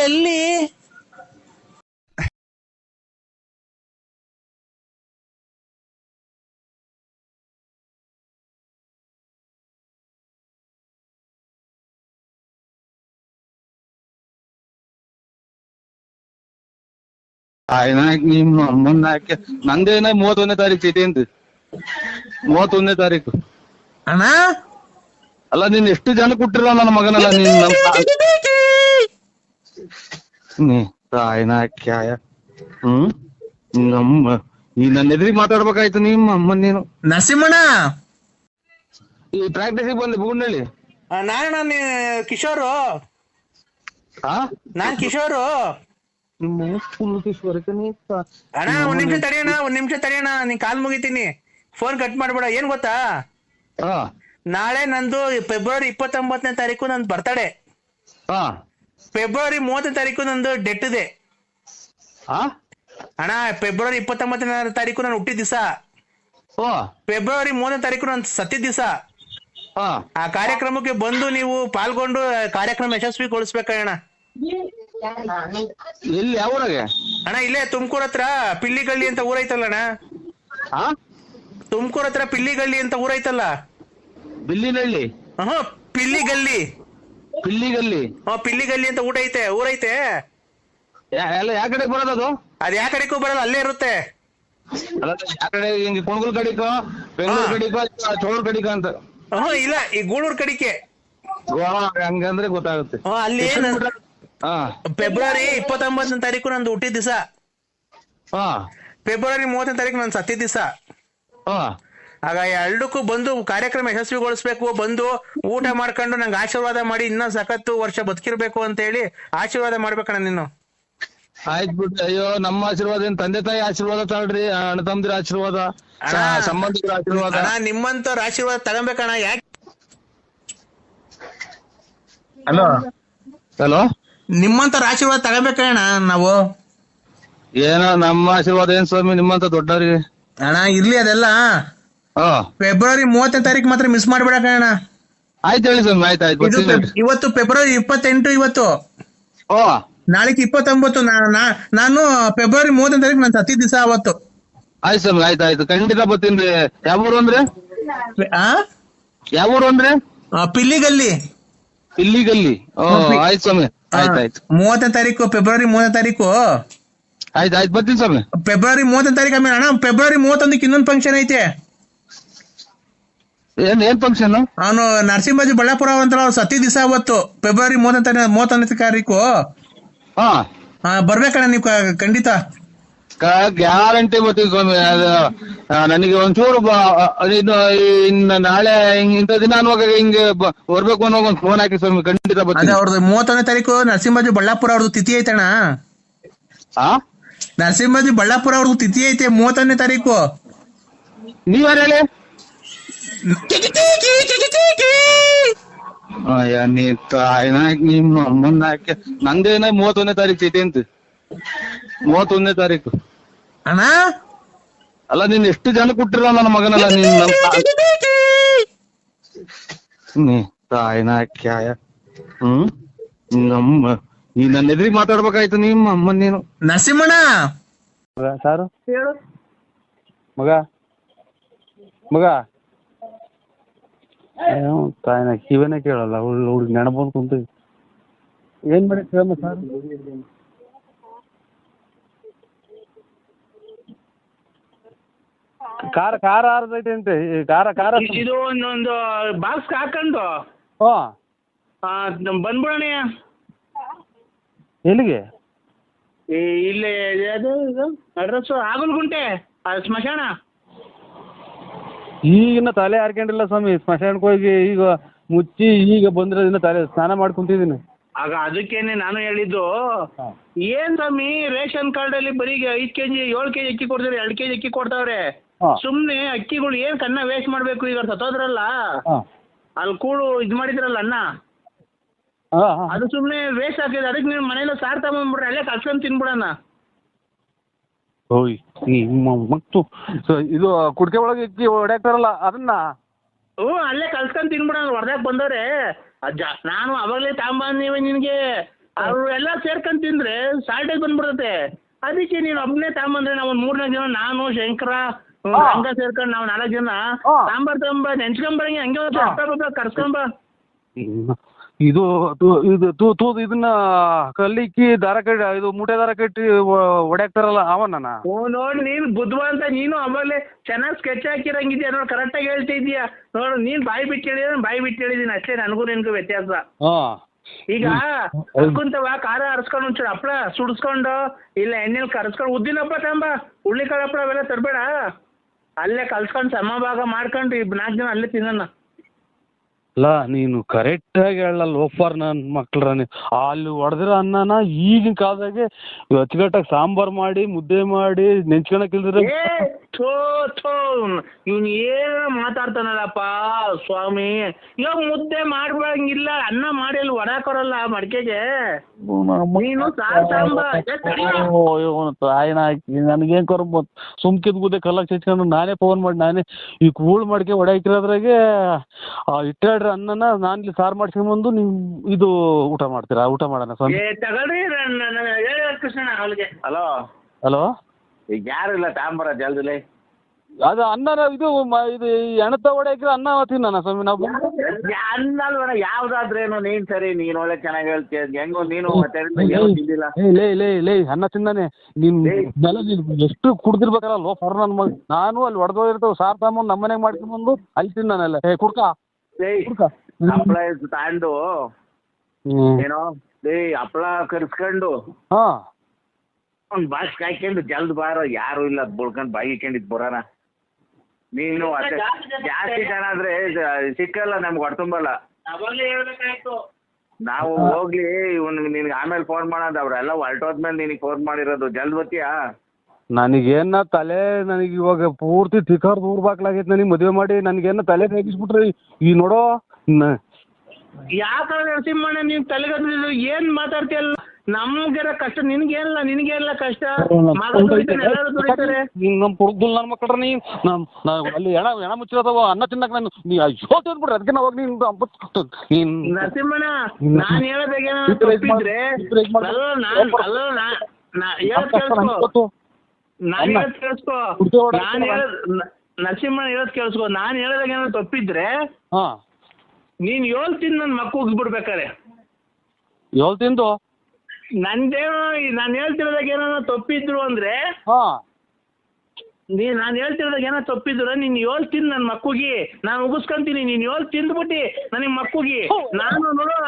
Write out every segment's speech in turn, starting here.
ಎಲ್ಲಿ ನಿಮ್ಮ ಅಮ್ಮನ್ನ ಹಾಕಿ ನಂದೇನ 31ನೇ ತಾರೀಕು ಚೀಟಿ ಅಂತ 31ನೇ ತಾರೀಕು ಅಣ್ಣ ಅಲ್ಲ ನೀನ್ ಎಷ್ಟು ಜನ ಕೊಟ್ಟಿರ ನನ್ನ ಮಗನಲ್ಲ ನೀ ತಾಯಿನ ಹಾಕ್ಯಾಯ ನಮ್ಮ ಈ ನನ್ನ ಎದುರಿಗೆ ಮಾತಾಡ್ಬೇಕಾಯ್ತು ನಿಮ್ಮ ಅಮ್ಮನ್ ನೀನು ನರಸಿಂಹಣ್ಣ ಈ ಪ್ರಾಕ್ಟೀಸಿಗೆ ಬಂದೆ ಬೂಡ್ನಳ್ಳಿ ನಾನು ಕಿಶೋರು ನಾನ್ ಕಿಶೋರು ನಿಮ್ಮ ಪುಲ್ಕೇಶ್ವರಕ್ಕೆ ನೀ ಅಣ್ಣ ಒಂದ್ ನಿಮಿಷ ತಡಿಯೋಣ ನೀನ್ ಕಾಲ್ ಮುಗಿತೀನಿ ಫೋನ್ ಕಟ್ ಮಾಡ್ಬೇಡ ಏನ್ ಗೊತ್ತಾ ನಾಳೆ ನಂದು ಫೆಬ್ರವರಿ 29ನೇ ತಾರೀಕು ನಂದು ಬರ್ತಡೇ ಫೆಬ್ರವರಿ 30ನೇ ತಾರೀಕು ನಂದು ಡೆತ್ ಇದೆ ಅಣ್ಣ ಫೆಬ್ರವರಿ 29ನೇ ತಾರೀಕು ನಾನು ಹುಟ್ಟಿದ ದಿವಸ ಫೆಬ್ರವರಿ 3ನೇ ತಾರೀಕು ನಾನು ಸತ್ತಿದ ದಿವಸ ಆ ಕಾರ್ಯಕ್ರಮಕ್ಕೆ ಬಂದು ನೀವು ಪಾಲ್ಗೊಂಡು ಕಾರ್ಯಕ್ರಮ ಯಶಸ್ವಿಗೊಳಿಸ್ಬೇಕಣ್ಣ ಎಲ್ಲಿ ಯಾವ ಊರಾಗೆ ಅಣ್ಣ ಇಲ್ಲೇ ತುಮಕೂರ್ ಹತ್ರ ಪಿಲ್ಲಿಗಳ್ಳಿ ಅಂತ ಊರೈತಲ್ಲ ಅಣ್ಣ ತುಮಕೂರ್ ಹತ್ರ ಪಿಲ್ಲಿಗಳ್ಳಿ ಅಂತ ಊರೈತಲ್ಲ ಬಿಲ್ಲಿನಹಳ್ಳಿ ಪಿಲ್ಲಿಗಲ್ಲಿ ಪಿಲ್ಲಿಗಲ್ಲಿ ಅಂತ ಊರೈತೆ ಎಲ್ಲ ಯಾವ ಕಡೆ ಬರೋದದು ಅದ್ ಯಾವ ಕಡೆಗೂ ಬರಲ್ಲ ಅಲ್ಲೇ ಇರುತ್ತೆ ಯಾವ ಕಡೆ ಹಿಂಗೆ ಕುಣಗುಲ್ ಕಡಿಕೋ ಬೆಂಗಳೂರು ಕಡಿಕೋ ಚೋಳೂರ್ ಕಡಿಕೋ ಅಂತ ಇಲ್ಲ ಈ ಗೂಳೂರ್ ಕಡಿಕೆ ಹಂಗಂದ್ರೆ ಗೊತ್ತಾಗುತ್ತೆ ಅಲ್ಲಿ ಫೆಬ್ರವರಿ 29ನೇ ತಾರೀಕು ನಂದು ಹುಟ್ಟಿದ ದಿವಸ ಫೆಬ್ರವರಿ 30ನೇ ತಾರೀಕು ನಾನು ಸತ್ತಿದ ದಿವಸ ಆಗ ಎರಡಕ್ಕೂ ಬಂದು ಕಾರ್ಯಕ್ರಮ ಯಶಸ್ವಿಗೊಳಿಸ್ಬೇಕು ಬಂದು ಊಟ ಮಾಡ್ಕೊಂಡು ನಂಗೆ ಆಶೀರ್ವಾದ ಮಾಡಿ ಇನ್ನೂ ಸಖತ್ತು ವರ್ಷ ಬದುಕಿರ್ಬೇಕು ಅಂತ ಹೇಳಿ ಆಶೀರ್ವಾದ ಮಾಡ್ಬೇಕಣ್ಣ ನೀನು ಆಯ್ತು ಬಿಟ್ಟು ಅಯ್ಯೋ ನಮ್ಮ ಆಶೀರ್ವಾದ ಏನ್ ತಂದೆ ತಾಯಿ ಆಶೀರ್ವಾದ ತಗೊಳ್ರಿ ಅಣ್ಣ ತಮ್ಮದಿರ ಆಶೀರ್ವಾದ ಸಂಬಂಧಿಕರ ಆಶೀರ್ವಾದ ನಿಮ್ಮಂತವ್ರ ಆಶೀರ್ವಾದ ತಗೊಬೇಕಣ್ಣ ಯಾಕೆ ಹಲೋ ನಿಮ್ಮಂತವ್ರ ಆಶೀರ್ವಾದ ತಗೋಬೇಕಣ್ಣ ನಾವು ಏನೋ ನಮ್ಮ ಆಶೀರ್ವಾದ ಏನ್ ಸ್ವಾಮಿ ನಿಮ್ಮಂತ ದೊಡ್ಡವ್ರಿಗೆ ಅಣ್ಣ ಇರ್ಲಿ ಅದೆಲ್ಲ ಫೆಬ್ರವರಿ 30ನೇ ತಾರೀಕು ಮಾತ್ರ ಮಿಸ್ ಮಾಡ್ಬೇಡಣ್ಣ ಆಯ್ತು ಹೇಳಿ ಸ್ವಾಮಿ ಆಯ್ತು ಇವತ್ತು ಫೆಬ್ರವರಿ 28 ಇವತ್ತು ನಾಳೆಗೆ 29 ನಾನು ಫೆಬ್ರವರಿ 30ನೇ ತಾರೀಕು ನಾನು ಸತ್ತಿದ ದಿವಸ ಅವತ್ತು ಆಯ್ತು ಸ್ವಾಮಿ ಆಯ್ತು ಖಂಡಿತ ಬರ್ತೀನಿ ಯಾವ ಊರು ಅಂದ್ರೆ ಯಾವ ಊರು ಅಂದ್ರೆ ಪಿಲ್ಲಿಗಲ್ಲಿ ಆಯ್ತು ಸ್ವಾಮಿ ಆಯ್ತು 30ನೇ ತಾರೀಕು ಫೆಬ್ರವರಿ 30ನೇ ತಾರೀಕು ಆಯ್ತು ಬರ್ತೀನಿ ಸ್ವಾಮಿ ಫೆಬ್ರವರಿ 30ನೇ ತಾರೀಕು ಆಮೇಲೆ ಅಣ್ಣ ಫೆಬ್ರವರಿ 31ಕ್ಕೆ ಇನ್ನೊಂದು ಫಂಕ್ಷನ್ ಐತೆ ಏನ್ ಫಂಕ್ಷನ್ ಅವನು ನರಸಿಂಹಾಜಿ ಬಳ್ಳಾಪುರ ಅಂತ ಅವ್ರು ಸತ್ತಿ ದಿವಸ ಅವತ್ತು ಫೆಬ್ರವರಿ 31ನೇ ತಾರೀಕು ಬರ್ಬೇಕಣ್ಣ ನೀವು ಖಂಡಿತ ಗ್ಯಾರಂಟಿ ಬರ್ತೀನಿ ಸ್ವಾಮಿ ನನಗೆ ಒಂಚೂರು ಇನ್ನು ನಾಳೆ ಇಂಥ ದಿನ ಅನ್ನುವಾಗ ಹಿಂಗೆ ಬರ್ಬೇಕು ಅನ್ನೋ ಒಂದು ಫೋನ್ ಹಾಕಿ ಸ್ವಾಮಿ ಖಂಡಿತ ಬರ್ತೀನಿ ಅವ್ರದ್ದು 31ನೇ ತಾರೀಕು ನರಸಿಂಹಾಜಿ ಬಳ್ಳಾಪುರ ಅವ್ರದ್ದು ತಿಥಿ ಐತಣ್ಣ ನರಸಿಂಹಾಜಿ ಬಳ್ಳಾಪುರ ಅವ್ರದ್ದು ತಿಥಿ ಐತೆ 31ನೇ ತಾರೀಕು ನೀವ್ಯಾರು ಹೇಳಿ ನಿಮ್ಮ ಅಮ್ಮನ್ನ ಹಾಕಿ ನಂದೇನ 31ನೇ ತಾರೀಕು ಚೀಟಿ ಅಂತ 31ನೇ ತಾರೀಕು ಅಣ್ಣ ಅಲ್ಲ ನೀನ್ ಎಷ್ಟು ಜನ ಕೊಟ್ಟಿರ ನನ್ನ ಮಗನಲ್ಲ ನೀ ತಾಯಿನ ಹಾಕ್ಯಾಯ ನಮ್ಮ ನೀ ನನ್ನ ಎದುರಿಗೆ ಮಾತಾಡ್ಬೇಕಾಯ್ತು ನಿಮ್ಮ ಅಮ್ಮನ್ ನೀನು ನರಸಿಂಹಣ್ಣ ಸಾರು ಹೇಳು ಮಗ ತಾಯಿನ ಕಿವೇನೆ ಕೇಳಲ್ಲ ಹುಡುಗಿ ನೆನಪಂದು ಕುಂತ ಏನ್ ಮಾಡಿ ಕೇಳಮ್ಮ ಸರ್ ಕಾರ ಆರ್ದೈತೆ ಅಂತೆ ಕಾರ ಇದು ಒಂದೊಂದು ಬಾಕ್ಸ್ ಹಾಕೊಂಡು ಬಂದ್ಬಿಡೋಣ ಎಲ್ಲಿಗೆ ಇಲ್ಲಿ ಅದು ಅಡ್ರೆಸ್ ಆಗಲ್ಗುಂಟೆ ಸ್ಮಶಾನ ಈಗಿನ ತಲೆ ಹಾರ್ಕೊಂಡಿಲ್ಲ ಸ್ವಾಮಿ ಸ್ಮಶಾನಕ್ಕೆ ಹೋಗಿ ಈಗ ಮುಚ್ಚಿ ಈಗ ಬಂದಿರೋದಿನ ತಲೆ ಸ್ನಾನ ಮಾಡ್ಕೊಂತಿದ್ದೀನಿ ಆಗ ಅದಕ್ಕೇನೆ ನಾನು ಹೇಳಿದ್ದು ಏನ್ ಸ್ವಾಮಿ ರೇಷನ್ ಕಾರ್ಡ್ ಅಲ್ಲಿ ಬರೀ 5 ಕೆಜಿ 7 ಕೆಜಿ ಅಕ್ಕಿ ಕೊಡ್ತಾರೆ 2 ಕೆಜಿ ಅಕ್ಕಿ ಕೊಡ್ತಾವ್ರೆ ಸುಮ್ನೆ ಅಕ್ಕಿಗಳು ಏನ್ ಕನ್ನ ವೇಸ್ಟ್ ಮಾಡ್ಬೇಕು ಈಗ ಸತ್ತೋದ್ರಲ್ಲ ಅಲ್ಲಿ ಕೂಡು ಇದ್ ಮಾಡಿದ್ರಲ್ಲ ಅನ್ನ ಅದು ಸುಮ್ನೆ ವೇಸ್ಟ್ ಹಾಕಿದ್ರೆ ಅದಕ್ಕೆ ನೀವು ಮನೇಲಿ ಸಾರ್ ತಗೊಂಡ್ಬಿಡ್ರಿ ಅಲ್ಲೇ ಕಲ್ಸ್ಕೊಂಡ್ ತಿನ್ಬಿಡಣ ಓಯ್ ಮತ್ತು ಇದು ಕುಡ್ಕೆ ಒಳಗೆ ಇಕ್ಕಿ ಹೊಡ್ಯಾಕ್ತಾರಲ್ಲ ಅದನ್ನ ಅಲ್ಲೇ ಕಲ್ಸ್ಕೊಂಡ್ ತಿನ್ಬಿಡೋಣ ಹೊರ್ದಾಕ್ ಬಂದವ್ರೆ ನಾನು ಅವಾಗಲೇ ತಗೊಂಬಂದೀವಿ ನಿನಗೆ ಅವ್ರು ಎಲ್ಲ ಸೇರ್ಕೊಂಡ್ ತಿಂದ್ರೆ ಸಾಲ್ಟೇಜ್ ಬಂದ್ಬಿಡುತ್ತೆ. ಅದಕ್ಕೆ ನೀನು ಒಬ್ಬನೇ ತಗೊಂಬಂದ್ರೆ ನಾವು ಒಂದ್ 4-4 ಜನ, ನಾನು ಶಂಕರ ಹಂಗ ಸೇರ್ಕೊಂಡು ನಾವು 4 ಜನ ಸಾಂಬಾರ್ ತಗೊಂಬ ನೆನ್ಸ್ಕೊಂಬರಂಗೆ ಹಂಗೆ ಕರ್ಸ್ಕೊಂಬ. ಇದು ಇದನ್ನ ಕಲ್ಲಿಕ್ಕಿ ದಾರ ಕಟ್ಟಿ ಇದು ಮೂಟೆ ದಾರ ಕಟ್ಟಿ ಹೊಡ್ಯಾಕ್ತಾರಲ್ಲ ಅವನ ನೋಡಿ ನೀನು ಬುದ್ಧಿವಂತ, ನೀನು ಅವಾಗಲೇ ಚೆನ್ನಾಗಿ ಸ್ಕೆಚ್ ಹಾಕಿರಂಗಿದ್ಯಾ ನೋಡಿ, ಕರೆಕ್ಟಾಗಿ ಹೇಳ್ತಿದ್ಯಾ ನೋಡು. ನೀನ್ ಬಾಯಿ ಬಿಟ್ಟು ಹೇಳಿದ್ರೆ ಬಾಯಿ ಬಿಟ್ಟು ಹೇಳಿದೀನಿ ಅಷ್ಟೇ, ನನಗೂ ನಿನ್ಗೂ ವ್ಯತ್ಯಾಸ. ಈಗ ಕುಂತವ ಖಾರ ಹರಿಸ್ಕೊಂಡು ಒಂಚೂರು ಹಪ್ಪಳ ಸುಡಿಸ್ಕೊಂಡು ಇಲ್ಲ ಎಣ್ಣೆಲಿ ಕರ್ಸ್ಕೊಂಡು ಉದ್ದಿನಪ್ಪ ತಗೊಂಬ, ಹುಳ್ಳಿಕಾಳು ಹಪ್ಪಳ ಅವೆಲ್ಲ ತರಬೇಡ, ಅಲ್ಲೇ ಕಲ್ಸ್ಕೊಂಡು ಸಮಭಾಗ ಮಾಡ್ಕೊಂಡು 4 ಜನ ಅಲ್ಲೇ ತಿನ್ನೋಣ. ಅಲ್ಲ ನೀನು ಕರೆಕ್ಟ್ ಆಗಿ ಹೇಳಲ್ಲ ಲೋಫರ್ ನನ್ ಮಕ್ಳ್ರ ಅಲ್ಲಿ ಹೊಡೆದಿರೋ ಅನ್ನನ ಈಗಿನ ಕಾಲದಾಗೆ ಅಚ್ಚುಕಟ್ಟಾಗಿ ಸಾಂಬಾರ್ ಮಾಡಿ ಮುದ್ದೆ ಮಾಡಿ ನೆಂಚ್ಕೊಳಕಿಲ್ದ್ರೆ ಇವ್ನು ಏನ ಮಾತಾಡ್ತಾನಲ್ಲಪ್ಪ ಸ್ವಾಮಿ. ಇವಾಗ ಮುದ್ದೆ ಮಾಡ್ಬಂಗಿಲ್ಲ, ಅನ್ನ ಮಾಡಿ ಅಲ್ಲಿ ಹೊಡಾಕೊರಲ್ಲ ಮಡಿಕೆಗೆ, ನೀನು ತಾಯಿನ ಹಾಕಿ ನನಗೇನ್ ಕರ್ ಸುಮ್ಕಿದ್ ಗುದ್ದೆ ಕಲ್ಲಕ್ ಚಚ್ಕೊಂಡು ನಾನೇ ಫೋನ್ ಮಾಡಿ ನಾನೇ ಈ ಕೂಳ್ ಮಡಿಕೆ ಹೊಡಾಕಿರೋದ್ರಾಗೆ ಇಟ್ಟಾಡ್ರಿ ಅನ್ನನ ನಾನ್ ಇಲ್ಲಿ ಸಾರು ಮಾಡ್ಸ್ಕೊಂಡ್ಬಂದು ನೀವು ಇದು ಊಟ ಮಾಡ್ತೀರಾ? ಊಟ ಮಾಡೋಣ ತಗೊಳ್ರಿ ಕೃಷ್ಣ ಅವಳಿಗೆ. ಹಲೋ ಹಲೋ, ಈಗ ಯಾರು ಇಲ್ಲ ತಾಂಬರ ಜಲ್ದಿಲಿ ಅದು ಅನ್ನ ಇದು ಇದು ಎಣತ ಹೊಡೆಯಾಕಿರೋ ಅನ್ನ ತಿನ್ನ ಸ್ವಾಮಿ ನಾವು ಅನ್ನ ಅಲ್ವನ ಯಾವ್ದಾದ್ರೇನು. ನೀನ್ ಸರಿ, ನೀನ್ ಒಳ್ಳೆ ಚೆನ್ನಾಗಿ ಹೇಳ್ತೀಯ, ಹೆಂಗೋ ನೀನು ತಿಂದಿಲ್ಲ. ಲೇ ಅನ್ನ ತಿಂದಾನೆ ನೀನ್ ಎಷ್ಟು ಕುಡ್ದಿರ್ಬೇಕಲ್ಲ ಲೋ ಫರ್ ನನ್ ಮಗ. ನಾನು ಅಲ್ಲಿ ಹೊಡೆದೋಗಿರ್ತಾವ ಸಾರ್ ತಗೊಂಬಂದು ನಮ್ಮನೆಗೆ ಮಾಡ್ಕೊಂಡ್ಬಂದು ಅಲ್ಲಿ ತಿಂದಾನಲ್ಲ. ಕುಡ್ಕ ಹಪ್ಪಳ ತಗೊಂಡು ಏನೋ ಹಪ್ಪಳ ಕರ್ಸ್ಕೊಂಡು ಒಂದ್ ಬಾಕ್ಸ್ ಕಾಯ್ಕೊಂಡು ಜಲ್ದ್ ಬಾರ, ಯಾರು ಇಲ್ಲ ಬುಳ್ಕೊಂಡ್ ಬಾಯಿ ಇಕ್ಕೊಂಡಿದ್ ಬರೋಣ. ನೀನು ಜಾಸ್ತಿ ಜನ ಆದ್ರೆ ಸಿಕ್ಕಲ್ಲ, ನಮ್ಗೆ ಹೊಡ್ತುಂಬಲ್ಲ. ನಾವು ಹೋಗ್ಲಿ ನಿನ್ಗೆ ಆಮೇಲೆ ಫೋನ್ ಮಾಡೋದು, ಅವ್ರೆಲ್ಲ ಹೊರಟೋದ್ಮೇಲೆ ನಿನಗೆ ಫೋನ್ ಮಾಡಿರೋದು. ಜಲ್ದ್ ಬರ್ತೀಯಾ? ನನಗೇನ ತಲೆ ನನಗೆ ಇವಾಗ ಪೂರ್ತಿ ತಿಕ್ಕರ್ ದೂರ ಬಾಕ್ಲಾಗೈತೆ. ನನಗೆ ಮದುವೆ ಮಾಡಿ ನನಗೇನ ತಲೆ ತೆಗಿಸ್ಬಿಟ್ರಿ ಈ ನೋಡೋ. ಯಾಕಂದ್ರೆ ನರಸಿಂಹಣ್ಣ ನೀನ್ ತಲೆಗದ್ದು ಏನ್ ಮಾತಾಡ್ತೀಯಲ್ಲ, ನಮ್ಗೆಲ್ಲ ಕಷ್ಟ, ನಿನ್ಗೇನಿಲ್ಲ ಕಷ್ಟ. ನಮ್ ಪುರ್ದುಲ್ ನನ್ ಮಕ್ಕಳ್ರ ನೀ ಅಲ್ಲಿ ಎಣ ಮುಚ್ಚಿರೋದವ ಅನ್ನ ತಿನ್ನಕ್ ನಾನು ನೀ ಅಯ್ಯೋ ತಿನ್ಬಿಡ್ರಿ ಅದಕ್ಕೆ ನಾವು ನೀನ್ ನರಸಿಂಹಣ್ಣ ನಾನ್ ಹೇಳೋದಾಗೇನ ತಪ್ಪಿದ್ರೆ ನರಸಿಂಹಣ್ಣ ಹೇಳೋದ್ ಕೇಳಿಸ್ಕೊ. ನಾನ್ ಹೇಳೋದಾಗ ಏನಾದ್ರು ತಪ್ಪಿದ್ರೆ ನೀನ್ 7 ತಿಂದು ನನ್ ಮಕ್ಕ ಉಗ್ಬಿಡ್ಬೇಕಾರೆ 7 ತಿಂದು ನಂದೇನೋ ನಾನು ಹೇಳ್ತಿರೋದಾಗ ಏನಾರ ತಪ್ಪಿದ್ರು ಅಂದ್ರೆ ನಾನು ಹೇಳ್ತಿರೋದಾಗ ಏನೋ ತಪ್ಪಿದ್ರು ನೀನ್ 7 ತಿಂದು ನನ್ನ ಮಕ್ಕುಗಿ ನಾನು ಉಗಿಸ್ಕೊಂತೀನಿ. ನೀನ್ 7 ತಿಂದ್ಬಿಟ್ಟು ನನಗೆ ಮಕ್ಕುಗಿ ನಾನು ನೋಡೋಣ.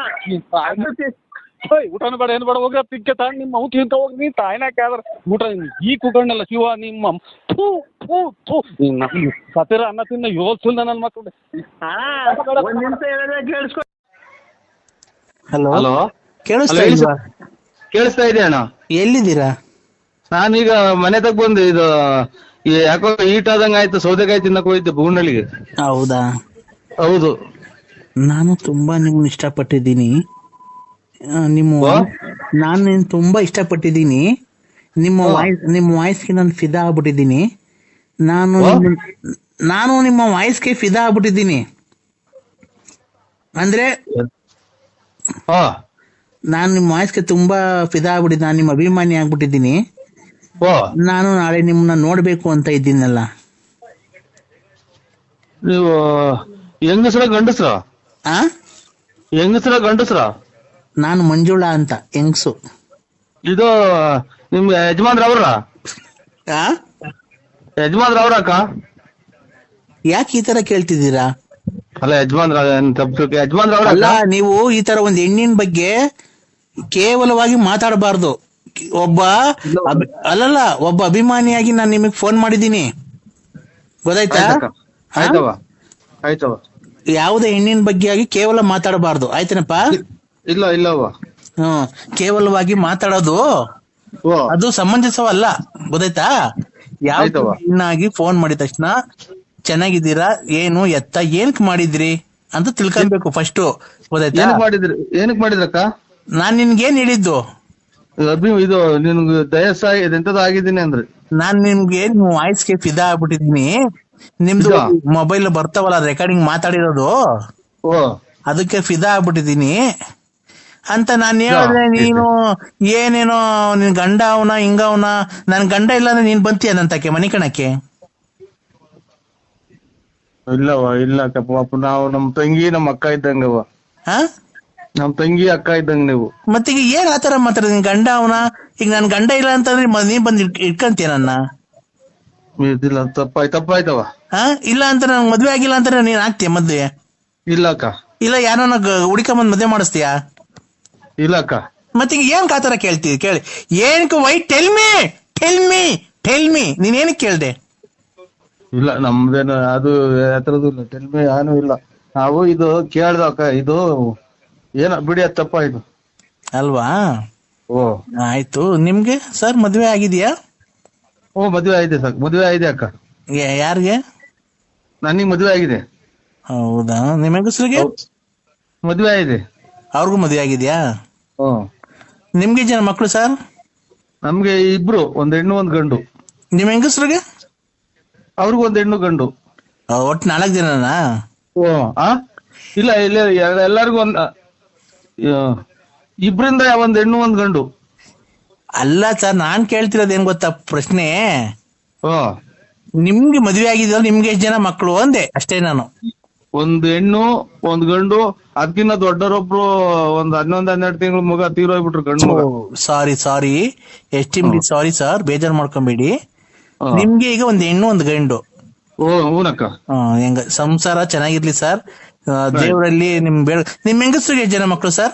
ಊಟನ ಬೇಡ ಏನು ಬೇಡ ಹೋಗ ತಿಕ್ಕೆ ತಾಂಡ್ ನಿಮ್ಮ ಅವು ತಿಂತ ಹೋಗಿ ನೀ ತಾಯಿನಾಕ್ಯಾದ್ರ ಊಟ ಈ ಕುಟುಂಬಲ್ಲ ಶಿವ ನಿಮ್ಮ ಸತ್ತಿರ ಅನ್ನ ತಿನ್ನ 7 ತಿಂದ ನನ್ನ ಮಕ್ಕಳು. ಒಂದ್ ನಿಮಿಷ ಹೇಳಿದ್ರೆ ಕೇಳಿಸ್ಕೊ. ಹಲೋ ಹಲೋ, ಕೇಳಿಸ್ತಾ ಇದೆ ಅಣ್ಣ? ಎಲ್ಲಿದ್ದೀರಾ? ನಾನೀಗ ಮನೆ ತಗ ಬಂದೆ. ಇದು ಯಾಕೋ ಈಟ್ ಆದಂಗ ಆಯ್ತು, ಸೌದೆಕಾಯಿ ತಿನ್ನಕ್ ಹೋಯ್ತು ಬೂನಳ್ಳಿಗೆ. ಹೌದಾ? ಹೌದು. ನಾನು ತುಂಬಾ ನಿಮ್ಮನ್ನ ಇಷ್ಟಪಟ್ಟಿದ್ದೀನಿ. ನಾನು ತುಂಬಾ ಇಷ್ಟಪಟ್ಟಿದ್ದೀನಿ. ನಿಮ್ಮ ವಾಯ್ಸ್ಗೆ ನಾನು ಫಿದಾ ಆಗ್ಬಿಟ್ಟಿದ್ದೀನಿ. ನಾನು ನಿಮ್ಮ ವಾಯ್ಸ್ಗೆ ಫಿದಾ ಆಗ್ಬಿಟ್ಟಿದ್ದೀನಿ. ಅಂದ್ರೆ ನಾನು ನಿಮ್ಮ ವಾಯ್ಸ್ಗೆ ತುಂಬಾ ಫಿದಾ ಆಗ್ಬಿಟ್ಟಿದ್ದೀನಿ. ನಾನು ನಿಮ್ಮ ಅಭಿಮಾನಿ ಆಗ್ಬಿಟ್ಟಿದ್ದೀನಿ. ನಾನು ನಾಳೆ ನಿಮ್ಮನ್ನ ನೋಡ್ಬೇಕು ಅಂತ ಇದ್ದೀನಲ್ಲ. ನೀವು ಹೆಂಗಸ್ರ ಗಂಡಸ್ರ? ಹೆಂಗಸ್ರ ಗಂಡಸ್ರ? ನಾನು ಮಂಜುಳಾ ಅಂತ ಹೆಂಗ್ಸು. ಇದು ನಿಮ್ ಯಜಮಾನ್ರ ಅವ್ರ? ಯಜಮಾನ್ರ ಅವ್ರ ಅಕ್ಕ? ಯಾಕೆ ಈ ತರ ಕೇಳ್ತಿದ್ದೀರಾ? ಅಲ್ಲ ಯಜಮಾನ್ರ ಅವ್ರ ಅಲ್ಲ, ನೀವು ಈ ತರ ಒಂದ್ ಹೆಣ್ಣಿನ ಬಗ್ಗೆ ಕೇವಲವಾಗಿ ಮಾತಾಡಬಾರ್ದು. ಒಬ್ಬ ಅಭಿಮಾನಿಯಾಗಿ ನಾನು ನಿಮಗ್ ಫೋನ್ ಮಾಡಿದ್ದೀನಿ, ಗೊತ್ತಾಯ್ತಾ? ಆಯ್ತವ. ಯಾವುದೇ ಹೆಣ್ಣಿನ ಬಗ್ಗೆ ಆಗಿ ಕೇವಲ ಮಾತಾಡಬಾರ್ದು, ಆಯ್ತನಪ್ಪ? ಇಲ್ಲವ. ಕೇವಲವಾಗಿ ಮಾತಾಡೋದು ಅದು ಸಮಂಜಸವಲ್ಲ, ಗೊತ್ತಾಯ್ತಾ? ಯಾವ ಹೆಣ್ಣಾಗಿ ಫೋನ್ ಮಾಡಿದ ತಕ್ಷಣ ಚೆನ್ನಾಗಿದ್ದೀರಾ, ಏನು ಎತ್ತ ಏನಕ್ ಮಾಡಿದ್ರಿ ಅಂತ ತಿಳ್ಕೊಬೇಕು ಫಸ್ಟ್, ಗೊತ್ತಾಯ್ತಾ? ಏನಕ್ ಮಾಡಿದ್ರಕ್ಕ? ನಾನ್ ನಿನ್ಗೇನ್ ಹೇಳಿದ್ದು? ಇದು ನಿನ್ಗೆ ಎಂತದ ಆಗಿದ್ದೀನಿ ಅಂದ್ರೆ ನಾನ್ ನಿಮ್ಗೆ ನಿಮ್ ವಾಯ್ಸ್ಗೆ ಫಿದಾ ಆಗ್ಬಿಟ್ಟಿದೀನಿ. ನಿಮ್ದು ಮೊಬೈಲ್ ಬರ್ತಾವಲ್ಲ ರೆಕಾರ್ಡಿಂಗ್ ಮಾತಾಡಿರೋದು, ಅದಕ್ಕೆ ಫಿದಾ ಆಗ್ಬಿಟ್ಟಿದೀನಿ. ಅಂತ ನಾನು ಹೇಳಿದ್ರೆ ನೀನು ಏನೇನೋ ನಿನ್ ಗಂಡ ಅವನ ಹಿಂಗವನ, ನನ್ ಗಂಡ ಇಲ್ಲ ಅಂದ್ರೆ ನೀನ್ ಬಂತೀಯ ನಂತಕ್ಕೆ ಮನಿ ಕಣಕ್ಕೆ? ಇಲ್ಲವ ಇಲ್ಲ ಪಾಪ, ನಾವು ನಮ್ ತಂಗಿ ನಮ್ಮ ಅಕ್ಕ ಇದ್ದಂಗವ. ನಮ್ ತಂಗಿ ಅಕ್ಕ ಇದ್ದಂಗ ನೀವು. ಮತ್ತೀಗ ಏನ್ ಆತರ ಮಾತಾಡ? ನಿನ್ ಗಂಡ ಅವನ, ಈಗ ನನ್ ಗಂಡ ಇಲ್ಲ ಅಂತಂದ್ರೆ ನೀನ್ ಬಂದ್ ಇಟ್ಕಂತೀಯ ನನ್ನ? ಇಲ್ಲ, ತಪ್ಪಾಯ್ತವ. ಇಲ್ಲ ಅಂತ ನನ್ ಮದ್ವೆ ಆಗಿಲ್ಲ ಅಂತ ನೀನ್ ಆಗ್ತೀಯ ಮದ್ವೆ? ಇಲ್ಲ ಅಕ್ಕ. ಇಲ್ಲ ಯಾರನ್ನ ಹುಡುಕೊಂಬಂದ್ ಮದ್ವೆ ಮಾಡಿಸ್ತೀಯ? ಇಲ್ಲ ಅಕ್ಕ. ಮತ್ತೀಗ ಏನ್ ಆತರ ಕೇಳ್ತೀವಿ? ಕೇಳಿ ಏನಕ್ಕೆ? Why tell me tell me tell me ನೀನ್ ಏನಕ್ಕೆ ಕೇಳ್ದೆ? ಇಲ್ಲ ನಮ್ದೇನು ಅದು ಯಾತ್ರದ್ದು ಇಲ್ಲ, ಟೆಲ್ಮಿ ಏನೂ ಇಲ್ಲ. ನಾವು ಇದು ಕೇಳ್ದ ಅಕ್ಕ, ಇದು ಏನ ಬಿಡಿ, ಅದು ತಪ್ಪಾಯ್ತು ಅಲ್ವಾ? ಓ ಆಯ್ತು. ನಿಮ್ಗೆ ಸರ್ ಮದ್ವೆ ಆಗಿದ್ಯಾ? ಓ ಮದ್ವೆ ಆಗಿದೆ ಸರ್, ಮದ್ವೆ ಆಗಿದೆ ಅಕ್ಕ. ಯಾರಿಗೆ? ನನಗೆ ಮದ್ವೆ ಆಗಿದೆ. ಹೌದಾ? ನಿಮ್ಮ ಹೆಂಗಸ್ರಿಗೆ ಮದ್ವೆ ಆಗಿದೆ. ಅವ್ರಿಗೂ ಮದ್ವೆ ಆಗಿದ್ಯಾ? ಹ್ಮ್. ನಿಮ್ಗೆ ಜನ ಮಕ್ಳು ಸರ್? ನಮ್ಗೆ ಇಬ್ರು, ಒಂದ್ ಹೆಣ್ಣು ಒಂದ್ ಗಂಡು. ನಿಮ್ ಹೆಂಗಸ್ರಿಗೆ? ಅವ್ರಿಗೂ ಒಂದ್ ಹೆಣ್ಣು ಗಂಡು. ಒಟ್ಟು 4 ಜನನಾ? ಓ ಇಲ್ಲ ಇಲ್ಲ, ಎಲ್ಲರಿಗೂ ಒಂದ್ ಇಬ್ರಿಂದ ಒಂದ್ ಹೆಣ್ಣು ಒಂದ್ ಗಂಡು. ಅಲ್ಲ ಸರ್, ನಾನ್ ಕೇಳ್ತಿರೋದು ಏನ್ ಗೊತ್ತಾ ಪ್ರಶ್ನೆ? ಓ ನಿಮ್ಗೆ ಮದ್ವೆ ಆಗಿದ್ಯಾ? ನಿಮ್ಗೆ ಎಷ್ಟು ಜನ ಮಕ್ಕಳು ಅಂದೆ ಅಷ್ಟೇ ನಾನು. ಒಂದ್ ಹೆಣ್ಣು ಒಂದ್ ಗಂಡು. ಅದಕ್ಕಿಂತ ದೊಡ್ಡರೊಬ್ರು ಒಂದ್ 11-12 ತಿಂಗಳು ಮಗ ತೀರೋಗ್ಬಿಟ್ರು, ಗಂಡು ಮಗ. ಸಾರಿ ಎಸ್ಟಿಮ್ಲಿ ಸಾರಿ ಸರ್, ಬೇಜಾರ್ ಮಾಡ್ಕೊಂಬೇಡಿ. ನಿಮ್ಗೆ ಈಗ ಒಂದ್ ಹೆಣ್ಣು ಒಂದ್ ಗಂಡು. ಓ ಹೂನಕ್ಕ. ಹೆಂಗ ಸಂಸಾರ ಚೆನ್ನಾಗಿರ್ಲಿ ಸರ್, ದೇವರಲ್ಲಿ ನಿಮ್ ಹೆಂಗಸ್ರಿಗೆ ಎಷ್ಟು ಜನ ಮಕ್ಕಳು ಸರ್?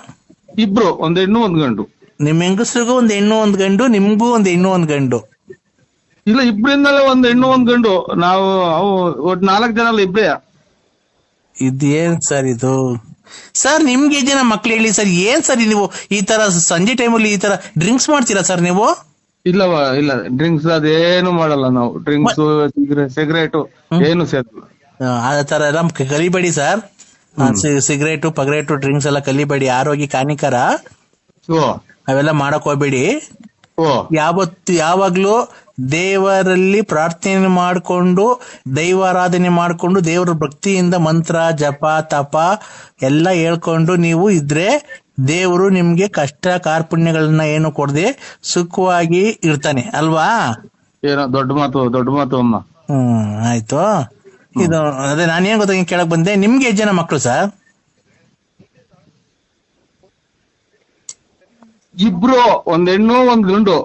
ಇಬ್ರು, ಒಂದ್ ಹೆಣ್ಣು ಒಂದ್ ಗಂಡು. ನಿಮ್ ಹೆಂಗಸ್ರಿಗೂ ಒಂದ್ ಹೆಣ್ಣು ಒಂದ್ ಗಂಡು, ನಿಮ್ಗೂ ಒಂದ್ ಹೆಣ್ಣು ಒಂದ್ ಗಂಡು? ಇಲ್ಲ, ಇಬ್ರಿಂದಲೇ ಒಂದ್ ಹೆಣ್ಣು ಒಂದ್ ಗಂಡು. ನಾವು ಒಟ್ಟು 4 ಜನ ಅಲ್ಲ, ಇಬ್ರೇ. ಇದೇನ್ ಸರ್ ಇದು? ಸರ್ ನಿಮ್ಗೆ ಜನ ಮಕ್ಳು ಹೇಳಿ ಸರ್. ಏನ್ ಸರ್ ನೀವು ಈ ತರ ಸಂಜೆ ಟೈಮಲ್ಲಿ ಈ ತರ ಡ್ರಿಂಕ್ಸ್ ಮಾಡ್ತೀರಾ ಸರ್ ನೀವು? ಇಲ್ಲವ ಇಲ್ಲ, ಡ್ರಿಂಕ್ಸ್ ಅದೇನು ಮಾಡಲ್ಲ ನಾವು. ಡ್ರಿಂಕ್ಸ್ ಸಿಗರೇಟು ಏನು ಸೇರ್ತಿಲ್ಲ. ಆ ತರ ಎಲ್ಲ ಕಲಿಬೇಡಿ ಸರ್. ಸಿಗರೇಟು ಪಗರೇಟು ಡ್ರಿಂಕ್ಸ್ ಎಲ್ಲ ಕಲಿಬೇಡಿ, ಆರೋಗ್ಯಕ್ಕೆ ಹಾನಿಕರ. ಅವೆಲ್ಲ ಮಾಡಕ್ ಹೋಗ್ಬೇಡಿ. ಯಾವಾಗ್ಲೂ ದೇವರಲ್ಲಿ ಪ್ರಾರ್ಥನೆ ಮಾಡಿಕೊಂಡು, ದೈವಾರಾಧನೆ ಮಾಡಿಕೊಂಡು, ದೇವರ ಭಕ್ತಿಯಿಂದ ಮಂತ್ರ ಜಪ ತಪ ಎಲ್ಲ ಹೇಳ್ಕೊಂಡು ನೀವು ಇದ್ರೆ ದೇವರು ನಿಮ್ಗೆ ಕಷ್ಟ ಕಾರ್ಪಣ್ಯಗಳನ್ನ ಏನು ಕೊಡದೆ ಸುಖವಾಗಿ ಇರ್ತಾನೆ ಅಲ್ವಾ? ಏನೋ ದೊಡ್ಡ ಮಾತು ಅಮ್ಮ. ಆಯ್ತು. ಇದು ಅದೇ ನಾನೇನ್ ಗೊತ್ತ ಕೇಳಕ್ ಬಂದೆ, ನಿಮ್ಗೆ ಎಷ್ಟು ಜನ ಮಕ್ಕಳು ಸರ್? ಇಬ್ರು, ಒಂದ್ ಹೆಣ್ಣು ಒಂದ್ ಗಂಡು.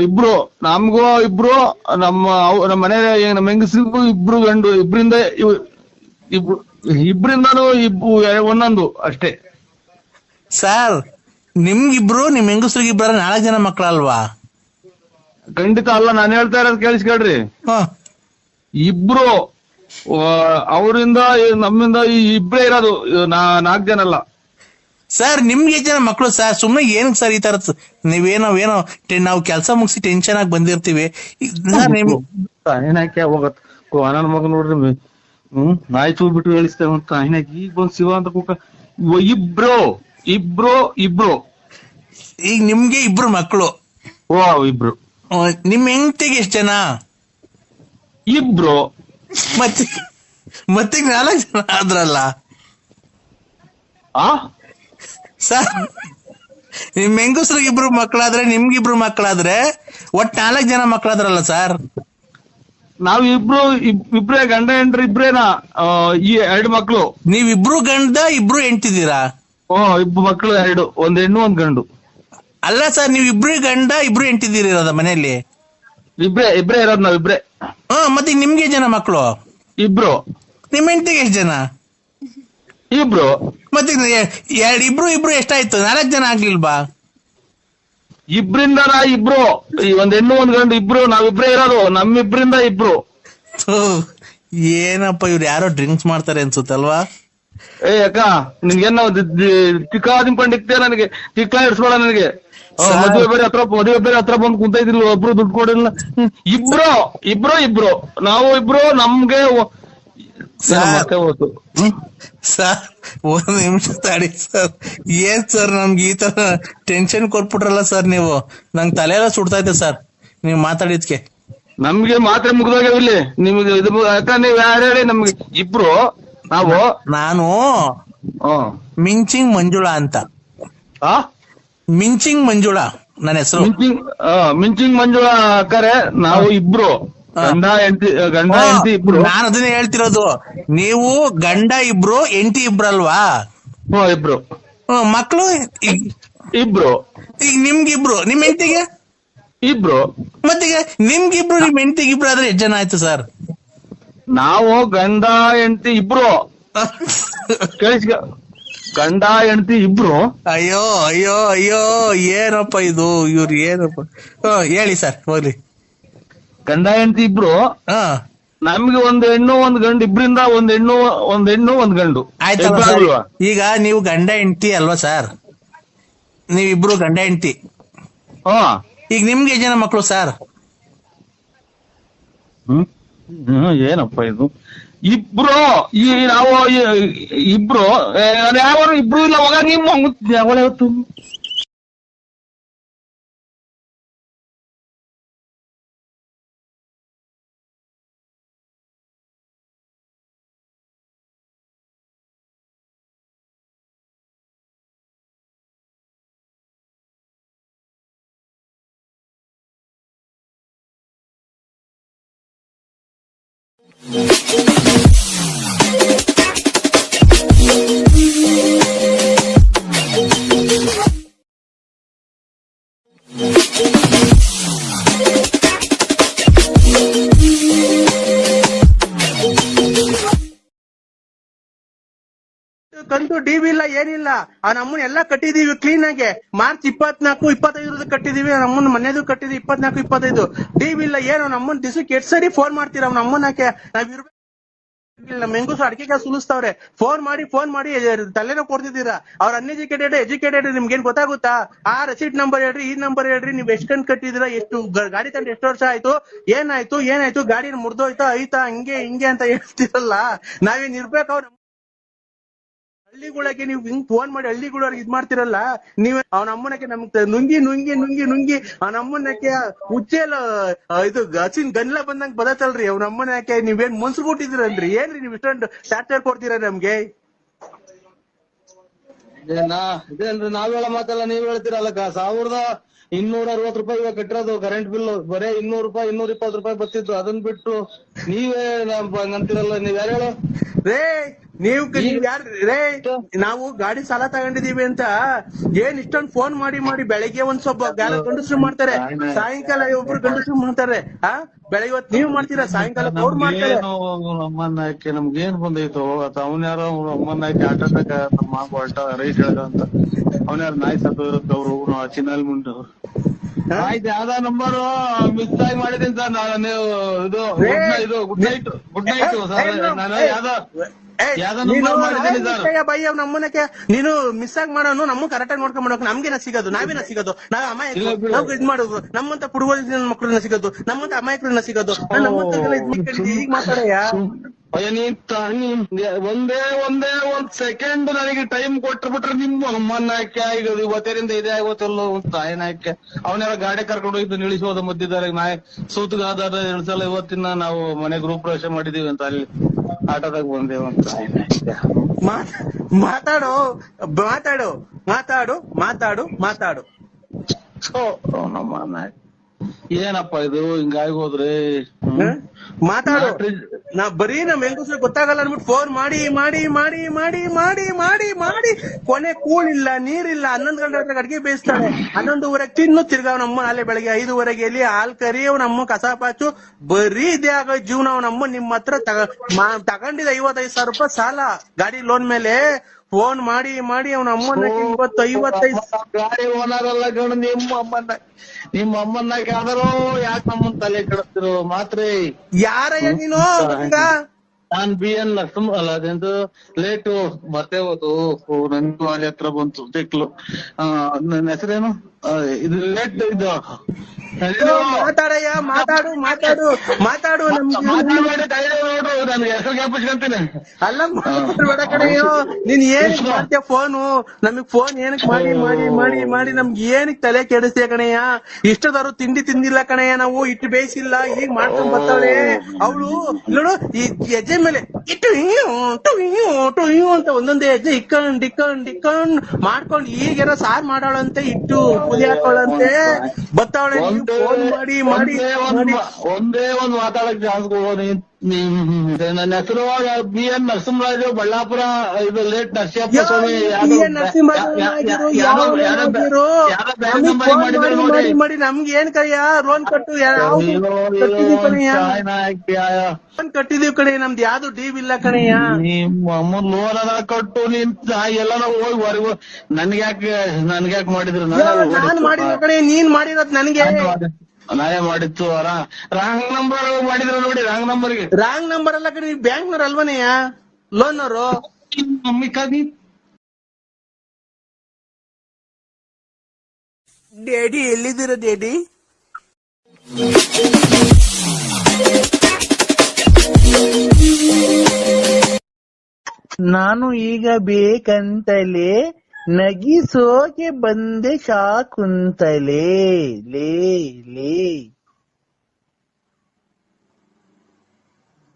ಇಬ್ರು ನಮ್ಗೂ, ಇಬ್ರು ನಮ್ಮ ಮನೆ ನಮ್ಮ ಹೆಂಗಸ್ರಿಗೂ ಇಬ್ರು ಗಂಡು. ಇಬ್ರಿಂದಾನು ಒಂದೊಂದು ಅಷ್ಟೇ ಸರ್. ನಿಮ್ಗಿಬ್ರು ನಿಮ್ ಹೆಂಗಸ್ರಿಗೆ ಇಬ್ಬರ 4 ಜನ ಮಕ್ಕಳಲ್ವಾ? ಖಂಡಿತ ಅಲ್ಲ, ನಾನು ಹೇಳ್ತಾ ಇರೋದು ಕೇಳಿಸ್ಕೊಳ್ರಿ. ಇಬ್ರು ಅವರಿಂದ ನಮ್ಮಿಂದ ಇಬ್ರೇ ಇರೋದು, 4 ಜನ ಅಲ್ಲ ಸರ್. ನಿಮ್ಗೆ ಎಷ್ಟು ಜನ ಮಕ್ಕಳು ಸರ್? ಸುಮ್ನೆ ಏನಕ್ಕೆ ಸರ್ ಈ ತರ ನೀವೇನೋ ನಾವು ಕೆಲಸ ಮುಗಿಸಿ ಟೆನ್ಷನ್ ಆಗಿ ಬಂದಿರ್ತೀವಿ. ಏನಕ್ಕೆ ಹೋಗತ್ ನನ್ನ ಮಗ ನೋಡ್ರಿ, ನಾಯಿ ಚೂ ಬಿಟ್ಟು ಹೇಳಿಸ್ತೇವಂತ ಏನಕ್ಕೆ ಈಗ ಬಂದ್ ಶಿವ ಅಂತ ಕೂಕ. ಇಬ್ರು ಈಗ ನಿಮ್ಗೆ ಇಬ್ರು ಮಕ್ಕಳು. ಓ ಇಬ್ರು. ನಿಮ್ ಹೆಂಡತಿಗೆ ಎಷ್ಟು ಜನ? ಇಬ್ರು. ಮತ್ತೆ 4 ಜನ ಆದ್ರಲ್ಲ ಸರ್. ನಿಮ್ ಹೆಂಗಸ್ರಿಗೆ ಇಬ್ರು ಮಕ್ಕಳಾದ್ರೆ, ನಿಮ್ಗಿಬ್ರು ಮಕ್ಕಳಾದ್ರೆ ಒಟ್ 4 ಜನ ಮಕ್ಕಳಾದ್ರಲ್ಲ ಸರ್. ನಾವ್ ಇಬ್ರೇ ಗಂಡ ಹೆಂಡ್ರಿ, ಇಬ್ರೇನಾ? ಈ 2 ಮಕ್ಳು. ನೀವಿಬ್ರು ಗಂಡ ಇಬ್ರು ಹೆಂಡ್ತಿದ್ದೀರಾ? ಇಬ್ರು ಮಕ್ಳು 2, ಒಂದ್ ಹೆಣ್ಣು ಒಂದ್ ಗಂಡು. ಅಲ್ಲ ಸರ್, ನೀವ್ ಇಬ್ರು ಗಂಡ ಇಬ್ರು ಹೆಂಡ್ತಿದ್ದೀರ ಮನೆಯಲ್ಲಿ? ಇಬ್ರೇ ಇರೋದು ನಾವ್ ಇಬ್ರೇ. ಮತ್ತೆ ನಿಮ್ಗೆ ಜನ ಮಕ್ಕಳು? ಇಬ್ರು. ನಿಮ್ ಹೆಂಡತಿಗೆ ಎಷ್ಟು ಜನ? ಇಬ್ರು. ಮತ್ತೆ ಇಬ್ರು ಎಷ್ಟಾಯ್ತು? 4 ಜನ ಆಗ್ಲಿಲ್ವಾ? ಇಬ್ರಿಂದ ಇಬ್ರು, ಒಂದ್ ಹೆಣ್ಣು ಒಂದ್ ಗಂಡು ಇಬ್ರು, ನಾವಿಬ್ರೇ ಇರೋದು. ನಮ್ಮಿಬ್ರಿಂದ ಇಬ್ರು. ಏನಪ್ಪ ಇವ್ರು ಯಾರೋ ಡ್ರಿಂಕ್ಸ್ ಮಾಡ್ತಾರೆ ಅನ್ಸುತ್ತಲ್ವಾ? ಅಕ್ಕ ನಿನ್ಗೇನ ತಿಕ್ಕಾದಿಂಪಂಡಿಕ್ತೆ, ನನಗೆ ತಿಕ್ಕ ಇಡ್ಸ್ಬೇಡ ನನಗೆ. ಮದುವೆ ಬೇರೆ ಹತ್ರ ಬಂದು ಕುಂತೈತಿಲ್ಲ, ಒಬ್ರು ದುಡ್ಡು ಕೊಡಿಲ್ಲ. ಇಬ್ರು ನಾವು ಇಬ್ರು. ನಮ್ಗೆ ಸರ್ 1 ನಿಮಿಷ ತಡಿ ಸರ್. ಏನ್ ಸರ್ ನಮ್ಗೆ ಈ ತರ ಟೆನ್ಷನ್ ಕೊಟ್ಬಿಟ್ರಲ್ಲ ಸರ್ ನೀವು. ನಂಗೆ ತಲೆ ಎಲ್ಲ ಸುಡ್ತಾ ಇದೆ ಸರ್ ನೀವ್ ಮಾತಾಡಿದ್ಕೆ. ನಮ್ಗೆ ಮಾತ್ರೆ ಮುಗ್ದೋಗ್ಯಾವ ಇಲ್ಲಿ. ನಿಮ್ಗೆ ಅಕ್ಕ ನೀವ್ ಯಾರು ಹೇಳಿ? ನಮ್ಗೆ ಇಬ್ರು. ನಾನು ಮಿಂಚಿಂಗ್ ಮಂಜುಳಾ ಅಂತ. ಆ ಮಿಂಚಿಂಗ್ ಮಂಜುಳಾ ನನ್ನ ಹೆಸರು. ಮಿಂಚಿಂಗ್ ಮಂಜುಳಾ ಅಕ್ಕರೆ ನಾವು ಇಬ್ರು ಗಂಡ ಹೆಂಡತಿ ಇಬ್ರು. ನಾನು ಅದನ್ನೇ ಹೇಳ್ತಿರೋದು, ನೀವು ಗಂಡ ಇಬ್ರು ಹೆಂಡತಿ ಇಬ್ರಲ್ವಾ? ಇಬ್ರು. ಮಕ್ಳು ಇಬ್ರು. ಈಗ ನಿಮ್ಗಿಬ್ರು, ನಿಮ್ ಹೆಂಡತಿಗೆ ಇಬ್ರು. ಮತ್ತೀಗ ನಿಮ್ಗಿಬ್ರು ನಿಮ್ ಹೆಂಡತಿಗಿಬ್ರು ಆದ್ರೆ ಎಷ್ಟು ಜನ ಆಯ್ತು ಸರ್? ನಾವು ಗಂಡ ಹೆಂಡತಿ ಇಬ್ರು. ಕೇಳಿಸ್ಕ, ಗಂಡ ಹೆಂಡತಿ ಇಬ್ರು. ಅಯ್ಯೋ ಅಯ್ಯೋ ಅಯ್ಯೋ, ಏನಪ್ಪ ಇದು, ಇವ್ರು ಏನಪ್ಪ. ಹೇಳಿ ಸರ್, ಹೋಗ್ಲಿ. ಗಂಡ ಹೆಂಡತಿ ಇಬ್ರು. ನಮ್ಗೆ ಒಂದ್ ಹೆಣ್ಣು ಒಂದ್ ಗಂಡು, ಇಬ್ರಿಂದ ಒಂದ್ ಹೆಣ್ಣು ಒಂದ್ ಗಂಡು. ಆಯ್ತಲ್ವಾ? ಈಗ ನೀವು ಗಂಡ ಹೆಂಡತಿ ಅಲ್ವಾ ಸರ್? ನೀವಿಬ್ರು ಗಂಡ ಹೆಂಡತಿ. ಈಗ ನಿಮ್ಗೆ ಎಷ್ಟು ಜನ ಮಕ್ಳು ಸರ್? ಏನಪ್ಪ ಇದು? ಇಬ್ರು. ನಾವು ಇಬ್ರು. ಯಾವ ಇಬ್ರು ಇಲ್ಲ, ಹೋಗ ನಿಮ್ಮ ಅವಳೆ ಹೊತ್ತು. ಕಂತು ಡಿವಿ ಇಲ್ಲ, ಏನಿಲ್ಲ. ಆ ನಮ್ಮನ್ನ ಎಲ್ಲಾ ಕಟ್ಟಿದೀವಿ ಕ್ಲೀನ್ ಆಗಿ. ಮಾರ್ಚ್ 24, 25 ಕಟ್ಟಿದೀವಿ. ನಮ್ಮನ್ನ ಮನೆದು ಕಟ್ಟಿದೀವಿ 24, 25. ಡಿವಿ ಇಲ್ಲ, ಏನು ನಮ್ಮನ್ನ ದಿವಸಕ್ಕೆ 8 ಸರಿ ಫೋನ್ ಮಾಡ್ತೀರಾ ನಮ್ಮನ್ನಕ್ಕೆ. ನಾವ್ ಇರ್ಬೇಕು. ನಮ್ಮ ಹೆಂಗಸು ಅಡಿಕೆ ಸುಲಿಸ್ತಾವ್ರೆ. ಫೋನ್ ಮಾಡಿ ತಲೆನೋ ಕೊಡ್ತಿದ್ದೀರಾ. ಅವ್ರ ಎಜುಕೇಟೆಡ್ ನಿಮ್ಗೇನ್ ಗೊತ್ತಾಗುತ್ತಾ? ಆ ರೆಸಿಟ್ ನಂಬರ್ ಹೇಳ್ರಿ, ಈ ನಂಬರ್ ಹೇಳ್ರಿ, ನೀವ್ ಎಷ್ಟ್ ಕಂತ್ ಕಟ್ಟಿದೀರಾ, ಎಷ್ಟು ಗಾಡಿ ತಂದು ಎಷ್ಟು ವರ್ಷ ಆಯ್ತು, ಏನಾಯ್ತು ಗಾಡಿ ಮುರ್ದೋಯ್ತಾ ಐತಾ, ಹಿಂಗೆ ಅಂತ ಹೇಳ್ತಿರಲ್ಲ. ನಾವೇನ್ ಇರ್ಬೇಕು? ಅವ್ರ ಹಳ್ಳಿಗಳಿಗೆ ನೀವು ಹಿಂಗ್ ಫೋನ್ ಮಾಡಿ ಹಳ್ಳಿಗಳವ್ರಿಗೆ ಇದ್ ಮಾಡ್ತಿರಲ್ಲ. ನೀವ್ ಅವ್ನ ಅಮ್ಮನಕ್ಕೆ ನಮ್ಗ್ ನುಂಗಿ ಅವ್ನ ಅಮ್ಮನಕ್ಕೆ ಉಚ್ಚೆಲ್ಲ ಇದು ಹಸಿನ್ ಗನ್ಲ ಬಂದಂಗ್ ಬದತ್ತಲ್ರಿ. ಅವ್ನ ಅಮ್ಮನಕ್ಕೆ ನೀವೇನ್ ಮುನ್ಸ್ಬಿಟ್ಟಿದಿರಲ್ರಿ? ಏನ್ರಿ ನೀವ್ ಇಷ್ಟೊಂದು ಚಾರ್ಜರ್ ಕೊಡ್ತೀರಾ ನಮ್ಗೆ? ಇದೇನ್ರಿ ನಾವ್ ಹೇಳೋ ಮಾತಲ್ಲ ನೀವ್ ಹೇಳ್ತೀರಲ್ಲ. 1260 ರೂಪಾಯಿ ಇವಾಗ ಕಟ್ಟಿರೋದು ಕರೆಂಟ್ ಬಿಲ್. ಬರೇ 200 ರೂಪಾಯಿ 220 ರೂಪಾಯಿ ಬರ್ತಿತ್ತು. ಅದನ್ ಬಿಟ್ಟು ನೀವೇ ಅಂತಿರಲ್ಲ. ನೀವ್ ಯಾರು ಹೇಳೋ ರೇ? ನೀವು ನಾವು ಗಾಡಿ ಸಾಲ ತಗೊಂಡಿದೀವಿ ಅಂತ ಏನ್ ಇಷ್ಟೊಂದು ಫೋನ್ ಮಾಡಿ ಬೆಳಗ್ಗೆ ಒಂದ್ ಸ್ವಲ್ಪ ಗಂಡಸ್ರು ಮಾಡ್ತಾರೆ, ಸಾಯಂಕಾಲ ಒಬ್ರು ಗಂಡಸ್ರು ಮಾಡ್ತಾರೆ. ಬೆಳಗ್ಗೆ ಹೊತ್ತು ನೀವ್ ಮಾಡ್ತೀರಾ, ಸಾಯಂಕಾಲ ಅವ್ರು ಮಾಡ್ತಾರೆ. ನಮ್ಮನ್ನ ಹಾಕಿ ನಮ್ಗೇನ್ ಬಂದೈತು? ಅವನ್ಯಾರೋ ಅಮ್ಮನ್ನ ಹಾಕಿ ಆಟ ಹೊಲ್ಟ ರೈಟ್ ಹೇಳ್ದ ಅಂತ ಅವನ್ಯಾರ ನಾಯಿ ಸತ್ತು ಇರುತ್ತೆ. ಅವ್ರು ಚಿನ್ನಲ್ಲಿ ಮುಂಡು ಆಯ್ತು. ಯಾವ್ದ ನಂಬರು ಮಿಸ್ ಆಗಿ ಮಾಡಿದೀನಿ ಸರ್ ನಾನು. ಇದು ಗುಡ್ ನೈಟ್ ಸರ್. ನಾನು ಯಾವ್ದೋ ನಂಬರ್ ಮಾಡಿದ್ದೀನಿ ಸರ್. ನಮ್ಮನಕ್ಕೆ ನೀನು ಮಿಸ್ ಆಗಿ ಮಾಡೋನು ನಮ್ಮನ್ನ ಕರೆಕ್ಟ್ ಆಗಿ ನೋಡ್ಕೊಂಡ್ ಮಾಡೋಕೆ ನಮ್ಗೇನ ಸಿಗೋದು? ನಾವೇನ ಸಿಗೋದು? ನಾವ್ ಅಮಾಯಕರು. ನಾವ್ ಇದ್ ಮಾಡುದು ನಮ್ಮಂತ ಪುಡುವ ಮಕ್ಳನ್ನ ಸಿಗೋದು, ನಮ್ಮಂತ ಅಮಾಯಕರನ್ನ ಸಿಗೋದು. ಈಗ ಮಾತಾಡಯ್ಯ. ಒಂದ್ ಸೆಕೆಂಡ್ ನನಗೆ ಟೈಮ್ ಕೊಟ್ಬಿಟ್ರೆ ನಿಮ್ಮ ಅಮ್ಮನ ಹಾಕಿ ಆಗೋದು. ಇವತ್ತರಿಂದ ಇದೇ ಆಗೋತಲ್ಲ ತಾಯಿನ ಹಾಕಿ. ಅವನ್ನೆಲ್ಲ ಗಾಡಿ ಕರ್ಕೊಂಡು ಹೋಗಿದ್ದು ನಿಲ್ಲಿಸೋದ ಮಧ್ಯದಲ್ಲಿ ನಾಯಿ ಸೂತ್ಗಾದ ಇಳಿಸಲ್ಲ. ಇವತ್ತಿನ ನಾವು ಮನೆ ಗೃಹ ಪ್ರವೇಶ ಮಾಡಿದೀವಿ ಅಂತ ಅಲ್ಲಿ ಆಟೋದಾಗ ಬಂದೇವ ಅಂತ. ಮಾತಾಡು. ನಮ್ಮ ಏನಪ್ಪ ಇದು ಹಿಂಗಾಗಿ ಹೋದ್ರೆ? ಮಾತಾಡು. ನಾ ಬರೀ ನಮ್ ಹೆಂಗಸ್ರು ಗೊತ್ತಾಗಲ್ಲ ಅನ್ಬಿಟ್ಟು ಫೋನ್ ಮಾಡಿ ಕೊನೆ ಕೂಳಿಲ್ಲ, ನೀರಿಲ್ಲ. 11 ಗಂಟೆ ಅಡಿಗೆ ಬೇಯಿಸ್ತಾಳೆ. 11:30 ತಿನ್ನು ತಿರ್ಗಾವ್ ನಮ್ಮ ನಾಳೆ ಬೆಳಗ್ಗೆ 5:30 ಎಲ್ಲಿ ಹಾಲ್ ಕರಿ ನಮ್ಮ ಕಸ ಪಾಚು. ಬರೀ ಇದೇ ಆಗೋ ಜೀವನ. ನಮ್ಮ ನಿಮ್ ಹತ್ರ ತಗೊಂಡಿದ್ದ 55,000 ರೂಪಾಯಿ ಸಾಲ ಗಾಡಿ ಲೋನ್ ಮೇಲೆ. ಫೋನ್ ಮಾಡಿ ಅವನ ಅಮ್ಮನ 55 ಗಾಡಿ ಓನರ್ ಅಲ್ಲ ಗಣ. ನಿಮ್ಮ ಅಮ್ಮನ್ನ ಯಾವ್ದಾರೋ ಯಾಕೆ ನಮ್ಮನ್ ತಲೆ ಕೆಡಿಸ್ತಿರೋ ಮಾತ್ರ. ಯಾರಯ್ಯ ನೀನು? ನಾನ್ BN ನರಸಿಂಹ ಅಲ್ಲ, ಅದೆಂದು ಲೇಟು ಮತ್ತೆ ಹೋದು. ನನ್ಗೂ ಅಲ್ಲಿ ಹತ್ರ ಬಂತು ತೆಕ್ಲು. ನನ್ನ ಹೆಸರೇನು ಇದು ಲೇಟ್ ಇದು ಮಾತಾಡಯ್ಯ, ಮಾತಾಡು ಮಾತಾಡು ಮಾತಾಡು. ಮಾತಾಡ್ಬೇಡಿ, ನೋಡ್ರು ನನ್ಗೆ ಹೆಸರು ಜ್ಞಾಪಿಸ್ಕೊಂತೀನಿ. ಅಲ್ಲ ಮಾತಾಡ್ಬೇಡ ಕಣಯ್ಯೋ. ನೀನ್ ಏನಕ್ ಮಾಡ್ತೀಯ ಫೋನು? ನಮಗ್ ಫೋನ್ ಏನಕ್ ಮಾಡಿ ಮಾಡಿ ಮಾಡಿ ಮಾಡಿ ನಮ್ಗೆ ಏನಕ್ ತಲೆ ಕೆಡಿಸ್ತೀಯ ಕಣಯ್ಯ? ಇಷ್ಟದವ್ರು ತಿಂಡಿ ತಿಂದಿಲ್ಲ ಕಣಯ್ಯ, ನಾವು ಇಟ್ಟು ಬೇಯಿಸಿಲ್ಲ, ಈಗ ಮಾಡ್ಕೊಂಡ್ ಬರ್ತಾಳೆ ಅವಳು. ನೋಡು ಈ ಹೆಜ್ಜೆ ಮೇಲೆ ಇಟ್ಟು ಟು ಅಂತ ಒಂದೊಂದೇ ಹೆಜ್ಜೆ ಇಕ್ಕೊಂಡ್ ಮಾಡ್ಕೊಂಡು ಈಗೇನೋ ಸಾರ್ ಮಾಡೋಳಂತೆ, ಇಟ್ಟು ಪುಲಿ ಹಾಕೋಳಂತೆ ಬರ್ತಾವಳೆ. ಫೋನ್ ಮಾಡಿ ಮಾಡಿ ಒಂದೇ ಒಂದ್ ಮಾತಾಡಕ್ ಚಾನ್ಸ್ ಕೊಡೋದು. ನನ್ನ ಹೆಸರು ಬಿ ಎನ್ ನರಸಿಂಹರಾಜು, ಬಳ್ಳಾಪುರ. ಇದು ಲೇಟ್ ನರಸಿಂಹಪ್ಪ ಸ್ವಾಮಿ ಮಾಡಿ ನಮ್ಗೆ ಏನ್ ಕಯ್ಯ ಲೋನ್ ಕಟ್ಟು ಲೋನ್ ಕಟ್ಟಿದೀವಿ ಕಣೆ, ನಮ್ದು ಯಾವ್ದು ಡೀವ್ ಇಲ್ಲ ಕಣಯ್ಯ. ನಿಮ್ಮ ಲೋನ್ ಅನ್ನ ಕಟ್ಟು ನೀನ್ ಎಲ್ಲಾನ ಹೋಗಿ ಹೊರಗು. ನನ್ಗ್ಯಾಕ್ ಮಾಡಿದ್ರು? ನಾನ್ ಮಾಡಿರೋ ಕಣೆ, ನೀನ್ ಮಾಡಿರೋದ್ ನನ್ಗೆ. ನಾನೇ ಮಾಡಿತ್ತು. ರಾಂಗ್ ನಂಬರ್ ಮಾಡಿದ್ರು ನೋಡಿ, ರಾಂಗ್ ನಂಬರ್ಗೆ. ರಾಂಗ್ ನಂಬರ್ ಅಲ್ಲ ಕಣೆ, ಬ್ಯಾಂಕ್ನವ್ರು ಅಲ್ವನೆಯ ಲೋನ್ ಅವರು. ಡ್ಯಾಡಿ ಎಲ್ಲಿದ್ದೀರ ಡ್ಯಾಡಿ? ನಾನು ಈಗ ಬೇಕಂತಲೇ ನಗಿಸೋಕೆ ಬಂದೆ ಶಾಕುಂತಲೇ. ಲೇ ಲೇ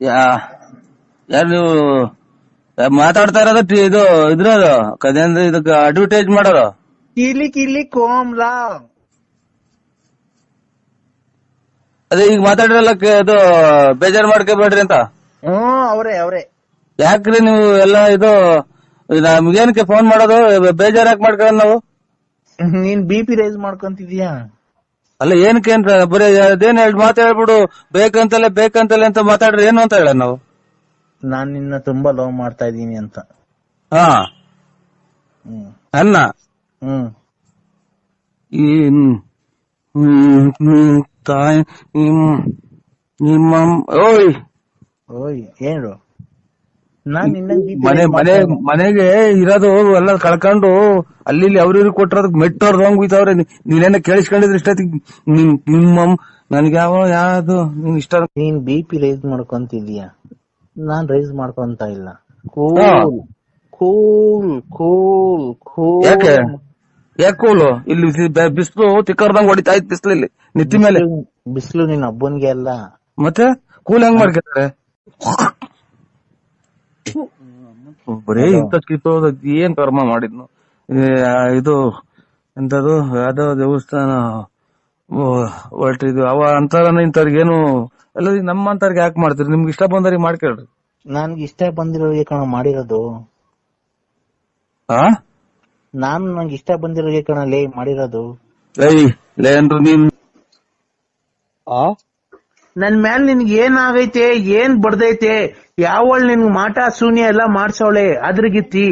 ಯಾರು ನೀವು ಮಾತಾಡ್ತಾ ಇರೋದು? ಇದು ಇದ್ರದು ಕದೇಂದ್ರ ಇದಕ್ಕೆ ಅಡ್ವರ್ಟೈಸ್ ಮಾಡೋರು. ಕಿಲಿ ಕಿಲಿ ಕೋಮ್ಲಾ. ಅದೇ ಈಗ ಮಾತಾಡಿರಲ್ಲ, ಇದು ಬೇಜಾರ್ ಮಾಡ್ಕೋಬೇಡ್ರಿ ಅಂತ. ಅವ್ರೆ ಯಾಕ್ರಿ ನೀವು ಎಲ್ಲ ಇದು ನಮ್ಗೇನಕ್ಕೆ ಫೋನ್ ಮಾಡೋದು? ಬೇಜಾರ್ ಯಾಕೆ ಮಾಡ್ಕೊಳ್ಳೋದು ನಾವು? ನೀನ್ BP ರೈಸ್ ಮಾಡ್ಕೊಂತಿದ್ಯಾ? ಅಲ್ಲ ಏನಕ್ಕೆ ಅಂತ ಬರೀ ಅದೇನ್ ಮಾತು ಹೇಳ್ಬಿಡು, ಬೇಕಂತಲೇ ಅಂತ ಮಾತಾಡ್ರಿ ಏನು ಅಂತ ಹೇಳ ನಾವು. ನಾನ್ ನಿನ್ನ ತುಂಬಾ ಲವ್ ಮಾಡ್ತಾ ಇದೀನಿ ಅಂತ. ಹಾ ಅನ್ನ ತಾಯಿ ನಿಮ್ಮ ಓಯ್ ಓಯ್ ಏನು? ನಾನ್ ನಿನ್ನ ಮನೆಗೆ ಇರೋದು ಎಲ್ಲ ಕಳ್ಕೊಂಡು ಅಲ್ಲಿ ಅವ್ರಿಗೆ ಕೊಟ್ಟಿರೋದಕ್ ಮೆಟ್ಟೋರ್ದಂಗ್ ಹೋಯ್ತವ್ರೆ. ನೀನೇನ ಕೇಳಿಸ್ಕೊಂಡಿದ್ರೆ ಇಷ್ಟೊತ್ತಿಗೆ ನಿಮ್ಮ ನನ್ಗೆ ಯಾವ್ದು ನಿನ್ ಇಷ್ಟ. ನೀನ್ BP ರೈಸ್ ಮಾಡ್ಕೊಂತಿದೀಯ, ನಾನ್ ರೈಸ್ ಮಾಡ್ಕೊಂತ ಇಲ್ಲ. ಯಾಕೆ ಕೂಲು? ಇಲ್ಲಿ ಬಿಸಿಲು ತಿಕ್ಕರ್ದಂಗ್ ಹೊಡಿತಾ ಇತ್ತು ಬಿಸಿಲು, ಇಲ್ಲಿ ನಿತ್ತಿ ಮೇಲೆ ಬಿಸಿಲು. ನಿನ್ ಹಬ್ಬನ್ಗೆ ಅಲ್ಲ ಮತ್ತೆ ಕೂಲ್ ಹೆಂಗ್ ಮಾಡ್ಕೊತಾರೆ? ಬರೀ ಇಂತ ಕಿತ್ತೋದ ಏನ್ ಕರ್ಮ ಮಾಡಿದ್ನು. ಇದು ಎಂತದು ಯಾವ್ದೋ ದೇವಸ್ಥಾನ ಹೊರಟಿದ್ವಿ ಅವ ಅಂತಾರ ಇಂಥವ್ರಿಗೇನು ಎಲ್ಲ ನಮ್ಮಂತವ್ರಿಗೆ ಯಾಕೆ ಮಾಡ್ತೀರಿ? ನಿಮ್ಗೆ ಇಷ್ಟ ಬಂದವ್ರಿಗೆ ಮಾಡ್ಕೇಳ್ರಿ. ನನ್ಗೆ ಇಷ್ಟ ಬಂದಿರೋರಿಗೆ ಕಣ ಮಾಡಿರೋದು. ನಂಗೆ ಇಷ್ಟ ಬಂದಿರೋರಿಗೆ ಕಣ ಲೇ ಮಾಡಿರೋದು. ಲೇನ್ರು ನೀನ್ ನನ್ ಮ್ಯಾಲ್ ನಿನ್ಗೆ ಏನಾಗೈತೆ, ಏನ್ ಬಡ್ದೈತೆ, ಯಾವಳ್ ನಿನ್ ಮಾಟ ಶೂನ್ಯ ಎಲ್ಲ ಮಾಡ್ಸವಳೆ ಅದ್ರಗಿತ್ತಿ.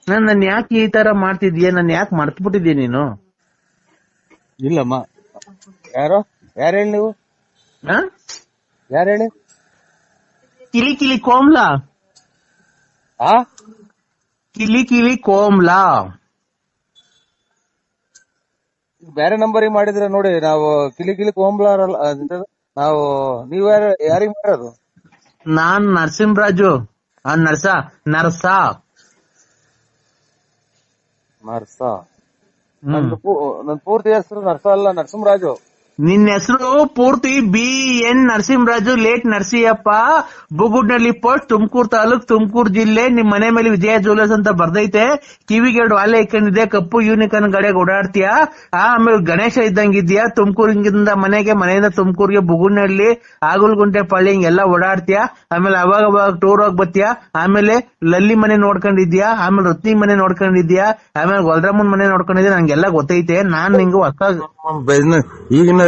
ನನ್ ಯಾಕೆ ಈ ತರ ಮಾಡ್ತಿದ್ಯಾ? ನನ್ ಯಾಕೆ ಮರ್ತ್ಬಿಟ್ಟಿದ್ಯ ನೀನು? ಇಲ್ಲಮ್ಮ. ಯಾರು ಹೇಳಿ ನೀವು? ಯಾರು ಹೇಳಿ? ಕಿಲಿ ಕಿಲಿ ಕೋಮ್ಲಾ. ಕಿಲಿ ಕಿಲಿ ಕೋಮ್ಲಾ ಬೇರೆ ನಂಬರಿಗೆ ಮಾಡಿದ್ರೆ ನೋಡಿ. ನಾವು ಕಿಲಿ ಕಿಲಿ ಕೋಂಬ್ಲಾರಲ್ಲ ನಾವು. ನೀವ್ ಯಾರಿಗ್ ಮಾಡೋದು? ನಾನ್ ನರಸಿಂಹರಾಜು. ನರ್ಸ ನನ್ ಪೂರ್ತಿ ಹೆಸರು ನರ್ಸ ಅಲ್ಲ, ನರಸಿಂಹರಾಜು. ನಿನ್ನ ಹೆಸರು ಪೂರ್ತಿ BN Narasimharaju late Narasiyappa, Bugudnalli post, Tumakuru taluk, Tumakuru ಜಿಲ್ಲೆ. ನಿಮ್ ಮನೆ ಮೇಲೆ ವಿಜಯ ಜ್ಯುವೆಲರ್ಸ್ ಅಂತ ಬರ್ದೈತೆ. ಕಿವಿಗೆ 2 ವಾಲೆ ಇಕ್ಕೊಂಡಿದ್ದೆ, ಕಪ್ಪು ಯೂನಿಕಾರ್ನ್ ಗಾಡಿಯಾಗ ಓಡಾಡ್ತೀಯಾ. ಆಮೇಲೆ ಗಣೇಶ ಇದ್ದಂಗಿದ್ಯಾ. ತುಮಕೂರಿಂದ ಮನೆಯಿಂದ ತುಮಕೂರಿಗೆ ಬುಗುಡ್ನಳ್ಳಿ, ಆಗುಲ್ಗುಂಟೆ, ಪಳ್ಳಿ ಹಿಂಗೆಲ್ಲ ಓಡಾಡ್ತೀಯಾ. ಆಮೇಲೆ ಅವಾಗ ಟೂರ್ ಹೋಗಿ ಬರ್ತೀಯಾ. ಆಮೇಲೆ ಲಲ್ಲಿ ಮನೆ ನೋಡ್ಕೊಂಡಿದ್ಯಾ, ಆಮೇಲೆ ರತ್ನಿ ಮನೆ ನೋಡ್ಕೊಂಡಿದ್ಯಾ, ಆಮೇಲೆ ಗೊಲ್ರಮ್ಮನ್ ಮನೆ ನೋಡ್ಕೊಂಡಿದ್ಯಾ. ನಂಗೆಲ್ಲ ಗೊತ್ತೈತೆ. ನಾನ್ ನಿಂಗು ಹೊಸ ಈಗಿನ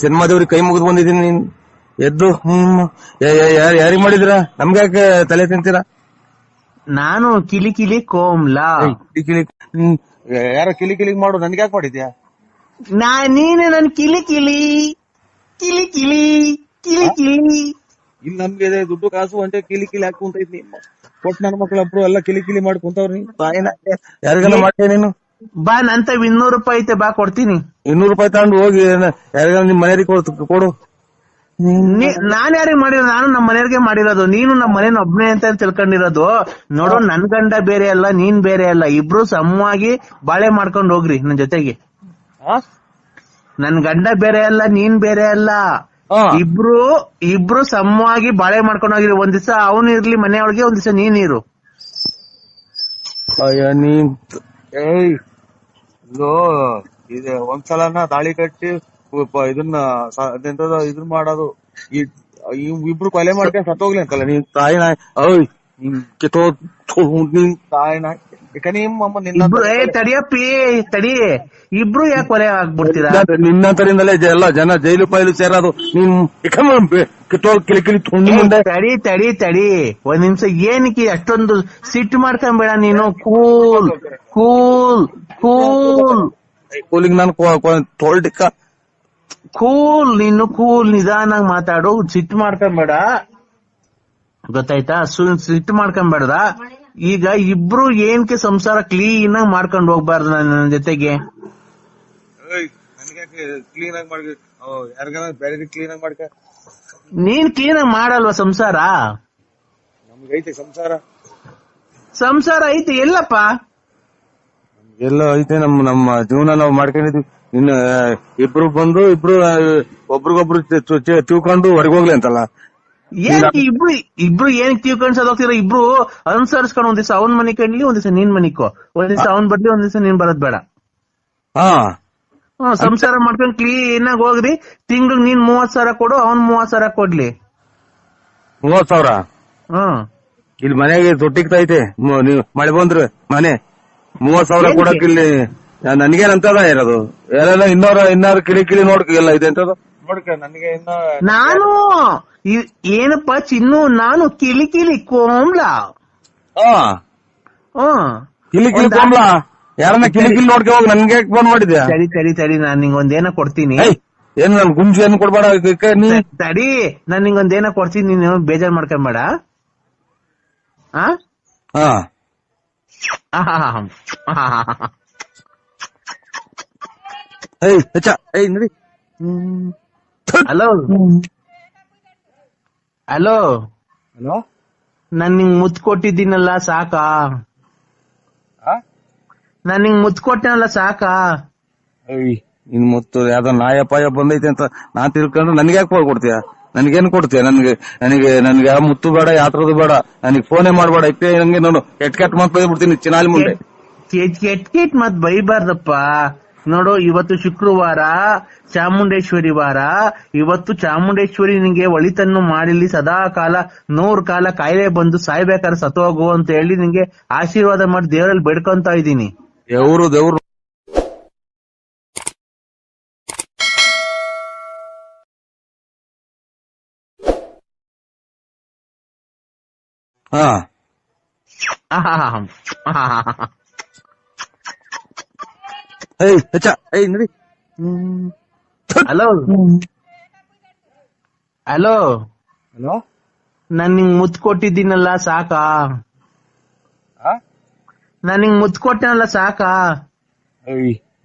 ಸಿನಿಮಾದವ್ರಿಗೆ ಕೈ ಮುಗಿದು ಬಂದಿದ್ದೀನಿ. ನೀನ್ ಎದ್ದು ಯಾರಿಗ್ ಮಾಡಿದ್ರ? ನಮ್ಗೆ ಯಾಕೆ ತಲೆ ತಿಂತೀರಾ? ನಾನು ಕಿಲಿ ಕಿಲಿ ಕೋಮ್ಲಾ. ಯಾರೋ ಕಿಲಿ ಮಾಡು, ನನ್ಗೆ ಯಾಕೆ ಮಾಡಿದ್ಯಾ? ನೀನು ನನ್ ಕಿಲಿ ಕಿಲಿ ಕಿಲಿ ಕಿಲಿ ಕಿಲಿ ಕಿಲಿ. ಇಲ್ಲಿ ನಮ್ಗೆ ದುಡ್ಡು ಕಾಸು ಅಂತ ಕಿಲಿ ಹಾಕುಂತ ಇದ್ನಿ. ಕೊಟ್ಟು ನನ್ನ ಮಕ್ಳೊಬ್ರು ಎಲ್ಲ ಕಿಲಿ ಮಾಡಿ ಕುಂತವ್ರಿ. ಯಾರಿಗೆಲ್ಲ ಮಾಡ್ತೇ ನೀನು? ಬಾ ನಂತ 200 ರೂಪಾಯಿ ಐತೆ, ಬಾ ಕೊಡ್ತೀನಿ. 200 ರೂಪಾಯಿ ತಗೊಂಡು ಹೋಗಿ ಯಾರಿಗಾರ ನಿಮ್ ಮನೆಯವ್ರಿಗೆ ಕೊಡು. ನಾನ್ ಯಾರಿಗೆ ಮಾಡಿರೋದು? ನಾನು ನಮ್ಮ ಮನೆಯವ್ರಿಗೆ ಮಾಡಿರೋದು. ನೀನು ನಮ್ಮ ಮನೇನ ಒಬ್ನೇ ಅಂತ ತಿಳ್ಕೊಂಡಿರೋದು. ನೋಡು, ನನ್ ಗಂಡ ಬೇರೆ ಅಲ್ಲ, ನೀನ್ ಬೇರೆ ಅಲ್ಲ. ಇಬ್ರು ಸಮವಾಗಿ ಬಾಳೆ ಮಾಡ್ಕೊಂಡ್ ಹೋಗ್ರಿ ನನ್ ಜೊತೆಗೆ. ನನ್ ಗಂಡ ಬೇರೆ ಅಲ್ಲ, ನೀನ್ ಬೇರೆ ಅಲ್ಲ. ಇಬ್ರು ಸಮವಾಗಿ ಬಾಳೆ ಮಾಡ್ಕೊಂಡ್ ಹೋಗಿರಿ. ಒಂದ್ ದಿವಸ ಅವನು ಇರ್ಲಿ ಮನೆಯೊಳಗೆ, ಒಂದ್ ದಿವಸ ನೀನ್ ಇರು. ಅಯ್ಯ ಇದು ಒಂದ್ಸಲನ ತಾಳಿ ಕಟ್ಟಿ ಇದನ್ನ ಇದನ್ನ ಮಾಡೋದು, ಇಬ್ರು ಕೊಲೆ ಮಾಡ್ಕೊಂಡು ಸತ್ತೋಗ್ಲಿ ಅಂತಲ್ಲ ನೀನ್ ತಾಯಿ ನಾಯ್. ತಾಯಿ ನಾಯ್ ತಡಿಯಪ್ಪಿ ತಡಿ, ಇಬ್ರು ಯಾಕೆ ಕೊಲೆ ಆಗ್ಬಿಡ್ತೀರಾ? ನಿನ್ನಂತರಿಂದಲೇ ಎಲ್ಲ ಜನ ಜೈಲು ಪೈಲು ಸೇರೋದು. ನೀನ್ ಕಿಳಿ ಮುಂದೆ ತಡಿ ತಡಿ ತಡಿ ಒಂದ್ ನಿಮಿಷ. ಏನಕ್ಕೆ ಅಷ್ಟೊಂದು ಸಿಟ್ಟು ಮಾಡ್ಕೊಂಬೇಡ ನೀನು. ಕೂಲ್ ಕೂಲ್ ಕೂಲ್ ಕೂಲಿಂಗ್ ನಾನು ತೋಲ್ಟಿಕ್ಕ ಕೂಲ್. ನೀನು ಕೂಲ್, ನಿಧಾನಾಗ್ ಮಾತಾಡು. ಸಿಟ್ಟು ಮಾಡ್ಕೊಂಬೇಡ, ಗೊತ್ತಾಯ್ತಾ? ಸಿಟ್ಟು ಮಾಡ್ಕೊಂಬೇಡ್ದ. ಈಗ ಇಬ್ರು ಏನಕ್ಕೆ ಸಂಸಾರ ಕ್ಲೀನ್ ಆಗಿ ಮಾಡ್ಕೊಂಡು ಹೋಗ್ಬಾರ್ದು ನನ್ನ ಜೊತೆಗೆ? ಕ್ಲೀನ್ ಆಗಿ ಮಾಡ್ಕ, ಯಾರಿಗಾರ ಬೇರೆ ಕ್ಲೀನ್ ಆಗಿ ಮಾಡ್ಕ. ನೀನ್ ಕ್ಲೀನ್ ಆಗಿ ಮಾಡಲ್ವಾ ಸಂಸಾರ? ನಮ್ಗೈತೆ ಸಂಸಾರ ಐತೆ. ಎಲ್ಲಪ್ಪ? ಎಲ್ಲ ಐತೆ. ನಮ್ಮ ಜೀವನ ನಾವು ಮಾಡ್ಕೊಂಡಿದ್ವಿ. ಇನ್ನು ಇಬ್ರು ಬಂದು ಒಬ್ರಿಗೊಬ್ರು ತಿಳ್ಕೊಂಡು ಹೊರಗೋಗ್ಲಿ ಅಂತಲ್ಲ. ಏನಕ್ಕೆ ಇಬ್ರು ಏನಕ್ಕೆ ತಿಳ್ಕೊಂಡ್ ಹೋಗ್ತೀರ? ಇಬ್ರು ಅನುಸರಿಸ್ಕೊಂಡು ಒಂದ್ ದಿವಸ ಅವನ್ ಮನಿ ಕಂಡ್ಲಿ, ಒಂದ್ ದಿವಸ ನೀನ್ ಮನಿಕೋ. ಒಂದ್ ದಿವಸ ಅವನ್ ಬರ್ಲಿ, ಒಂದ್ ದಿವಸ ನೀನ್ ಬರೋದ್ ಬೇಡ. ಸಂಸಾರ ಮಾಡ್ಕೊಂಡ್ ಕ್ಲೀನ್ ಆಗಿ ಹೋಗ್ರಿ. ತಿಂಗ್ಳಿಗೆ ನೀನ್ 30,000 ಕೊಡು, ಅವನ್ 30,000 ಕೊಡ್ಲಿ. 30,000? ಇಲ್ಲಿ ಮನೆಗೆ ತೊಟ್ಟಿಗ್ತೈತೆ. ನೀವು ಮಳೆ ಬಂದ್ರೆ ಮನೆ 30,000 ಕೊಡಕ್ ಇಲ್ಲಿ ನನ್ಗೇನಂತದ ಇರೋದು? ಎಲ್ಲ ಇನ್ನಾರು ಕಿಳಿ ನೋಡ್ಕ ಎಲ್ಲ ಇದೆ ಅಂತದ ನೋಡ್ಕ. ನನಗೆ ನಾನು ಏನಪ್ಪಾ ಚಿನ್ನು, ನಾನು ಕಿಲಿ ಕೋಮ್ಲ. ಕಿಲಿ ಕೋಮ್ಲ? ಯಾರನ್ನ ಕಿಲಿ ನೋಡ್ಕೆ ಹೋಗಿ ನನ್ಗೆ ಫೋನ್ ಮಾಡಿದ್ಯಾ? ಸರಿ ನಾನ್ ನಿಂಗೊಂದೇನ ಕೊಡ್ತೀನಿ. ಏನ್ ನನ್ ಗುಂಜು ಏನ್ ಕೊಡ್ಬೇಡ. ತಡಿ, ನಾನ್ ನಿಂಗೊಂದೇನ ಕೊಡ್ತೀನಿ, ನೀನು ಬೇಜಾರ್ ಮಾಡ್ಕೊಂಬೇಡ. ಹಲೋ, ನಾನ್ ನಿಂಗ್ ಮುತ್ ಕೊಟ್ಟಿದ್ದೀನಲ್ಲ, ಸಾಕಾ? ನಾನ್ ನಿಂಗ್ ಮುತ್ ಕೊಟ್ಟನಲ್ಲ, ಸಾಕಾ? ಇನ್ ಮುತ್ತು ಯಾವ್ದೋ ನಾಯ ಪಾಯ ಬಂದೈತೆ ಅಂತ ನಾನ್ ತಿಳ್ಕೊಂಡು ನನ್ಗೆ ಯಾಕೆ ಕೊಡ್ತೀಯ? ನನ್ಗೇನ್ ಕೊಡ್ತೀಯ? ನನ್ಗೆ ಯಾವ ಮುತ್ತು ಬೇಡ, ಯಾತ್ರದು ಬೇಡ. ನನಗೆ ಫೋನೇ ಮಾಡ್ಬೇಡ. ಇಪ್ಪೆ ನಂಗೆ ನೋಡು ಕೆಟ್ ಮಾತ್ ಬೈದ್ಬಿಡ್ತೀನಿ ಚಿನಾಲಿ ಮುಂದೆ. ಕೆಟ್ ಮಾತ್ ಬೈಬಾರ್ದಪ್ಪ. ನೋಡು, ಇವತ್ತು ಶುಕ್ರವಾರ, ಚಾಮುಂಡೇಶ್ವರಿ ವಾರ. ಇವತ್ತು ಚಾಮುಂಡೇಶ್ವರಿ ನಿಂಗೆ ಒಳಿತನ್ನು ಮಾಡಿಲಿ, ಸದಾ ಕಾಲ 100 ಕಾಲ ಕಾಯಿಲೆ ಬಂದು ಸಾಯ್ಬೇಕಾದ್ರೆ ಸತ್ತೋಗು ಅಂತ ಹೇಳಿ ನಿಂಗೆ ಆಶೀರ್ವಾದ ಮಾಡಿ ದೇವರಲ್ಲಿ ಬೇಡ್ಕೊಂತ ಇದ್ದೀನಿ. ದೇವ್ರು ಹಲೋ, ನಾನ್ ನಿಂಗ್ ಮುತ್ ಕೊಟ್ಟಿದ್ದೀನಲ್ಲ, ಸಾಕಾ? ನಾನ್ ನಿಂಗ್ ಮುತ್ ಕೊಟ್ಟನಲ್ಲ, ಸಾಕಾ?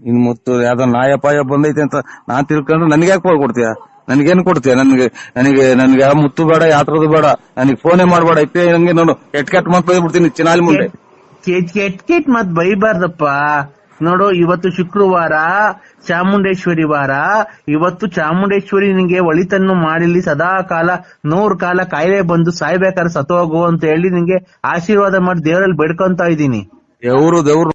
ಇನ್ ಮುತ್ತು ಯಾವ್ದೋ ನಾಯ ಪಾಯ ಬಂದೈತೆ ಅಂತ ನಾನ್ ತಿಳ್ಕೊಂಡು ನನ್ಗೆ ಯಾಕೆ ಕೊಡ್ತೀಯ? ನನ್ಗೇನ್ ಕೊಡ್ತೀಯ? ನನ್ಗೆ ಯಾವ ಮುತ್ತು ಬೇಡ, ಯಾತ್ರದು ಬೇಡ. ನನಗೆ ಫೋನೇ ಮಾಡ್ಬೇಡ. ಇಪ್ಪೆ ನಂಗೆ ನೋಡು ಕೆಟ್ ಮಾತ್ ಬೈದ್ಬಿಡ್ತೀನಿ ಚಿನಾಲಿ ಮುಂದೆ. ಕೆಟ್ ಮಾತ್ ಬೈಬಾರ್ದಪ್ಪ. ನೋಡು, ಇವತ್ತು ಶುಕ್ರವಾರ, ಚಾಮುಂಡೇಶ್ವರಿ ವಾರ. ಇವತ್ತು ಚಾಮುಂಡೇಶ್ವರಿ ನಿಂಗೆ ಒಳಿತನ್ನು ಮಾಡಿಲಿ, ಸದಾ ಕಾಲ 100 ಕಾಲ ಕಾಯಿಲೆ ಬಂದು ಸಾಯ್ಬೇಕಾದ್ರೆ ಸತ್ತೋಗು ಅಂತ ಹೇಳಿ ನಿಂಗೆ ಆಶೀರ್ವಾದ ಮಾಡಿ ದೇವರಲ್ಲಿ ಬೇಡ್ಕೊಂತ ಇದ್ದೀನಿ. ದೇವ್ರು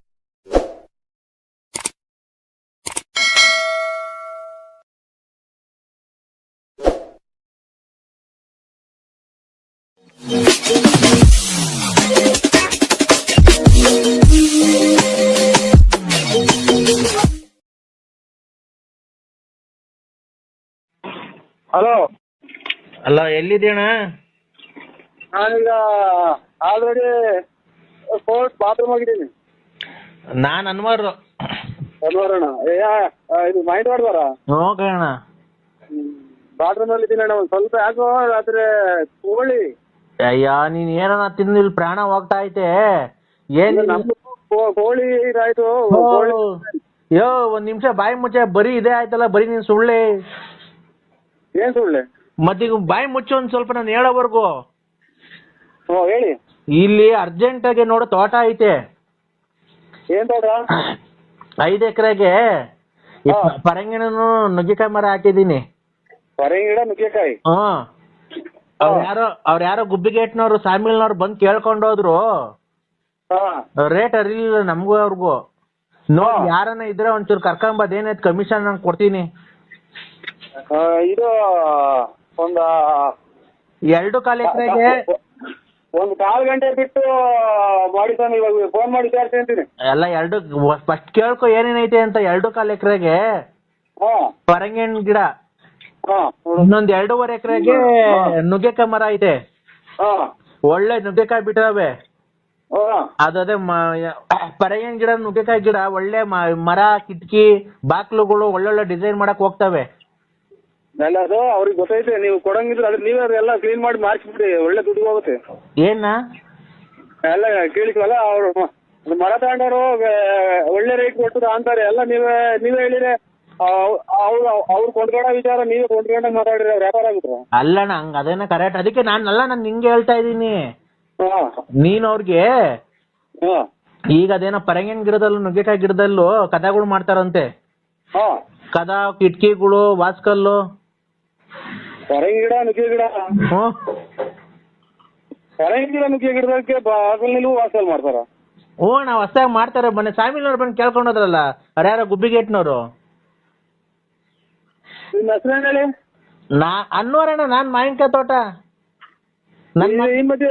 ಹಲೋ, ಎಲ್ಲಿದ್ದೀಣ? ನಾನೀಗ ಆಲ್ರೆಡಿ ಬಾತ್ರೂಮ್ ಆಗಿದ್ದೀನಿ. ನಾನ್ ಅನ್ವಾರು. ಇದು ಮೈಂಡ್ ಮಾಡ್ದಾರ ಹೋಗೋಣ. ಬಾತ್ರೂಮ್ ಅಲ್ಲಿ ಇದ್ದೀನಿ. ಒಂದ್ ಸ್ವಲ್ಪ ಯಾಕೋ ರಾತ್ರಿ ತಗೊಳ್ಳಿ. ಅಯ್ಯ, ನೀನ್ ಏನನ ತಿಂದು ಇಲ್ಲಿ ಪ್ರಾಣ ಹೋಗ್ತಾ ಐತೆ. ಏನ್ ಕೋಳಿ ಇದಾಯ್ತು. ಯೋ ಒಂದ್ ನಿಮಿಷ ಬಾಯಿ ಮುಚ್ಚ, ಬರೀ ಇದೇ ಆಯ್ತಲ್ಲ, ಬರೀ ನೀನ್ ಸುಳ್ಳೆ. ಏನ್ ಸುಳ್ಳೆ? ಮತ್ತೀಗ ಬಾಯಿ ಮುಚ್ಚು ಒಂದ್ ಸ್ವಲ್ಪ ನಾನು ಹೇಳೋವರೆಗೂ. ಹೇಳಿ. ಇಲ್ಲಿ ಅರ್ಜೆಂಟ್ ಆಗಿ ನೋಡು ತೋಟ ಐತೆ. ಏನ್ ತೋಟ? 5 ಎಕರೆಗೆ ಪರಂಗಿಣನು ನುಗ್ಗೆಕಾಯಿ ಮರ ಹಾಕಿದೀನಿ. ಪರಂಗಿ ಗಿಡ, ನುಗ್ಗೆಕಾಯಿ? ಅವ್ರ ಯಾರೋ ಗುಬ್ಬಿಗೇಟ್ನವ್ರು ಸಾಮಿಲ್ನವ್ರು ಬಂದ್ ಕೇಳ್ಕೊಂಡೋದ್ರು. ರೇಟ್ ಅರಿಲಿಲ್ಲ ನಮಗೂ ಅವ್ರಿಗೂ. ನೋಡಿ ಯಾರನ್ನ ಇದ್ರೆ ಒಂಚೂರು ಕರ್ಕೊಂಬದ್, ಏನಾಯ್ತು ಕಮಿಷನ್ ನಾನು ಕೊಡ್ತೀನಿ. ಇದು ಒಂದು 2.25 ಎಕರೆಗೆ 1/4 ಗಂಟೆ ಬಿಟ್ಟು ಮಾಡಿ ಸ್ವಾಮಿ, ಇವಾಗ ಫೋನ್ ಮಾಡಿ ವಿಚಾರಿಸಿ ಅಂತೀನಿ. ಎಲ್ಲ ಫಸ್ಟ್ ಕೇಳ್ಕೊ ಏನೇನೈತೆ ಅಂತ. 2.25 ಎಕರೆಗೆ ಪರಂಗಿಣ ಗಿಡ, ಇನ್ನೊಂದ್ 2.5 ಎಕರೆಗೆ ನುಗ್ಗೆಕಾಯಿ ಮರ ಐತೆ. ಒಳ್ಳೆ ನುಗ್ಗೆಕಾಯಿ ಬಿಟ್ಟವೆ. ಅದೇ ಪರಂಗಿಣ ಗಿಡ, ನುಗ್ಗೆಕಾಯಿ ಗಿಡ ಒಳ್ಳೆ ಮರ, ಕಿಟಕಿ, ಬಾಕ್ಲುಗಳು ಒಳ್ಳೊಳ್ಳೆ ಡಿಸೈನ್ ಮಾಡಕ್ ಹೋಗ್ತವೆ. ಅದು ಅವ್ರಿಗೆ ಗೊತ್ತೈತೆ, ನೀವು ಕೊಡಂಗಿದ್ರೆ ಅದ್ರ ನೀವೇ ಅದೆಲ್ಲ ಕ್ಲೀನ್ ಮಾಡಿ ಮಾಡಿಸ್ಬಿಡಿ, ಒಳ್ಳೆ ದುಡ್ಡು ಹೋಗುತ್ತೆ. ಏನ ಎಲ್ಲ ಕೇಳಿದ್ವಲ್ಲ, ಅವ್ರು ಮರ ತಗೊಂಡವರು ಒಳ್ಳೆ ರೇಟ್ ಕೊಟ್ಟರು ಅಂತಾರೆ. ಎಲ್ಲ ನೀವೇ ಹೇಳಿದ್ರೆ ಅವ್ರು ಕೊಂಡ್ಕೊಂಡ ವಿಚಾರ ನೀವೇ ಕೊಂಡ್ಕೊಂಡಾಗ ಮಾತಾಡಿದ್ರೆ ಅವ್ರು ವ್ಯಾಪಾರ ಆಗುತ್ತೆ. ಅಲ್ಲಣ್ಣ, ಹಂಗ ಅದೇನ ಕರೆಕ್ಟ್. ಅದಕ್ಕೆ ನಾನು ನಿಂಗೆ ಹೇಳ್ತಾ ಇದ್ದೀನಿ. ನೀನ್ ಅವ್ರಿಗೆ ಈಗ ಅದೇನೋ ಪರಂಗಿನ ಗಿಡದಲ್ಲೂ ನುಗ್ಗೆಕಾಯಿ ಗಿಡದಲ್ಲೂ ಕದಗಳು ಮಾಡ್ತಾರಂತೆ. ಕದ, ಕಿಟಕಿಗಳು, ವಾಸ್ಕಲ್ಲು. ಪರಂಗಿ ಗಿಡ, ನುಗ್ಗೆ ಗಿಡ, ಪರಂಗಿ ಗಿಡ, ನುಗ್ಗೆ ಗಿಡದಕ್ಕೆ ಬಾಗಲ್ನಲ್ಲೂ ವಾಸಲ್ ಮಾಡ್ತಾರ. ನಾವು ಹೊಸದಾಗಿ ಮಾಡ್ತಾರೆ. ಮೊನ್ನೆ ಸಾಮಿಲ್ನವ್ರು ಬಂದು ಕೇಳ್ಕೊಂಡೋದ್ರಲ್ಲ, ಯಾರೋ ಗುಬ್ಬಿಗೇಟ್ನವ್ರು. ನಿಮ್ಮ ಹೆಸರು ಹೇಳಿ? ಅನ್ನೋರಣ್ಣ, ನಾನ್ ಮಾವಿನಕಾಯಿ ತೋಟ. ಈ ಮಧ್ಯೆ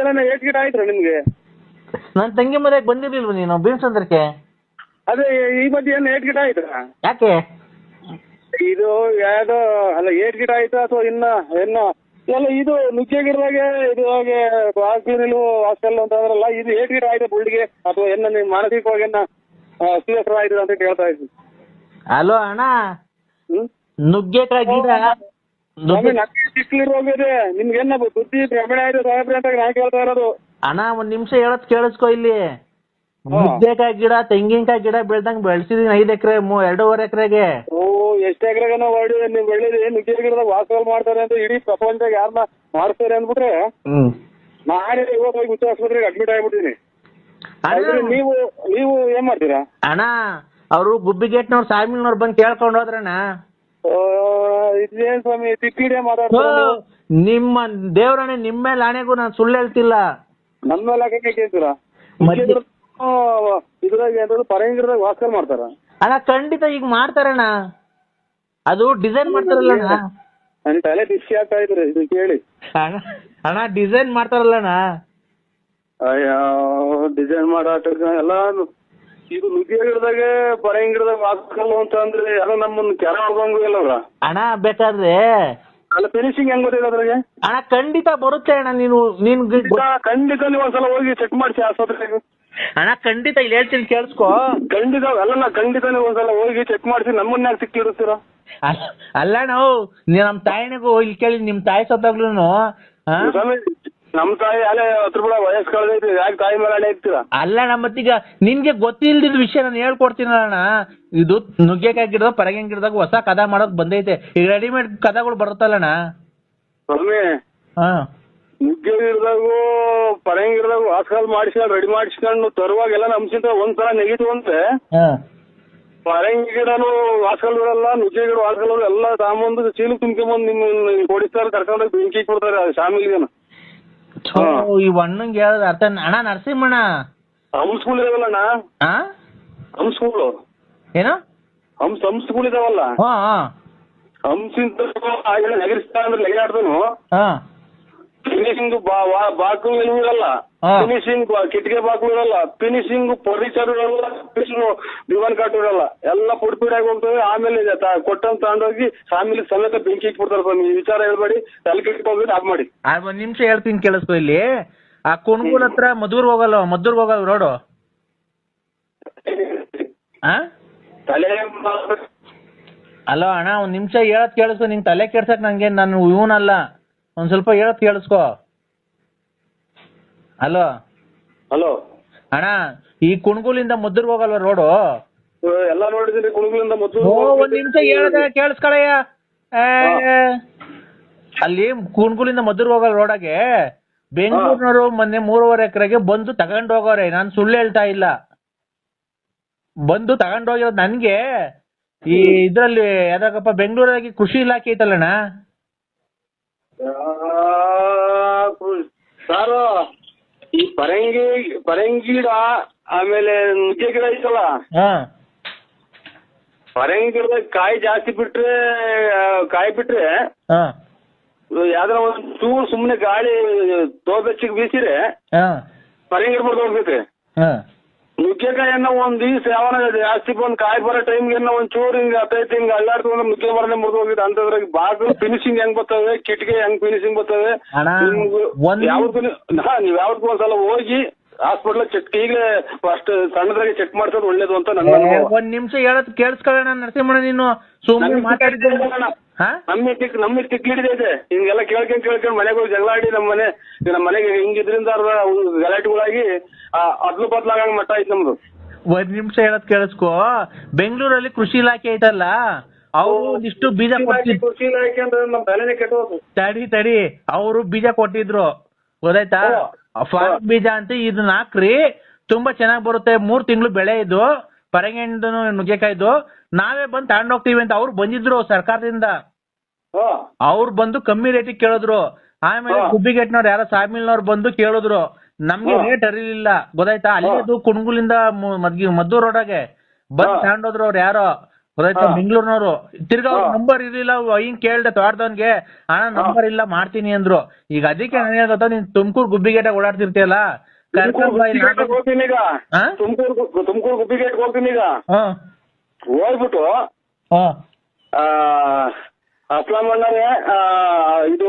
ಎಲ್ಲ ಏಟ್ ಗಿಡ ಆಯ್ತ್ರ ನಿಮ್ಗೆ? ನನ್ ತಂಗಿ ಮನೆಗೆ ಬಂದಿರ್ಲಿಲ್ವ ನೀನು ಬೀನ್ಸಂದ್ರಕ್ಕೆ? ಅದೇ ಈ ಮಧ್ಯೆ ಏನು ಏಟ್ ಗಿಡ ಆಯ್ತಾ? ಯಾಕೆ ಇದು ಯಾವ್ದೋ ಅಲ್ಲ, ಏಟ್ ಗಿಡ ಆಯ್ತಾ ಅಥವಾ ಇನ್ನ ಎಲ್ಲ ಇದು ನುಗ್ಗೆ ಗಿಡದಾಗೆ ಇದು ಹಾಗೆ ಹಾಸ್ಟೆಲ್ ಅಂತ ಅಂದ್ರಲ್ಲ, ಇದು ಏಟ್ ಗಿಡ ಆಯ್ತಾ ಬುಳ್ಳಿಗೆ ಅಥವಾ ನಿಮ್ ಮಾನಸಿಕವಾಗಿ ಸೀರಿಯಸ್ ಆಯ್ತು ಅಂತ ಹೇಳ್ತಾ ಇದ್ವಿ. ಹಲೋ ಅಣ್ಣ, ನುಗ್ಗೆಕಾಯಿ ಗಿಡ ಸಿಕ್ಲಿರೋಗಿದೆ ನಿಮ್ಗೇನ ಬುದ್ಧಿ ಭ್ರಮಣೆ ಆಯ್ತು ಸಾಹೇಬ್ರೆ ಅಂತ ನಾ ಕೇಳ್ತಾ ಇರೋದು. ಅಣ್ಣ ಒಂದ್ ನಿಮಿಷ ಹೇಳತ್ ಕೇಳಿಸ್ಕೊ. ಇಲ್ಲಿ ನುಗ್ಗೆಕಾಯಿ ಗಿಡ, ತೆಂಗಿನಕಾಯಿ ಗಿಡ ಬೆಳ್ದಂಗ್ ಬೆಳ್ಸಿದೀನಿ 5 ಎಕರೆ 2.5 ಎಕರೆಗೆ. ಎಷ್ಟು ಎಕರೆಗೆ ಹೊಡಿದೆ ನೀವು ಬೆಳೆದಿ? ನುಗ್ಗೆ ಗಿಡದಾಗ ವಾಸಲ್ ಮಾಡ್ತಾರೆ ಅಂತ ಇಡೀ ಪ್ರಪಂಚದಾಗ ಯಾರನ್ನ ಮಾಡ್ತಾರೆ ಅಂದ್ಬಿಟ್ರೆ ನಾನೇ ಇವತ್ತು ಹೋಗಿ ಹುಚ್ಚ ಆಸ್ಪತ್ರೆಗೆ ಅಡ್ಮಿಟ್ ಆಗ್ಬಿಟ್ಟಿನಿ. ನೀವು ಏನ್ ಮಾಡ್ತೀರಾ? ಅಣ್ಣ ಅವರು ಗುಬ್ಬಿಗೇಟ್ನವ್ರು ಸಾಮಿಲ್ನವ್ರು ಬಂದು ಕೇಳ್ಕೊಂಡು ಹೋದ್ರಣ್ಣ. ಇದೇನ್ ಸ್ವಾಮಿ ತಿಕ್ಕಿಡೆ ಮಾತಾಡ್ತಾರೆ? ನಿಮ್ಮ ದೇವ್ರಣ್ಣ, ನಿಮ್ಮ ಮೇಲೆ ಆಣೆಗೂ ನಾನು ಸುಳ್ಳು ಹೇಳ್ತಿಲ್ಲ. ನಮ್ಮ ಮೇಲೆ ಹಾಕಕ್ಕೆ ಕೇಳ್ತೀರಾ? ಇದ್ರಾಗ ಪರಂಗಿ ಗಿಡದಾಗ ವಾಸ್ಕಲ್ ಮಾಡ್ತಾರ ಅಣ್ಣ? ಖಂಡಿತ ಈಗ ಮಾಡ್ತಾರಣ್ಣ. ಅದು ಡಿಸೈನ್ ಮಾಡ್ತಾರಲ್ಲ ನನ್ ತಲೆ ಬಿಸಿ ಆಗ್ತಾ ಇದ್ರಿ ಇದು ಕೇಳಿ. ಅಣ್ಣ ಡಿಸೈನ್ ಮಾಡ್ತಾರಲ್ಲಣ್ಣ. ಅಯ್ಯೋ ಡಿಸೈನ್ ಮಾಡಾಟ ಎಲ್ಲ ಇದು ನುಗ್ಗೆ ಗಿಡದಾಗೆ ಪರಂಗಿ ಗಿಡದಾಗ ವಾಸ್ಕಲ್ ಅಂತ ಅಂದ್ರೆ ಎಲ್ಲ ನಮ್ಮನ್ನ ಕೆರ ಹೊಡ್ದಂಗು ಇಲ್ಲವ್ರ ಅಣ್ಣ. ಬೇಕಾದ್ರೆ ಅಲ್ಲ ಫಿನಿಶಿಂಗ್ ಹೆಂಗ್ ಗೊತ್ತಿದೆ ಅದ್ರಾಗೆ? ಅಣ್ಣ ಖಂಡಿತ ಬರುತ್ತೆ ಅಣ್ಣ. ನೀನ್ ಖಂಡಿತ ನೀವು ಒಂದ್ಸಲ ಹೋಗಿ ಚೆಕ್ ಮಾಡಿಸಿ ಆಸ್ಪತ್ರೆಗೆ. ಅಣ್ಣ ಖಂಡಿತ ಇಲ್ಲಿ ಹೇಳ್ತೀನಿ ಕೇಳಿಸ್ಕೊ. ಖಂಡಿತ ಅಲ್ಲ, ಖಂಡಿತ ನೀವು ಒಂದ್ಸಲ ಹೋಗಿ ಚೆಕ್ ಮಾಡಿಸಿ ನಮ್ಮನ್ನ ಯಾಕೆ ಸಿಕ್ಕಿರುತ್ತೀರಾ? ಅಲ್ಲ ನಾವು ನಮ್ ತಾಯಿನಿಗೂ ಇಲ್ಲಿ ಕೇಳಿ, ನಿಮ್ ತಾಯಿ ಸತ್ತಾಗ್ಲೂ ನಮ್ ತಾಯಿ ಅಲ್ಲೇ 10 ರೂಪಾಯಿ ವಯಸ್ಸು ಕಳೆದೈತಿ, ಯಾಕೆ ತಾಯಿ ಮೇಲೆ ಅಡೆ ಇರ್ತೀರಾ? ಅಲ್ಲಣ್ಣ, ಮತ್ತೀಗ ನಿನ್ಗೆ ಗೊತ್ತಿಲ್ದಿದ್ ವಿಷಯ ನಾನು ಹೇಳ್ಕೊಡ್ತೀನಣ್ಣ. ಇದು ನುಗ್ಗೆಕಾಯಿ ಗಿಡದ ಪರಂಗಿ ಗಿಡದಾಗ ಹೊಸ ಕದ ಮಾಡೋಕ್ ಬಂದೈತೆ. ಈಗ ರೆಡಿಮೇಡ್ ಕದಗಳು ಬರುತ್ತಲ್ಲಣ್ಣ ಸ್ವಾಮಿ. ನುಗ್ಗೆ ಗಿಡದಾಗೂ ಪರಂಗಿ ಗಿಡದಾಗೂ ವಾಸ್ಕಲ್ ಮಾಡಿಸ್ಕೊಂಡು ರೆಡಿ ಮಾಡಿಸ್ಕೊಂಡು ತರುವಾಗೆಲ್ಲ ನಮ್ಸಿಂತ ಒಂದ್ಸಲ ನೆಗಿತು ಅಂದ್ರೆ ಪರಂಗಿ ಗಿಡನು ವಾಸ್ಕಲ್ ಇರಲ್ಲ, ನುಗ್ಗೆ ಗಿಡ ವಾಸ್ಕಲ್ ಎಲ್ಲ ತಾಂಬಂದು ಚೀಲು ತುಂಬ್ಕೊಂಬಂದು ನಿಮ್ ಕೊಡಿಸ್ತಾರೆ, ಕರ್ಕೊಂಡೋಗಿ ಬೆಂಕಿ ಕೊಡ್ತಾರೆ ಶಾಮಿಲ್ಗೆನ. ಈ ಹಣ್ಣಂಗೆ ಹೇಳೋದು ಅರ್ಥ ಅಣ್ಣ. ನರಸಿಂಹಣ್ಣ ಹಂಸ ಸ್ಕೂಲ್ ಇದಾವಲ್ಲಣ್ಣ, ಹಂಸ ಸ್ಕೂಲು ಏನು ಹಂಸ ಸ್ಕೂಲ್ ಇದಾವಲ್ಲ, ಹಂಸಿಂತ ನಗರಿಸ್ತಾ ಅಂದ್ರೆ ಲೆಗಾಡ್ದನು ಫಿನಿಶಿಂಗ್ ಬಾಕ್ಲು ಇರಲ್ಲ, ಫಿನಿಶಿಂಗ್ ಕಿಟಕಿ ಬಾಕ್ಲು ಇರಲ್ಲ, ಫಿನಿಶಿಂಗ್ ಫರ್ನಿಚರ್ ಇರಲ್ಲ, ದಿವಾನ್ ಕಾಟು ಇರಲ್ಲ, ಎಲ್ಲ ಪುಡಿ ಪುಡಿಯಾಗಿ ಹೋಗ್ತವೆ. ಆಮೇಲೆ ಕೊಟ್ಟಂತ ತಗೊಂಡೋಗಿ ಆಮೇಲೆ ಸಮೇತ ಬೆಂಕಿ ಇಟ್ಬಿಡ್ತಾರೆ. ಈ ವಿಚಾರ ಹೇಳ್ಬೇಡಿ, ತಲೆ ಕೆಟ್ಕೊಂಡ್ಬಿಟ್ಟು ಆಫ್ ಮಾಡಿ. ಒಂದ್ ನಿಮಿಷ ಹೇಳ್ತೀನಿ ಕೇಳಿಸ್ಕೊ. ಇಲ್ಲಿ ಆ ಕುಣಗೂಲ್ ಹತ್ರ ಮದ್ದೂರ್ಗ್ ಹೋಗಲ್ಲ ರೋಡು. ಅಲೋ ಅಣ್ಣ, ಒಂದ್ ನಿಮಿಷ ಹೇಳತ್ ಕೇಳಿಸ್ಕೊ. ನಿಂಗೆ ತಲೆ ಕೆಡ್ಸಕ್ ನಂಗೆ ನಾನು ಇವನಲ್ಲ, ಒಂದ್ ಸ್ವಲ್ಪ ಹೇಳತ್ ಕೇಳಿಸ್ಕೊ. ಹಲೋ ಅಣ್ಣ ಈ ಕುಣಗುಲಿಂದ ಮುದ್ದುರ್ಗ್ ಹೋಗಲ್ವಾ ರೋಡು? ಎಲ್ಲ ನೋಡಿದೀನಿ ಕುಣಗುಲಿಂದ ಮೊದಲು. ಒಂದ್ ನಿಮಿಷ ಹೇಳ್ದೆ ಕೇಳಿಸ್ಕೊಳಯ್ಯ. ಅಲ್ಲಿ ಕುಣಗುಲಿಂದ ಮದ್ದೂರ್ ಹೋಗಲ್ ರೋಡಾಗೆ ಬೆಂಗಳೂರಿನವರು ಮೊನ್ನೆ 3.5 ಎಕರೆಗೆ ಬಂದು ತಗೊಂಡ್ ಹೋಗೋರೆ. ನಾನು ಸುಳ್ಳು ಹೇಳ್ತಾ ಇಲ್ಲ. ಬಂದು ತಗೊಂಡ್ ಹೋಗಿರೋದು ನನ್ಗೆ. ಈ ಇದ್ರಲ್ಲಿ ಯಾವ್ದಾಗಪ್ಪ ಬೆಂಗಳೂರಾಗಿ ಕೃಷಿ ಇಲಾಖೆ ಐತಲ್ಲಣ್ಣ, ಸಾರು ಈ ಪರಂಗಿ ಗಿಡ ಆಮೇಲೆ ನುಗ್ಗೆ ಗಿಡ ಐತಲ್ಲ, ಪರಂಗಿ ಗಿಡದಾಗ ಕಾಯಿ ಜಾಸ್ತಿ ಬಿಟ್ರೆ ಯಾವ್ದಾರ ಒಂದ್ ಚೂರು ಸುಮ್ನೆ ಗಾಳಿ ತೋಬೆಚ್ಚಿಗೆ ಬೀಸಿರೆ ಪರಂಗಿ ಗಿಡ ಬರ್ದು ಹೋಗ್ತೈತೆ. ನುಗ್ಗೆಕಾಯನ್ನ ಒಂದ್ ದಿವ್ಸ ಯಾವನ ಜಾಸ್ತಿ ಬಂದ್ ಕಾಯಿ ಬರೋ ಟೈಮ್ಗೆ ಒಂದ್ ಚೂರು ಹಿಂಗ ಹತ್ತೈತಿ ಹಿಂಗ ಅಲ್ಲಾಡ್ತಂದ್ರೆ ನುಗ್ಗೆ ಮರನೇ ಮುರಿದು ಹೋಗಿದೆ. ಅಂತದ್ರಾಗ ಬಾಗಿಲು ಫಿನಿಶಿಂಗ್ ಹೆಂಗ್ ಬರ್ತವೆ, ಕಿಟಕಿ ಹೆಂಗ್ ಫಿನಿಶಿಂಗ್ ಬರ್ತವೆ. ನೀವ್ ಯಾವ್ದಕ್ಕೂ ಒಂದ್ಸಲ ಹೋಗಿ ಹಾಸ್ಪಿಟ್ಲ್ ಚೆಕ್ ಈಗಲೇ ಫಸ್ಟ್ ಸಣ್ಣದ್ರಾಗೆ ಚೆಕ್ ಮಾಡ್ಸೋದು ಒಳ್ಳೇದು ಅಂತ ನನ್ನ ಅನುಭವ. ಒಂದ್ ನಿಮಿಷ ಹೇಳೋದ್ ಕೇಳಿಸ್ಕೊಳ್ಳೋಣ ನರಸಿಂಹಣ್ಣ, ನೀನು ಸುಮ್ಮನೆ ಮಾತಾಡಿದ್ದೆ. ನಮಗೆ ತಿಕ್ಲಿಡಿದೈತೆ ಹಿಂಗೆಲ್ಲ ಕೇಳ್ಕೊಂಡ್ ಮನೆಗೆ ಹೋಗಿ ಜಗಳ ಆಡಿ ನಮ್ಮ ಮನೆಗೆ ಹಿಂಗಿದ್ರಿಂದ ಗಲಾಟೆಗಳಾಗಿ ಅದ್ಲು ಬದ್ಲಾಗಂಗ್ ಮಟ್ಟ ಐತೆ ನಮ್ದು. ಒಂದ್ ನಿಮಿಷ ಹೇಳೋದ್ ಕೇಳಿಸ್ಕೊ. ಬೆಂಗಳೂರಲ್ಲಿ ಕೃಷಿ ಇಲಾಖೆ ಐತಲ್ಲ, ಅವ್ರು ಒಂದಿಷ್ಟು ಬೀಜ ಕೊಟ್ಟಿದ್ರು. ಕೃಷಿ ಇಲಾಖೆ ಅಂದ್ರೆ ನಮ್ ತಲೆನೇ ಕೆಟ್ಟೋದು. ತಡಿ ಅವರು ಬೀಜ ಕೊಟ್ಟಿದ್ರು ಗೊತ್ತಾಯ್ತಾ? ಫಾರ್ಮ್ ಬೀಜ ಅಂತ ಇದನ್ನ ಹಾಕ್ರಿ, ತುಂಬಾ ಚೆನ್ನಾಗ್ ಬರುತ್ತೆ, 3 ತಿಂಗಳು ಬೆಳೆ ಇದು, ಪರಂಗಿದು ನುಗ್ಗೆಕಾಯ್ದು, ನಾವೇ ಬಂದು ತಗೊಂಡೋಗ್ತೀವಿ ಅಂತ ಅವ್ರು ಬಂದಿದ್ರು ಸರ್ಕಾರದಿಂದ. ಅವ್ರು ಬಂದು ಕಮ್ಮಿ ರೇಟಿಗೆ ಕೇಳಿದ್ರು. ಆಮೇಲೆ ಗುಬ್ಬಿಗೇಟ್ನವ್ರು ಯಾರೋ ಸಾಮಿಲ್ನವ್ರು ಬಂದು ಕೇಳಿದ್ರು, ನಮ್ಗೆ ರೇಟ್ ಅರಿಲಿಲ್ಲ ಗೊತ್ತಾಯ್ತಾ? ಅಲ್ಲಿದು ಕುಣಗುಲಿಂದ ಮದ್ದೂರ್ ರೋಡಾಗೆ ಬಂದು ತಗೊಂಡೋದ್ರು ಅವ್ರು ಯಾರೋ ಗೊತ್ತಾಯ್ತಾ, ಬೆಂಗಳೂರಿನವರು. ತಿರ್ಗಾ ಅವ್ರ ನಂಬರ್ ಇರ್ಲಿಲ್ಲ, ಹಿಂಗ್ ಕೇಳ್ದೆ ತೋಟದವನ್ಗೆ, ಅಣ್ಣ ನಂಬರ್ ಇಲ್ಲ ಮಾಡ್ತೀನಿ ಅಂದ್ರು. ಈಗ ಅದಕ್ಕೆ ನಾನು ಹೇಳ್ತಾ, ನೀನ್ ತುಮಕೂರು ಗುಬ್ಬಿಗೇಟಾಗ ಓಡಾಡ್ತಿರ್ತೀಯಲ್ಲ, ತುಮಕೂರು ಗುಬ್ಬಿಗೇಟ್ ಹೋಗ್ತೀನಿ ಈಗ. ಹೋಗ್ಬಿಟ್ಟು ಅಸ್ಲಾಂ ಅಣ್ಣರೇ, ಇದು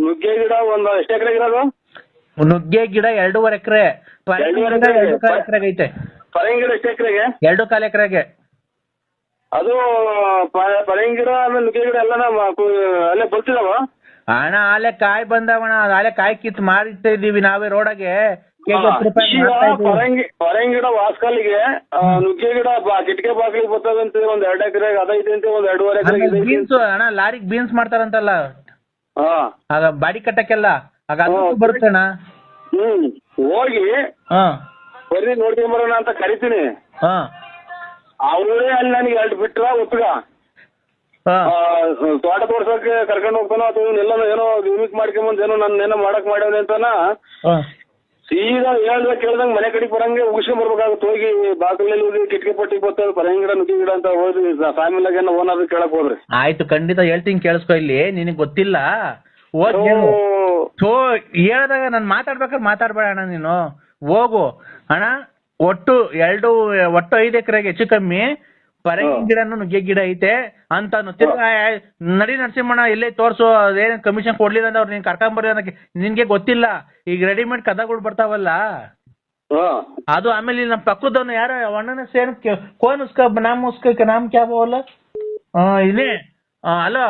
ನುಗ್ಗೆ ಗಿಡ ಒಂದು ಎಷ್ಟು ಎಕರೆ ಇರೋದು? ನುಗ್ಗೆ ಗಿಡ 2.5 ಎಕರೆ, 2.5 ಎಕರೆಗೆ ಐತೆ. ಪರಂಗಿ ಗಿಡ ಎಷ್ಟು ಎಕರೆಗೆ? 2.25 ಎಕರೆಗೆ. ಅದು ಪರಂಗಿ ಗಿಡ ಆಮೇಲೆ ನುಗ್ಗೆ ಗಿಡ ಎಲ್ಲ ಅಲ್ಲೇ ಬರ್ತಿದಾವ ಅಣ್ಣ? ಆಲೆ ಕಾಯಿ ಬಂದವಣ, ಆಲೆ ಕಾಯಿ ಕಿತ್ ಮಾರಿತಾ ಇದೀವಿ ನಾವೇ ರೋಡಾಗೆ. ಪರಂಗಿ ಗಿಡ ವಾಸ್ಕಲ್ಲಿಗೆ, ನುಗ್ಗೆ ಗಿಡ ಕಿಟಕೆ ಬಾಗಿಲಿಗೆ ಬರ್ತದಂತೆ ಒಂದ್ 2 ಎಕರೆಗೆ ಅದೈತೆ ಅಂತೆ, ಒಂದ್ 2.5 ಎಕರೆ ಬೀನ್ಸ್ ಅಣ್ಣ, ಲಾರಿಗೆ ಬೀನ್ಸ್ ಮಾಡ್ತಾರಂತಲ್ಲ ಆಗ ಬಾಡಿ ಕಟ್ಟಕ್ಕೆಲ್ಲ, ಆಗ ಬರುತ್ತೆ ಅಣ್ಣ. ಹೋಗಿ ಬರ್ರಿ ನೋಡ್ಕೊಂಬರೋಣ ಅಂತ ಕರಿತೀನಿ. ಅವರೇ ಅಲ್ಲಿ ನನಗೆ 2 ಬಿಟ್ರ ಒತ್ತಗ ತೋಟ ತೋರ್ಸಕ್ಕೆ ಕರ್ಕೊಂಡು ಹೋಗ್ತಾನೋ ಅಥವಾ ಎಲ್ಲ ಏನೋ ಯೂನಿಕ್ ಮಾಡ್ಕೊಂಬಂದ್ ಏನೋ ನನ್ನ ಏನೋ ಮಾಡಕ್ ಮಾಡ್ಯಾವ ಅಂತಾನ ಸೀದಾ ಕೇಳ್ದಂಗ್ ಮನೆ ಕಡೆಗೆ ಬರಂಗೆ ಉಗಿಸ್ಕೊಂಡ್ ಬರ್ಬೇಕಾಗುತ್ತೆ. ಹೋಗಿ ಬಾಗಿಲಲ್ಲಿ ಹೋಗಿ ಕಿಟಕಿ ಪಟ್ಟಿಗೆ ಬರ್ತದೆ ಪರಂಗಿ ಗಿಡ ನುಗ್ಗಿ ಗಿಡ ಅಂತ ಹೋದ್ರಿ ಫ್ಯಾಮಿಲಿಯಾಗ ಏನೋ ಓನರ್ ಕೇಳಕ್ ಹೋದ್ರಿ. ಆಯ್ತು, ಖಂಡಿತ ಹೇಳ್ತೀನಿ ಕೇಳಿಸ್ಕೊ. ಇಲ್ಲಿ ನಿನಗ್ ಗೊತ್ತಿಲ್ಲ ಹೇಳ್ದಾಗ ನಾನು ಮಾತಾಡ್ಬೇಕಾದ್ರೆ ಮಾತಾಡ್ಬೇಡ ಅಣ್ಣ, ನೀನು ಹೋಗು ಅಣ್ಣ. ಒಟ್ಟು 5 ಎಕರೆಗೆ ಹೆಚ್ಚು ಕಮ್ಮಿ ಪರಂಗಿ ಗಿಡನು ನುಗ್ಗೆ ಗಿಡ ಐತೆ ಅಂತ ನಡಿ ನರಸಿಂಹಣ್ಣ, ಎಲ್ಲೇ ತೋರ್ಸು, ಅದೇನ್ ಕಮಿಷನ್ ಕೊಡ್ಲಿಲ್ಲ ಅಂದ್ರೆ ಅವ್ರು ನೀನ್ ಕರ್ಕೊಂಬರ್ರಿ ಅನ್ನಕ್ಕೆ ನಿನ್ಗೆ ಗೊತ್ತಿಲ್ಲ. ಈಗ ರೆಡಿಮೇಡ್ ಕದಗಳು ಬರ್ತಾವಲ್ಲ ಅದು. ಆಮೇಲೆ ನಮ್ಮ ಪಕ್ಕದವನು ಯಾರ ಅಣ್ಣನ ಸೇನ್ ಕೋನ್ ನಾಮ್ ಕ್ಯಾ ಬೋಲ ಇಲ್ಲಿ ಹಲೋ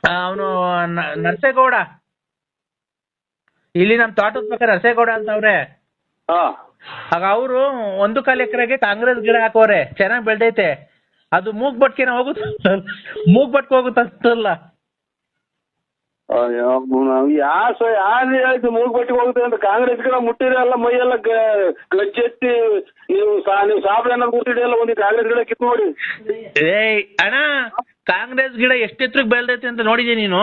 ಅವನು ನರಸೇಗೌಡ, ಇಲ್ಲಿ ನಮ್ ತೋಟದ ಪಕ್ಕ ನರಸೇಗೌಡ ಅಂತ ಅವ್ರೆ. ಆಗ ಅವರು 1.25 ಎಕರೆಗೆ ಕಾಂಗ್ರೆಸ್ ಗಿಡ ಹಾಕೋರೆ, ಚೆನ್ನಾಗ್ ಬೆಳ್ದೈತೆ. ಅದು ಮೂಗ್ಬಟ್ಕೆನ ಹೋಗುತ್ತ, ಮೂಗ್ಬಟ್ಕೆ ಹೋಗುತ್ತಲ್ಲ. ಯಾರು ಮೂಗ್ಬಟ್ಟಿಗೆ ಹೋಗುತ್ತೆ ಅಂತ? ಕಾಂಗ್ರೆಸ್ ಗಿಡ ಮುಟ್ಟಿರಲ್ಲ, ಮೈಯೆಲ್ಲ ಗಚ್ಚೆತ್ತಿ ನೀವು ಸಾಬ್ ಏನಾದ್ರು ಕೂತಿಡಿಯಲ್ಲ, ಒಂದು ಕಾಂಗ್ರೆಸ್ ಗಿಡ ಕಿತ್ತು ನೋಡಿ. ಏಯ್ ಅಣ್ಣ, ಕಾಂಗ್ರೆಸ್ ಗಿಡ ಎಷ್ಟೆತ್ರಕ್ಕೆ ಬೆಳ್ದೈತೆ ಅಂತ ನೋಡಿದ್ಯಾ ನೀನು?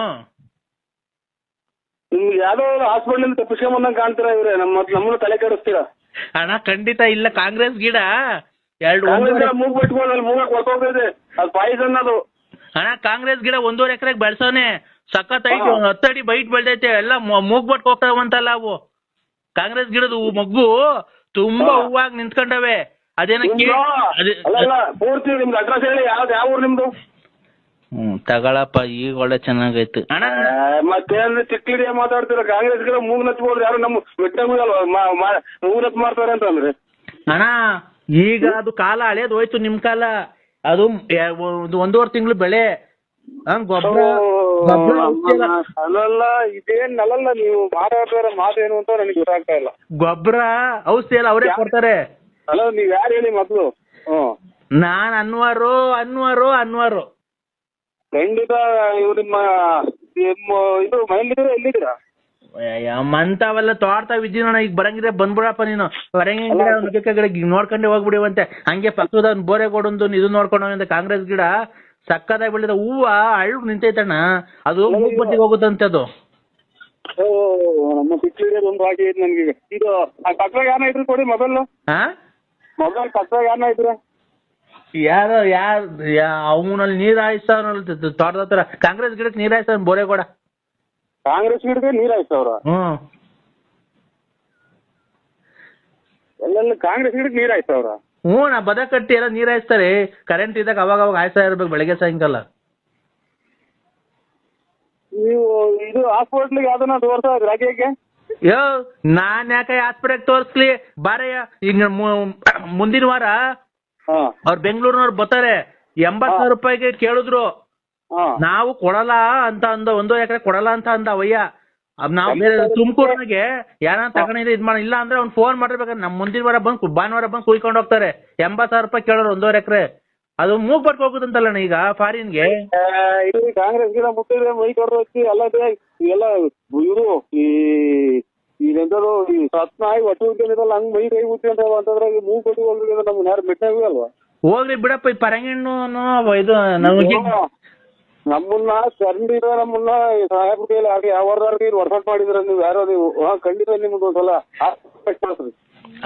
ನಿಮ್ಗೆ ಯಾವ್ದೋ ಹಾಸ್ಪಿಟಲ್ ತಪ್ಪಿಸ್ಕೊಂಬಂದಂಗೆ ಕಾಣ್ತೀರಾ ಇವ್ರೆ, ನಮ್ಮನ್ನು ತಲೆ ಕೆಡಿಸ್ತೀರಾ ಅಣ್ಣ? ಖಂಡಿತ ಇಲ್ಲ. ಕಾಂಗ್ರೆಸ್ ಗಿಡ ಮೂಗ್ ಬಿಟ್ಕೊಂಡು ಮೂಗಕ್ಕೆ ಹೊರಟೋಗ್ತೈತೆ, ಅದು ಪಾಯ್ಸನ್ ಅದು. ಅಣ್ಣ ಕಾಂಗ್ರೆಸ್ ಗಿಡ 1.5 ಎಕರೆಗೆ ಬೆಳ್ಸವನೆ, ಸಖತ್ ಐತಿ, 10 ಅಡಿ ಬೈಟ್ ಬೆಳ್ದೈತೆ, ಎಲ್ಲ ಮೂಗ್ ಬಟ್ ಹೋಗ್ತಾವಂತಲ್ಲ ಅವು. ಕಾಂಗ್ರೆಸ್ ಗಿಡದ ಮಗ್ಗು ತುಂಬಾ ಹೂವಾಗಿ ನಿಂತ್ಕೊಂಡವೆ. ಅದೇನ ಪೂರ್ತಿ ನಿಮ್ದು ಅಡ್ರೆಸ್ ಹೇಳಿ, ಯಾವ ಊರು ನಿಮ್ದು? ತಗೊಳಪ್ಪ, ಈಗ ಒಳ್ಳೆ ಚೆನ್ನಾಗೈತೆ ಅಣ್ಣ. ಮತ್ತೇನ್ ಚಿಕ್ಕಲಿಗೆ ಮಾತಾಡ್ತೀರ? ಕಾಂಗ್ರೆಸ್ ಗಿಡ ಮೂಗ್ ನಚ್ಬೋದು, ಯಾರು ನಮ್ಮ ಮೆಟ್ಟಲ್ವಾ ಮೂಗ್ ನಚ್ ಮಾಡ್ತಾರೆ ಅಂತಂದ್ರೆ ಅಣ್ಣ. ಈಗ ಅದು ಕಾಲ ಹಳೇದು ಹೋಯ್ತು, ನಿಮ್ ಕಾಲ. ಅದು 1.5 ತಿಂಗಳು ಬೆಳೆ, ಗೊಬ್ಬರ ಅಲ್ಲಲ್ಲ ಇದೇನ್ ಅಲ್ಲಲ್ಲ ನೀವು ಮಾತಾಡ್ತಾರ ಮಾತೇನು ಅಂತ ನನಗೆ ಗೊತ್ತಾಗ್ತಾ ಇಲ್ಲ. ಗೊಬ್ಬರ ಔಷಧಿ ಎಲ್ಲ ಅವರೇ ಕೊಡ್ತಾರೆ. ಅಲ್ಲ ನೀವ್ ಯಾರು ಹೇಳಿ ಮೊದ್ಲು? ನಾನ್ ಅನ್ವಾರು ಖಂಡಿತ ಇವ್ ನಿಮ್ಮ ಇದು ಮನೇಲಿದ್ದೀರಾ ಎಲ್ಲಿದ್ದೀರಾ? ಮಂತಾವೆಲ್ಲ ತೋಟತಾವ್ ಇದ್ದೀವಿ ನೋಡ. ಈಗ ಬರಂಗಿದ್ರೆ ಬಂದ್ಬಿಡಪ್ಪ ನೀನು. ಗಿಡ ನೋಡ್ಕೊಂಡೆ ಹೋಗ್ಬಿಡಿವಂತೆ. ಹಂಗೆ ಪಕ್ಕದ ಬೋರೆಗೋಡೊಂದು ಇದು ನೋಡ್ಕೊಂಡು ಕಾಂಗ್ರೆಸ್ ಗಿಡ ಸಕ್ಕದಾಗಿ ಬೆಳೆದ ಹೂವ ಅಳ್ಳು ನಿಂತೈತಣ್ಣ. ಅದು ಮೂಗ್ಬತ್ತಿಗೆ ಹೋಗುತ್ತಂತೆ ಅದು. ನಮ್ಮ ಪಿಕ್ಚರ್ ಒಂದು ಹಾಕಿ ನನ್ಗೆ ಇದು ಕಟ್ಟಾಗ ಯಾರ ಇದ್ರು ಕೊಡಿ ಮೊಬೈಲ್. ಮೊಬೈಲ್ ಕಟ್ಟಾಗ ಯಾರನ್ನ ಇದ್ರ ಯಾರು ಅವನಲ್ಲಿ ನೀರ್ ಹಾಯಿಸ್ತಾವನಲ್ಲ ತೋಟದ ಹತ್ರ. ಕಾಂಗ್ರೆಸ್ ಗಿಡಕ್ಕೆ ನೀರ್ ಹಾಯಿಸ್ತಾವ ಬೋರೆಗೋಡ. ಕಾಂಗ್ರೆಸ್ ಗಿಡಕ್ಕೆ ನೀರ್ ಹಾಯಿಸ್ತವ್ರ? ಎಲ್ಲೆಲ್ಲ ಕಾಂಗ್ರೆಸ್ ಗಿಡಕ್ಕೆ ನೀರ್ ಹಾಯಿಸ್ತವ್ರ? ನಾ ಬದ ಕಟ್ಟಿ ಎಲ್ಲ ನೀರ್ ಹಾಯಿಸ್ತಾರೆ. ಕರೆಂಟ್ ಇದ್ದಾಗ ಅವಾಗ ಹಾಯಿಸ್ತಾ ಇರ್ಬೇಕು ಬೆಳಗ್ಗೆ ಸಾಯಂಕಾಲ. ನೀವು ಇದು ಹಾಸ್ಪಿಟ್ಲಿಗೆ ಯಾವ್ದನ್ನ ತೋರ್ಸ ರಾಜ್ಯಕ್ಕೆ? ನಾನ್ ಯಾಕೆ ಹಾಸ್ಪಿಟಲ್ ತೋರ್ಸ್ಲಿ ಬಾರಯ್ಯ. ಈಗ ಮುಂದಿನ ವಾರ ಅವ್ರು ಬೆಂಗಳೂರಿನವ್ರು ಬರ್ತಾರೆ. 80,000 ರೂಪಾಯಿಗೆ ಕೇಳಿದ್ರು. ನಾವು ಕೊಡಲ್ಲ ಅಂತ ಅಂದ. 1 ಎಕರೆ ಕೊಡಲ್ಲ ಅಂತ ಅಂದ ಅವಯ್ಯ. ನಾವು ತುಮಕೂರ್ನಾಗೆ ಯಾರ ತಗೊಂಡಿದ್ರೆ ಇದ್ ಮಾಡ. ಇಲ್ಲ ಅಂದ್ರೆ ಅವ್ನು ಫೋನ್ ಮಾಡಿರ್ಬೇಕಾದ್ರೆ ನಮ್ ಮುಂದಿನ ವಾರ ಬಂದು ಭಾನುವಾರ ಬಂದು ಕುಯ್ಕೊಂಡು ಹೋಗ್ತಾರೆ. 80,000 ರೂಪಾಯಿ ಕೇಳೋರು 1 ಎಕರೆ. ಅದು ಮೂಗ್ ಬಡ್ಕ ಹೋಗುದಂತಲ್ಲ ಈಗ ಫಾರಿನ್ಗೆ. ಕಾಂಗ್ರೆಸ್ ಗಿಡ ಮುಟ್ಟಿದ್ರೆ ಮೈ ಕೊಡೋ ಎಲ್ಲ ಎಲ್ಲ ಇವರು ಈಗೆಂತರು ಈ ಸತ್ನಾಯಿ ಒಟ್ಟು ಉದ್ಯಮಿದಲ್ಲ ಹಂಗ್ ಮೈ ಕೈ ಉದ್ಯಂತ ಅಂತಂದ್ರೆ ಮೂಗ್ ಕೊಟ್ಟು ಹೋಗ್ಲಿಕ್ಕೆ ನಮ್ಗೆ ಯಾರು ಮೆಟ್ಟಾಗ ಅಲ್ವಾ? ಹೋಗ್ಲಿ ಬಿಡಪ್ಪ. ಈ ಪರಂಗಿಣ್ಣು ಇದು ನಮ್ಮನ್ನ ಕಂಡಿದ ನಮ್ಮನ್ನ ಸಾಹೇಬ್ರ ಕೈಲಿ ಹಾಕಿ ಯಾವ್ದಾರ ಕೈಲಿ ವರ್ಕೌಟ್ ಮಾಡಿದ್ರ ನೀವು ಯಾರೋ ನೀವು ಖಂಡಿತ ನಿಮ್ದು ಒಂದ್ಸಲ ಕಳಿಸ್ರಿ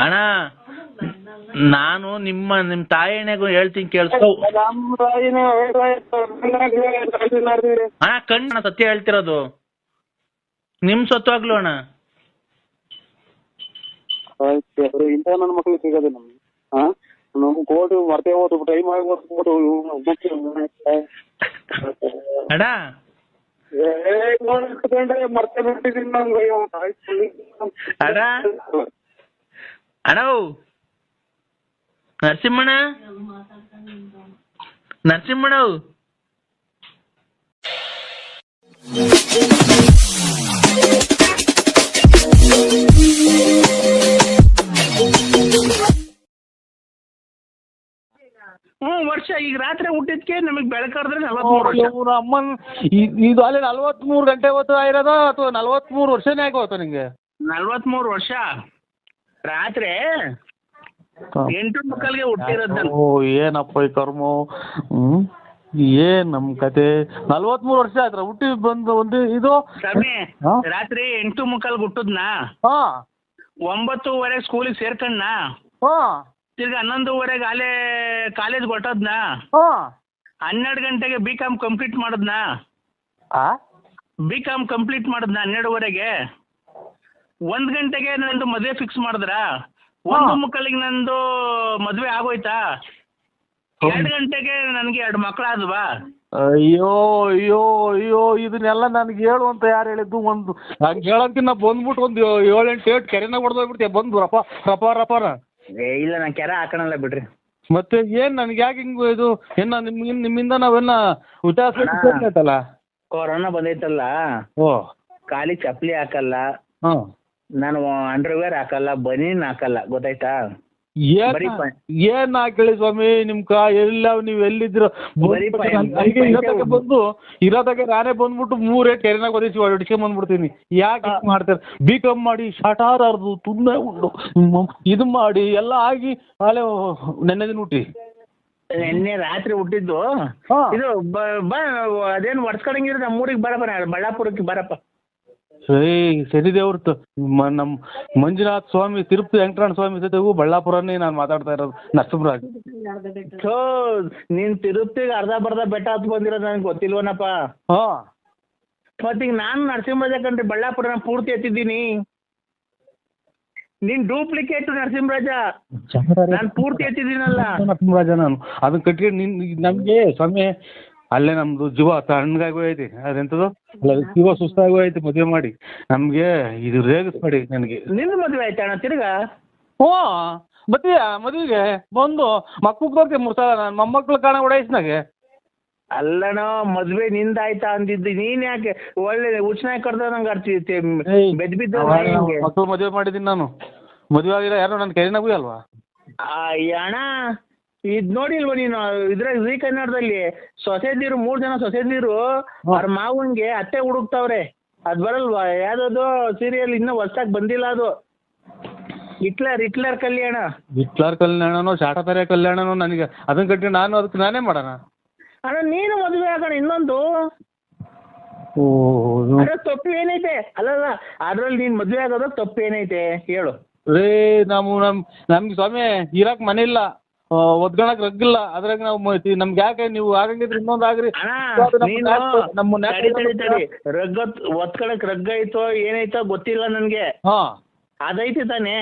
ಅಣ್ಣ. ನಾನು ನಿಮ್ ತಾಯಿನೆಗೂ ಹೇಳ್ತೀನಿ ಕೇಳಿಸ್ಕೊ. ನಮ್ಮ ತಾಯಿನ ಅಣ್ಣ ಕಣ್ಣು ಸತ್ಯ ಹೇಳ್ತಿರೋದು. ನಿಮ್ ಸತ್ವಾಗ್ಲು ಅಣ್ಣ. ಇಂಥ ನನ್ನ ಮಕ್ಳಿಗೆ ಸಿಗೋದು ನಮ್ಗೆ. ನಮ್ ಕೋರ್ಟ್ ಮರ್ತೇ ಹೋದು ಟೈಮ್ ಆಗಿ ಅಣ್ಣ ಮರ್ತೇ ಬಿಟ್ಟಿದ್ದೀನಿ ನಂಗೆ. ಅಣ್ಣ ನರಸಿಂಹಣ್ಣ ವರ್ಷ ಈಗ ರಾತ್ರಿ ಹುಟ್ಟಿದ್ಕೆ ನಮಗ್ ಬೆಳಕಾದ್ರೆ 43 ವರ್ಷ. ಅಮ್ಮನ್ ಇದು ಅಲ್ಲಿ 43 ಗಂಟೆ ಹೊತ್ತು ಆಗಿರೋದ ಅಥವಾ 43 ವರ್ಷನೇ ಆಗೋತ ನಿಂಗೆ? 43 ವರ್ಷ ರಾತ್ರಿ 8:15ಗೆ ಹುಟ್ಟಿರೋದ್. ಓ ಏನಪ್ಪ ಈ ಕರ್ಮ. ಏನ್ ನಮ್ ಕತೆ. 43 ವರ್ಷ ಆಯ್ತರ ಹುಟ್ಟಿ ಬಂದು ಒಂದು ಇದು ರಾತ್ರಿ 8:15 ಹುಟ್ಟದ್ನಾ. 9:00 ಸ್ಕೂಲಿಗೆ ಸೇರ್ಕಣ್ಣ. ತಿರ್ಗಿ 11:00 ಅಲ್ಲೇ ಕಾಲೇಜ್ ಹೊಟ್ಟದ್ನಾ. 12 ಗಂಟೆಗೆ B.Com ಕಂಪ್ಲೀಟ್ ಮಾಡದ್ನಾ. B.Com complete ಮಾಡದ್ನಾ 12:30ಗೆ. 1 ಗಂಟೆಗೆ ನಂದು ಮದ್ವೆ ಫಿಕ್ಸ್ ಮಾಡಿದ್ರ. 1:30ಗೆ ನಂದು ಮದ್ವೆ ಆಗೋಯ್ತಾ. 2 ಗಂಟೆಗೆ ನನ್ಗೆ 2 ಮಕ್ಳಾದ್ವಾ. ಅಯ್ಯೋ ಅಯ್ಯೋ ಅಯ್ಯೋ ಇದನ್ನೆಲ್ಲ ನನ್ಗೆ ಹೇಳು ಅಂತ ಯಾರು ಹೇಳಿದ್ದು? ಒಂದು ಹಂಗೆ ಹೇಳೋದಕ್ಕಿಂತ ಬಂದ್ಬಿಟ್ಟು ಒಂದು 7-8 ಕೆರೆನಾಗ ಹೊಡೆದೋಗ್ಬಿಡ್ತೀಯ ಬಂದು ರಪಾರ. ಇಲ್ಲ ನಾನು ಕೆರೆ ಹಾಕೋಣಲ್ಲ ಬಿಡ್ರಿ. ಮತ್ತೆ ಏನ್ ನನ್ಗೆ ಯಾಕೆ ಹಿಂಗ್ ಇದು ಏನ ನಿಮ್ಮಿಂದ ನಾವೆಲ್ಲ ಉಚಾಸಲ್ಲ. ಕೊರೋನಾ ಬಂದೈತಲ್ಲ. ಕಾಲಿಗೆ ಚಪ್ಪಲಿ ಹಾಕಲ್ಲ. ನಾನು ಅಂಡರ್ವೇರ್ ಹಾಕಲ್ಲ, ಬನೀನ್ ಹಾಕಲ್ಲ. ಗೊತ್ತಾಯ್ತಾ? ಏನ್ ಹಾಕಿ ಸ್ವಾಮಿ ನಿಮ್ ಎಲ್ಲ ನೀವ್ ಎಲ್ಲಿದ್ರ ಬಂದು ಇರೋದಾಗ ನಾನೇ ಬಂದ್ಬಿಟ್ಟು 3 ಕೆರೆನಾಗ ಒದಿಸಿ ಹೊಡಿಸ್ಕೊಂಡ್ ಬಂದ್ಬಿಡ್ತೀನಿ. ಯಾಕೆ ಮಾಡ್ತಾರೆ? B.Com ಮಾಡಿ ಶಾಟಾರ್ ಅರ್ದು ತುಂಬಾ ಉಂಡು ಇದು ಮಾಡಿ ಎಲ್ಲ ಆಗಿ ಅಲ್ಲೇ ನೆನ್ನೆ ದಿನ ಹುಟ್ಟಿ. ನಿನ್ನೆ ರಾತ್ರಿ ಹುಟ್ಟಿದ್ದು ಇದು ಅದೇನು ಒಡ್ಸ್ಕೊಳಂಗಿದ್ರೆ ನಮ್ಮೂರಿಗೆ ಬರಪ್ಪ, ಬಳ್ಳಾಪುರಕ್ಕೆ ಬರಪ್ಪ. ಸರಿ ದೇವ್ರತ್ತು ನಮ್ ಮಂಜುನಾಥ್ ಸ್ವಾಮಿ, ತಿರುಪತಿ ವೆಂಕಟರಮಣ ಸ್ವಾಮಿ ಜೊತೆಗೂ ಬಳ್ಳಾಪುರನೇ ನಾನು ಮಾತಾಡ್ತಾ ಇರೋದು. ನರಸಿಂಹರಾಜ್ ನೀನ್ ತಿರುಪತಿಗೆ ಅರ್ಧ ಬೆಟ್ಟ ಹತ್ತು ಬಂದಿರೋದು ನನಗೆ ಗೊತ್ತಿಲ್ವನಪ್ಪ. ಮತ್ತೀಗ ನಾನು ನರಸಿಂಹರಾಜ ಕಂಡ್ರಿ ಬಳ್ಳಾಪುರನ ಪೂರ್ತಿ ಎತ್ತಿದ್ದೀನಿ. ನೀನ್ ಡೂಪ್ಲಿಕೇಟ್ ನರಸಿಂಹರಾಜ, ನಾನು ಪೂರ್ತಿ ಎತ್ತಿದ್ದೀನಲ್ಲ ನರಸಿಂಹರಾಜ. ನಾನು ಅದನ್ನ ಕಟ್ಟಿ ನಮ್ಗೆ ಸ್ವಾಮಿ ಅಲ್ಲೇ ನಮ್ದು ಜೀವ ತಣ್ಣಗಾಗೋಯ್ತು. ಅದೆಂತದು ಜೀವ ಸುಸ್ತಾಗೋಯ್ತು ಮದುವೆ ಮಾಡಿ. ನಮ್ಗೆ ಇದು ರೇಗಿಸ್ಬೇಡಿ ನನಗೆ. ನಿನ್ನ ಮದುವೆ ಆಯ್ತಣ್ಣ ತಿರ್ಗಾ? ಬತ್ತೀಯ ಮದುವೆಗೆ ಬಂದು ಮಕ್ಕಳು ತೋರ್ತಿ 3 ಸಲ. ನನ್ನ ಮೊಮ್ಮಕ್ಳು ಕಾಣ ಓಡಾಯಿಸ್ನಾಗೆ ಅಲ್ಲಣ್ಣ ಮದ್ವೆ ನಿಂದಾಯ್ತಾ ಅಂದಿದ್ದು ನೀನ್ ಯಾಕೆ ಒಳ್ಳೆ ಉಚ್ಚನಾಗಿ ಕಡ್ದಂಗ್ ಆಡ್ತಿ ಬೆದ್ ಬಿದ್ದ ಮಕ್ಕಳು ಮದುವೆ ಮಾಡಿದೀನಿ ನಾನು. ಮದುವೆ ಆಗಿಲ್ಲ ಯಾರು ನನ್ನ ಕೈನಾಗೂ ಅಲ್ವಾ? ಅಣ್ಣ ಇದ್ ನೋಡಿಲ್ವ ನೀನು ಇದ್ರಾಗ ಜೀ ಕನ್ನಡದಲ್ಲಿ ಸೊಸೆದಿರು 3 ಜನ ಸೊಸೆದಿರು ಅವ್ರ ಮಾವನ್ಗೆ ಅತ್ತೆ ಹುಡುಕ್ತಾವ್ರೆ. ಅದ್ ಬರಲ್ವಾ ಯಾವ್ದದು ಸೀರಿಯಲ್ ಇನ್ನೂ ಹೊಸ್ದಾಗ್ ಬಂದಿಲ್ಲ ಅದು. ಹಿಟ್ಲರ್ ಕಲ್ಯಾಣ. ಹಿಟ್ಲರ್ ಕಲ್ಯಾಣನೋ ಶಾಟಪೆರೆ ಕಲ್ಯಾಣನೋ ನನಗೆ ಅದನ್ನ ಕಟ್ಟಿ ನಾನು ಅದಕ್ಕೆ ನಾನೇ ಮಾಡೋಣ. ಅಣ್ಣ ನೀನು ಮದುವೆ ಆಗೋಣ ಇನ್ನೊಂದು. ತಪ್ಪು ಏನೈತೆ? ಅಲ್ಲಲ್ಲ ಅದ್ರಲ್ಲಿ ನೀನ್ ಮದ್ವೆ ಆಗೋದಾಗ ತಪ್ಪು ಏನೈತೆ ಹೇಳು. ರೇ ನಮ್ಗೆ ಸ್ವಾಮಿ ಇರಾಕ್ ಮನೆ ಇಲ್ಲ, ಒದ್ಕೊಳಕ್ ರಗ್ಗಿಲ್ಲ, ಅದ್ರಾಗ ನಾವು ನಮ್ಗೆ ಯಾಕೆ ನೀವು ಆಗಂಗಿದ್ರೆ ಇನ್ನೊಂದು ಆಗ್ರಿ. ರಗ್ಗ ಒತ್ಕೊಳಕ್ ರಗ್ಗ ಐತೋ ಏನೈತೋ ಗೊತ್ತಿಲ್ಲ ನನ್ಗೆ. ಅದೈತಿ ತಾನೇ?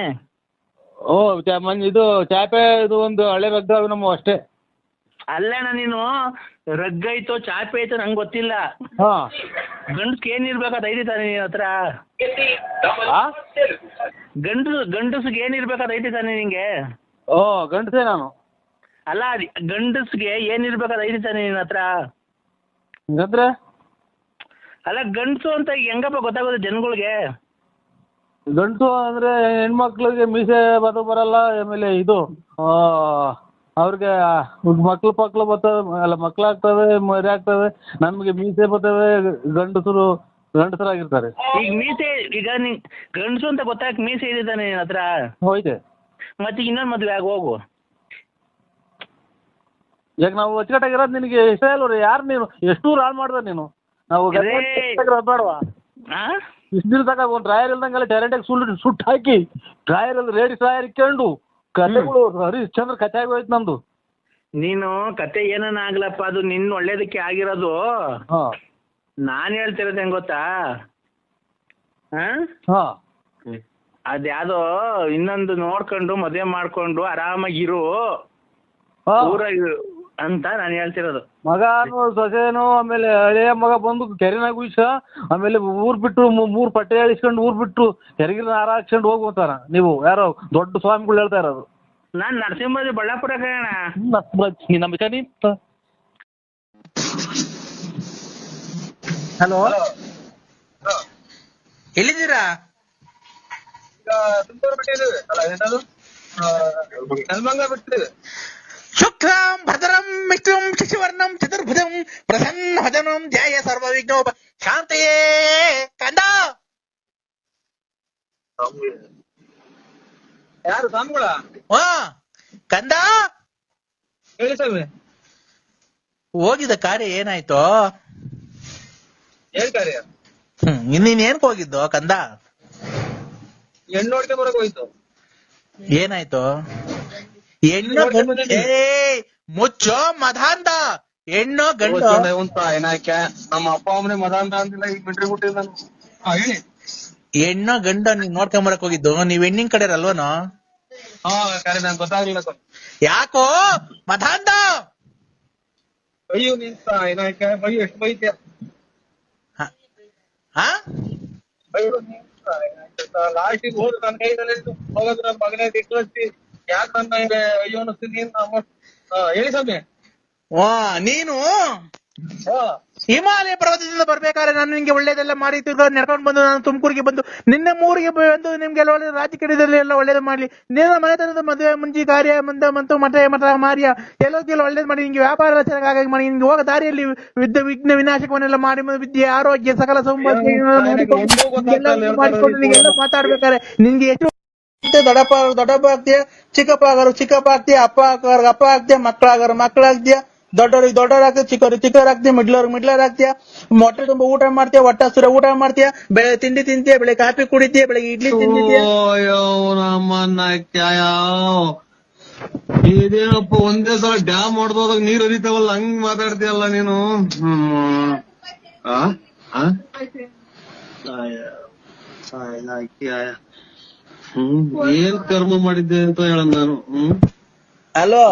ಇದು ಚಾಪೆ ಇದು ಒಂದು ಹಳೆ ರಗ್ಗ ನಮ್ಮ ಅಷ್ಟೇ. ಅಲ್ಲಣ್ಣ ನೀನು ರಗ್ಗ ಐತೋ ಚಾಪೆ ಐತೋ ನಂಗೆ ಗೊತ್ತಿಲ್ಲ. ಗಂಡಸ್ಗೆ ಏನಿರ್ಬೇಕಾದ ಐತಿ ತಾನೆ ನಿನ್ ಹತ್ರ? ಗಂಡಸ್ಗೆ ಏನಿರ್ಬೇಕಾದ ಐತಿ ತಾನೆ ನಿಂಗೆ? ಗಂಡಸೇ ನಾನು. ಅಲ್ಲ ಗಂಡಸ್ಗೆ ಏನಿರ್ಬೇಕಾದ ಐತಿ ತಾನೆ ನಿನ್ ಹತ್ರ? ಹಂಗಂದ್ರೆ ಅಲ್ಲ ಗಂಡಸು ಅಂತ ಹೆಂಗಪ್ಪ ಗೊತ್ತಾಗೋದು ಜನಗಳಿಗೆ? ಗಂಟು ಅಂದ್ರೆ ಹೆಣ್ಮಕ್ಳಿಗೆ ಮೀಸೆ ಬರಲ್ಲ, ಆಮೇಲೆ ಇದು ಅವ್ರಿಗೆ ಮಕ್ಳು ಬರ್ತವೆ, ಅಲ್ಲ ಮಕ್ಳಾಗ್ತವೆ, ಮರಿ ಆಗ್ತವೆ, ನಮ್ಗೆ ಮೀಸೆ ಬರ್ತವೆ, ಗಂಡಸರಾಗಿರ್ತಾರೆ. ಈಗ ಮೀಸೆ ಈಗ ಗಂಡಸು ಅಂತ ಗೊತ್ತಾಗ ಮೀಸೆ ಇದ್ದಾನೆ ನಿನ್ನ ಹತ್ರ? ಹೋಯ್ತೆ. ಮತ್ತೆ ಇನ್ನೊಂದು ಮದ್ವೆ ಆಗ ಹೋಗು. ಈಗ ನಾವು ಅಚ್ಚುಕಟ್ಟಾಗಿರೋದು ನಿನಗೆ ಇಷ್ಟ ಇಲ್ವ್ರಿ? ಯಾರು ನೀನು ಎಷ್ಟು ಹಾಳು ಮಾಡ್ದ ನೀನು? ನಾವು ಬೇಡವಾ? ಇಷ್ಟು ದಿನ ತಗ ಒಂದು ಡ್ರಾಯರ್ ಇಲ್ದಂಗೆಲ್ಲ ಡೈರೆಕ್ಟಾಗಿ ಸುಟ್ಟು ಹಾಕಿ ಡ್ರಾಯರ್ ಅಲ್ಲಿ ರೇಡಿ ಡ್ರಾಯರ್ ಇಕ್ಕೊಂಡು ಕಥೆಗಳು ಹರಿಶ್ಚಂದ್ರ ಕಥೆ ಆಗೋಯ್ತು ನಮ್ದು. ನೀನು ಕತೆ ಏನನ್ನ ಆಗ್ಲಪ್ಪ, ಅದು ನಿನ್ನ ಒಳ್ಳೇದಕ್ಕೆ ಆಗಿರೋದು. ನಾನ್ ಹೇಳ್ತಿರೋದು ಹೆಂಗ್ ಗೊತ್ತಾ? ಅದ್ಯಾವ್ದೋ ಇನ್ನೊಂದು ನೋಡ್ಕೊಂಡು ಮದುವೆ ಮಾಡ್ಕೊಂಡು ಆರಾಮಾಗಿರು ಊರಾಗ ಅಂತ ನಾನು ಹೇಳ್ತಿರೋದು. ಮಗನು ಸೊಸೆನು ಆಮೇಲೆ ಹಳೆಯ ಮಗ ಬಂದು ಕೆರೆನಾಗ ಉಯ್ಸ, ಆಮೇಲೆ ಊರ್ ಬಿಟ್ಟು 3 ಪಟ್ಟೆ ಹೇಳಿಸ್ಕೊಂಡು ಊರ್ ಬಿಟ್ಟು ಕೆರೆಗಿನ ಹಾರ ಹಾಕ್ಸ್ಕೊಂಡು ಹೋಗ್ತಾರ. ನೀವು ಯಾರೋ ದೊಡ್ಡ ಸ್ವಾಮಿಗಳು ಹೇಳ್ತಾ ಇರೋದು. ನಾನ್ ನರಸಿಂಹ ಬಳ್ಳಾಪುರ ಕಣ. ಹಲೋ, ಎಲ್ಲಿದ್ದೀರಾ? ಶುಕ್ಲಾಂ ಭದ್ರಂ ವಿಷ್ಣುಂ ಶಶಿವರ್ಣಂ ಚತುರ್ಭುಜಂ ಪ್ರಸನ್ನವದನಂ ಧ್ಯಾಯ ಸರ್ವವಿಘ್ನೋಪ ಶಾಂತಯೇ. ಕಂದ ಯಾರು ಸ್ವಾಮಿಗಳ? ಕಂದ ಹೇಳಿ ಸ್ವಾಮಿ. ಹೋಗಿದ್ದ ಕಾರ್ಯ ಏನಾಯ್ತು? ಏನ್ ಕಾರ್ಯ? ಇನ್ನೇನ್ ಹೋಗಿದ್ದು ಕಂದ? ಹೆಣ್ಣು ನೋಡ್ಕೊಂಡ್ ಬರಕ್ ಹೋಯ್ತು. ಏನಾಯ್ತು? ಹೆಣ್ಣು ಮುಚ್ಚೋ ಮದಾಂಧ, ಹೆಣ್ಣು ಗಂಡು ಏನಾಯ್ಕೆ? ನಮ್ಮ ಅಪ್ಪ ಅಮ್ಮನೆ ಮದಾಂಧ ಅಂತಿಲ್ಲ, ಈಗ ಬಿಟ್ರಿ ಬಿಟ್ಟಿಲ್ಲ. ಹೇಳಿ. ಹೆಣ್ಣು ಗಂಡು ನೀವ್ ನೋಡ್ಕೊಂಬರಕ್ ಹೋಗಿದ್ದು? ನೀವ್ ಹೆಣ್ಣಿನ ಕಡೆ ಅಲ್ವನೋ? ಕರೆ ನಂಗೆ ಗೊತ್ತಾಗ್ಲಿಲ್ಲ ಸರ್. ಯಾಕೋ ಮದಾಂಧ? ಅಯ್ಯೋ ನಿಂತ ಏನಾಯ್ಕೆ? ಅಯ್ಯೋ ಎಷ್ಟು ಬೈತ್ಯ? ಲಾಸ್ಟಿಗೆ ಹೋದ್ರು ನನ್ನ ಕೈದಲ್ಲಿ ಹೋಗೋದು ನನ್ನ ಮಗನೇ ದಿಕ್ಕಿ ಯಾಕೆ ನನ್ನ ಅಯ್ಯೋ ಅನ್ನಿಸ್ತೀನಿ. ಹೇಳಿ ಸ್ವಾಮಿ. ನೀನು ಹಿಮಾಲಯ ಪರ್ವತದಿಂದ ಬರ್ಬೇಕಾದ್ರೆ ನಾನು ನಿಮ್ಗೆ ಒಳ್ಳೇದೆಲ್ಲ ಮಾಡಿ ನಡ್ಕೊಂಡು ಬಂದು ನಾನು ತುಮಕೂರಿಗೆ ಬಂದು ನಿನ್ನೆ ಮೂರಿಗೆ ಬಂದು ನಿಮ್ಗೆಲ್ಲ ಒಳ್ಳೆ ರಾಜಕೀಯದಲ್ಲಿ ಎಲ್ಲ ಒಳ್ಳೇದು ಮಾಡ್ಲಿ. ನೀನು ಮನೆತನದ ಮದುವೆ ಮುಂಜಿ ಕಾರ್ಯ ಮಂತು ಮಠ ಮಾರ್ಯ ಎಲ್ಲೋದೆಲ್ಲ ಒಳ್ಳೇದು ಮಾಡಿ ನಿಮ್ಗೆ ವ್ಯಾಪಾರ ಎಲ್ಲ ಚೆನ್ನಾಗಿ ಮಾಡಿ ನಿಮ್ಗೆ ಹೋಗ ದಾರಿಯಲ್ಲಿ ವಿಘ್ನ ವಿನಾಶಕವನ್ನೆಲ್ಲ ಮಾಡಿ ವಿದ್ಯೆ ಆರೋಗ್ಯ ಸಕಲ ಸೌಂದರ್ಯ ಮಾಡಿಕೊಂಡು ನೀವೆಲ್ಲ ಮಾತಾಡ್ಬೇಕಾರೆ ನಿನ್ಗೆ ಎಷ್ಟು ದೊಡ್ಡಪ್ಪ ಆಗ್ತೀಯ, ಚಿಕ್ಕಪ್ಪ ಆಗ್ತೀಯ, ಅಪ್ಪ ಆಗ್ತೀಯ, ಮಕ್ಕಳಾಗ್ತೀಯ, ದೊಡ್ಡವರಾಗ್ತೀಯ, ಚಿಕ್ಕವರಾಗ್ತೀಯ, ಮಿಡ್ಲರ್ ಆಗ್ತೀಯ, ಮೊಟ್ಟೆ ತುಂಬಾ ಊಟ ಮಾಡ್ತೀಯ, ಹೊಟ್ಟೆ ಹಸಿರ ಊಟ ಮಾಡ್ತೀಯ, ಬೆಳಗ್ಗೆ ತಿಂಡಿ ತಿಂತೀಯ, ಬೆಳಗ್ಗೆ ಕಾಫಿ ಕುಡಿತೀಯ, ಬೆಳಗ್ಗೆ ಇಡ್ಲಿ ತಿಂದಿದ್ದೀಯ. ಇದೇನಪ್ಪ ಒಂದೇ ಸಲ ಡ್ಯಾಮ್ ಹೊಡೆದೋದಾಗ ನೀರ್ ಹರಿತಾವಲ್ಲ ಹಂಗ್ ಮಾತಾಡ್ತೀಯಲ್ಲ ನೀನು. ಏನ್ ಕರ್ಮ ಮಾಡಿದ್ದೆ ಅಂತ ಹೇಳ ನಾನು. ಹಲೋ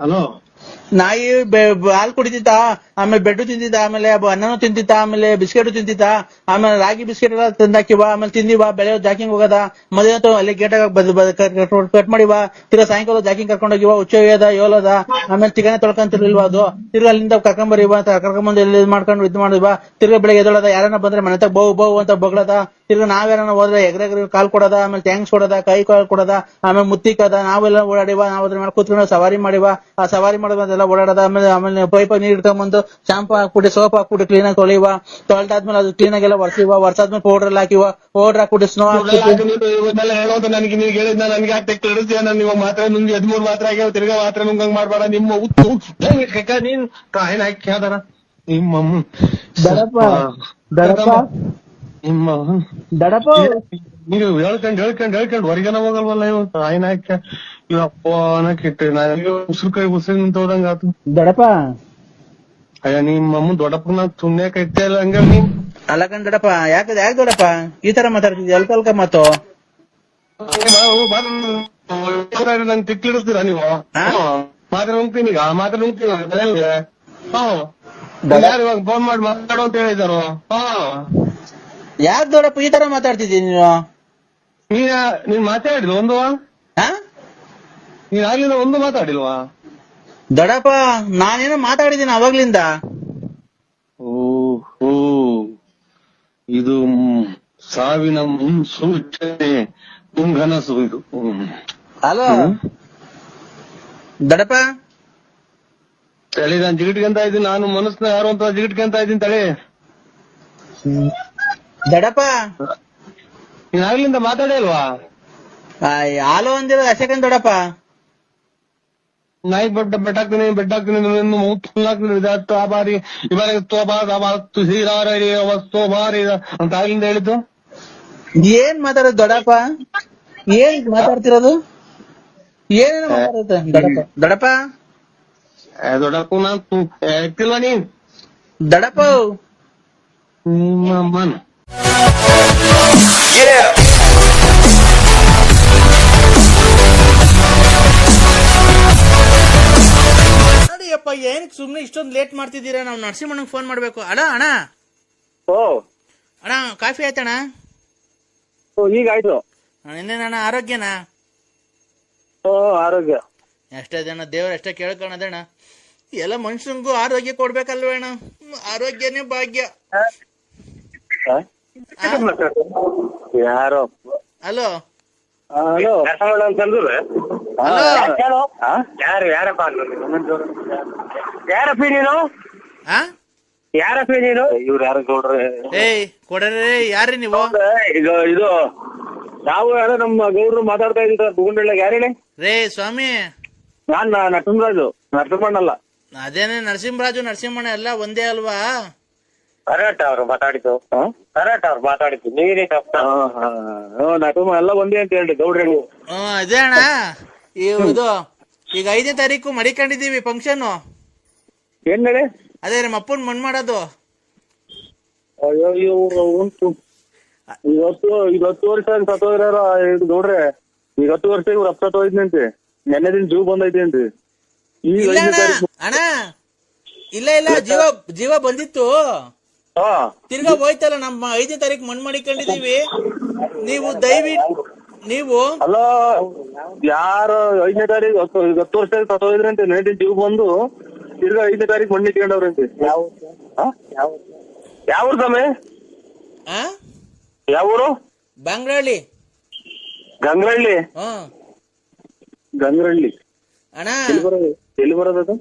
ಹಲೋ, ನಾಯಿ ಹಾಲು ಕುಡಿತಿತ್ತ? ಆಮೇಲೆ ಬ್ರೆಡ್ ತಿಂತಿದ್ದ, ಆಮೇಲೆ ಅನ್ನನೂ ತಿಂತಿದ್ದ, ಆಮೇಲೆ ಬಿಸ್ಕೆಟ್ ತಿಂತಿದ್ದ, ಆಮೇಲೆ ರಾಗಿ ಬಿಸ್ಕೆಟ್ ಎಲ್ಲ ತಂದಾಕಿವ, ಆಮೇಲೆ ತಿಂದಿವ, ಬೆಳೆ ಜಾಕಿಂಗ್ ಹೋಗದ, ಮಧ್ಯಾಹ್ನ ಅಲ್ಲಿ ಗೇಟಾಗ ಕಟ್ ಮಾಡಿವ, ತಿರ್ಗಾ ಸಾಯಂಕಾಲ ಜಾಕಿಂಗ್ ಕರ್ಕೊಂಡೋಗಿವ, ಹುಚ್ಚೋಯ್ಯದ ಯೋಲದ, ಆಮೇಲೆ ತಿಗನೆ ತೊಳ್ಕೊಂತಿರ್ಲಿಲ್ವ ಅದು, ತಿರ್ಗಾ ಅಲ್ಲಿಂದ ಕರ್ಕೊಂಬರಿವ, ಕರ್ಕೊಂಬಂದು ಎಲ್ಲಿ ಮಾಡ್ಕೊಂಡು ಇದು ಮಾಡಿವ, ತಿರ್ಗಾ ಬೆಳಗ್ಗೆ ಎದೊಳದ, ಯಾರನ್ನ ಬಂದ್ರೆ ಮನೆ ತಗ ಬಹು ಅಂತ ಬಗ್ಳದ, ತಿರ್ಗಾ ನಾವ್ಯಾರನ್ನ ಹೋದ್ರೆ ಎಗ್ರೆಗ್ರೆ ಕಾಲ್ ಕೊಡದ, ಆಮೇಲೆ ಥ್ಯಾಂಕ್ಸ್ ಕೊಡದ, ಕೈ ಕಾಲ್ ಕೊಡದ, ಆಮೇಲೆ ಮುತ್ತಿಕ್ಕದ, ನಾವೆಲ್ಲ ಓಡಾಡಿವ, ನಾವ್ ಅದ್ರ ಮೇಲೆ ಕೂತ್ಕೊಂಡು ಸವಾರಿ ಮಾಡಿವ, ಆ ಸವಾರಿ ಮಾಡೋದೆಲ್ಲ ಓಡಾಡದ, ಆಮೇಲೆ ಪೈಪ ನೀರ್ ಇಟ್ಕೊಂಡ್ಬಂದು ಶಾಂಪು ಹಾಕ್ಬಿಟ್ಟು ಸೋಪ್ ಹಾಕ್ಬಿಟ್ಟು ಕ್ಲೀನ್ ಆಗಿ ತೊಳಿವ, ತೊಳೆದಾದ್ಮೇಲೆ ಅದು ಕ್ಲೀನ್ ಆಗಿಲ್ಲ ಒರೆಸಿವ, ಒರೆಸಾದ್ಮೇಲೆ ಪೌಡರ್ ಎಲ್ಲ ಹಾಕಿವ, ಪೌಡರ್ ಹಾಕ್ಬಿಟ್ಟು ಸ್ನೋ ಹಾಕ್ಬಿಟ್ಟು ಇವನ್ನೆಲ್ಲ ಹೇಳೋದು ನನಗೆ ನೀವು ಹೇಳಿದ್ನ ನನಗೆ ಯಾಕೆ ತಿಳಿಸ್ತೀಯ? ನಾನು ಇವಾಗ ಮಾತ್ರ ನುಂಗಿ 13 ಮಾತ್ರ ಆಗ್ಯಾವ, ತಿರ್ಗಾ ಮಾತ್ರ ನುಂಗಂಗ್ ಮಾಡ್ಬೇಡ. ನಿಮ್ಮ ಹುಟ್ಟು ನೀನ್ ಕಾಯಿನ ಹಾಕಿ ಯಾವ್ದಾರ ನಿಮ್ಮ ನಿಮ್ಮ ನೀವು ಹೇಳ್ಕೊಂಡು ಹೊರಗೆನ ಹೋಗಲ್ವಲ್ಲ ಇವತ್ತು ಆಯ್ನ ಹಾಕ ಇವಪ್ಪ ಅನ್ನಕಿಟ್ಟು ನನಗೆ ಉಸಿರು ಕೈ ಉಸಿರು ನಿಂತೋದಂಗ ಆತು. ದಡಪ ಅಯ್ಯ ನಿಮ್ಮ ಅಮ್ಮ ದೊಡ್ಡಪ್ಪನ ಸುಮ್ನೆ ಕೈತೆ ಇಲ್ಲ ಹಂಗ ನೀನ್ ಅಲ್ಲಕಂಡ್ ದಡಪ ಯಾಕೆ ದೊಡ್ಡಪ್ಪ ಈ ತರ ಮಾತಾಡ್ತಿದ್ಯ? ಅಲ್ಕ ಮಾತು ನನ್ ತಿಕ್ಕಿಡಿಸ್ತೀರಾ ನೀವು? ಮಾತ್ರ ನುಂಗ್ತೀನಿ ಈಗ, ಮಾತ್ರ ನುಂಗ್ತೀನಿ ಯಾರು ಇವಾಗ ಫೋನ್ ಮಾಡಿ ಮಾತಾಡೋ ಅಂತ ಹೇಳಿದಾರು. ಯಾಕೆ ದೊಡ್ಡಪ್ಪ ಈ ತರ ಮಾತಾಡ್ತಿದ್ದೀನಿ ನೀನು? ನೀನ್ ಮಾತಾಡಿಲ್ವ ಒಂದು? ನೀನ್ ಆಗ್ಲಿಲ್ಲ ಒಂದು ಮಾತಾಡಿಲ್ವಾ? ದೊಡ್ಡಪ್ಪ ನಾನೇನೋ ಮಾತಾಡಿದ್ದೀನಿ ಅವಾಗ್ಲಿಂದ. ಓಹೋ, ಇದು ಸಾವಿನ ಮುನ್ಸೂಚನೆ, ಮುಂಗನಸು ಇದು. ಹಲೋ ದೊಡ್ಡಪ್ಪ, ತಳಿ ನಾನ್ ಜಿಗಿಟ್ಕೊಂತ ಇದ್ದೀನಿ, ನಾನು ಮನಸ್ನ ಯಾರು ಅಂತ ಜಿಗಿಟ್ಕೊಂತ ಇದ್ದೀನಿ ತಳಿ. ದೊಡ್ಡಪ್ಪ ನೀನ್ ಆಗ್ಲಿಂದ ಮಾತಾಡೇ ಇಲ್ವಾ? ಹಾಲು ಅಂದಿರೋ ಅಶಕನ್ ದೊಡ್ಡಪ್ಪ. ನಾಯಿ ಬೆಟ್ಟಾಕ್ತೀನಿ ಆ ಬಾರಿ ಇವಾಗ ಅಂತ ಆಗ್ಲಿಂದ ಹೇಳಿದ್ದು. ಏನ್ ಮಾತಾಡೋದು ದೊಡ್ಡಪ್ಪ? ಏನ್ ಮಾತಾಡ್ತಿರೋದು? ಏನೇನು ಮಾತಾಡುತ್ತೆ ದೊಡ್ಡಪ್ಪ? ದೊಡ್ಡಪ್ಪ ನಾನು ಹೇಳ್ತಿಲ್ವ ನೀನ್? ದೊಡ್ಡಪ್ಪ ನಿಮ್ಮ ಅಮ್ಮನ ನೋಡಿಯಪ್ಪ, ಏನಕ್ಕೆ ಸುಮ್ನೆ ಇಷ್ಟೊಂದು ಲೇಟ್ ಮಾಡ್ತಿದ್ದೀರಾ? ನಾವು ನರಸಿಂಹಣ್ಣಂಗೆ ಫೋನ್ ಮಾಡ್ಬೇಕು. ಅಣ್ಣ ಅಣ್ಣ ಕಾಫಿ ಆಯ್ತಣ್ಣ? ಈಗ ಆಯ್ತು. ಇನ್ನೇನಣ್ಣ ಆರೋಗ್ಯನಾ? ಆರೋಗ್ಯ ಎಷ್ಟೇ ಜನ ದೇವ್ರ ಎಷ್ಟೇ ಕೇಳ್ಕೊಳದಣ್ಣ, ಎಲ್ಲ ಮನುಷ್ಯನಿಗೂ ಆರೋಗ್ಯ ಕೊಡ್ಬೇಕಲ್ವೇಣ್ಣ? ಆರೋಗ್ಯನೇ ಭಾಗ್ಯ. ಯಾರೋ ಹಲೋ ಹಲೋ ಯಾರಪ್ಪಿ ನೀನು? ಯಾರಪ್ಪಿ ನೀನು? ಇವ್ರು ಯಾರು ಗೌಡ್ರೆ? ಏಯ್ ಕೊಡ್ರಿ, ಯಾರ್ರಿ ನೀವು? ಈಗ ಇದು ನಾವು ಯಾರೋ ನಮ್ಮ ಗೌಡ್ರು ಮಾತಾಡ್ತಾ ಇದ್ದೀರ ತಗೊಂಡಿಲ್ಲ. ಯಾರು ಹೇಳಿ? ರೇ ಸ್ವಾಮಿ, ನಾನ್ ನರಸಿಂಹರಾಜು, ನರಸಿಂಹಣ್ಣಲ್ಲ. ಅದೇನೇ ನರಸಿಂಹರಾಜು ನರಸಿಂಹಣ್ಣ ಎಲ್ಲ ಒಂದೇ ಅಲ್ವಾ? ಕರೆಕ್ಟ್ ಅವ್ರು ಮಾತಾಡಿದ್ದು, ಕರೆಕ್ಟ್ ಅವ್ರು ಮಾತಾಡಿದ್ದು. ನೀವೇ ನರಸಿಂಹ ಎಲ್ಲ ಒಂದೇ ಅಂತ ಹೇಳಿ ಗೌಡ್ರೆ ನೀವು. ಅದೇ ಅಣ್ಣ, ಇದು ಈಗ 5ನೇ ತಾರೀಕು ಮಡಿಕೊಂಡಿದೀವಿ ಫಂಕ್ಷನ್. ಏನ್ ಹೇಳಿ? ಅದೇ ನಮ್ಮ ಅಪ್ಪನ್ ಮಣ್ ಮಾಡೋದು. ಅಯ್ಯೋ ಇವ್ರು ಉಂಟು ಈಗ 10 ವರ್ಷ ಸತ್ತೋದ್ರಾರ ಇದು ಗೌಡ್ರೆ. ಈಗ 10 ವರ್ಷ ಇವ್ರು ಸತ್ತೋಯ್ತಂತೆ. ನೆನ್ನೆ ದಿನ ಜೀವ ಬಂದೈತಿ ಅಂತ. ಈಗ ಅಣ್ಣ ಇಲ್ಲ ಜೀವ ಬಂದಿತ್ತು, ತಿರ್ಗಾ ಹೋಯ್ತಲ್ಲ. ನಮ್ಮ 5ನೇ ತಾರೀಕು ಮಣ್ ಮಾಡಿಕೊಂಡಿದೀವಿ. ನೀವು ದಯವಿಟ್ಟು ನೀವು ಅಲ್ಲ ಯಾರು 5ನೇ ತಾರೀಕು 10 ವರ್ಷ ಸತ್ತೋದ್ರಂತೆ. ನೆನ್ನೆ ದಿನ ಜೀವ ಬಂದು ತಿರ್ಗಾ 5ನೇ ತಾರೀಕು ಮಣ್ಣು ಇಟ್ಕೊಂಡವ್ರಂತೆ. ಯಾವ ಸಮಯ? ಯಾವ ಊರು? ಬಂಗ್ರಹಳ್ಳಿ. ಗಂಗ್ರಹಳ್ಳಿ? ಗಂಗ್ರಹಳ್ಳಿ ಅಣ್ಣ ಎಲ್ಲಿ ಬರೋದದು?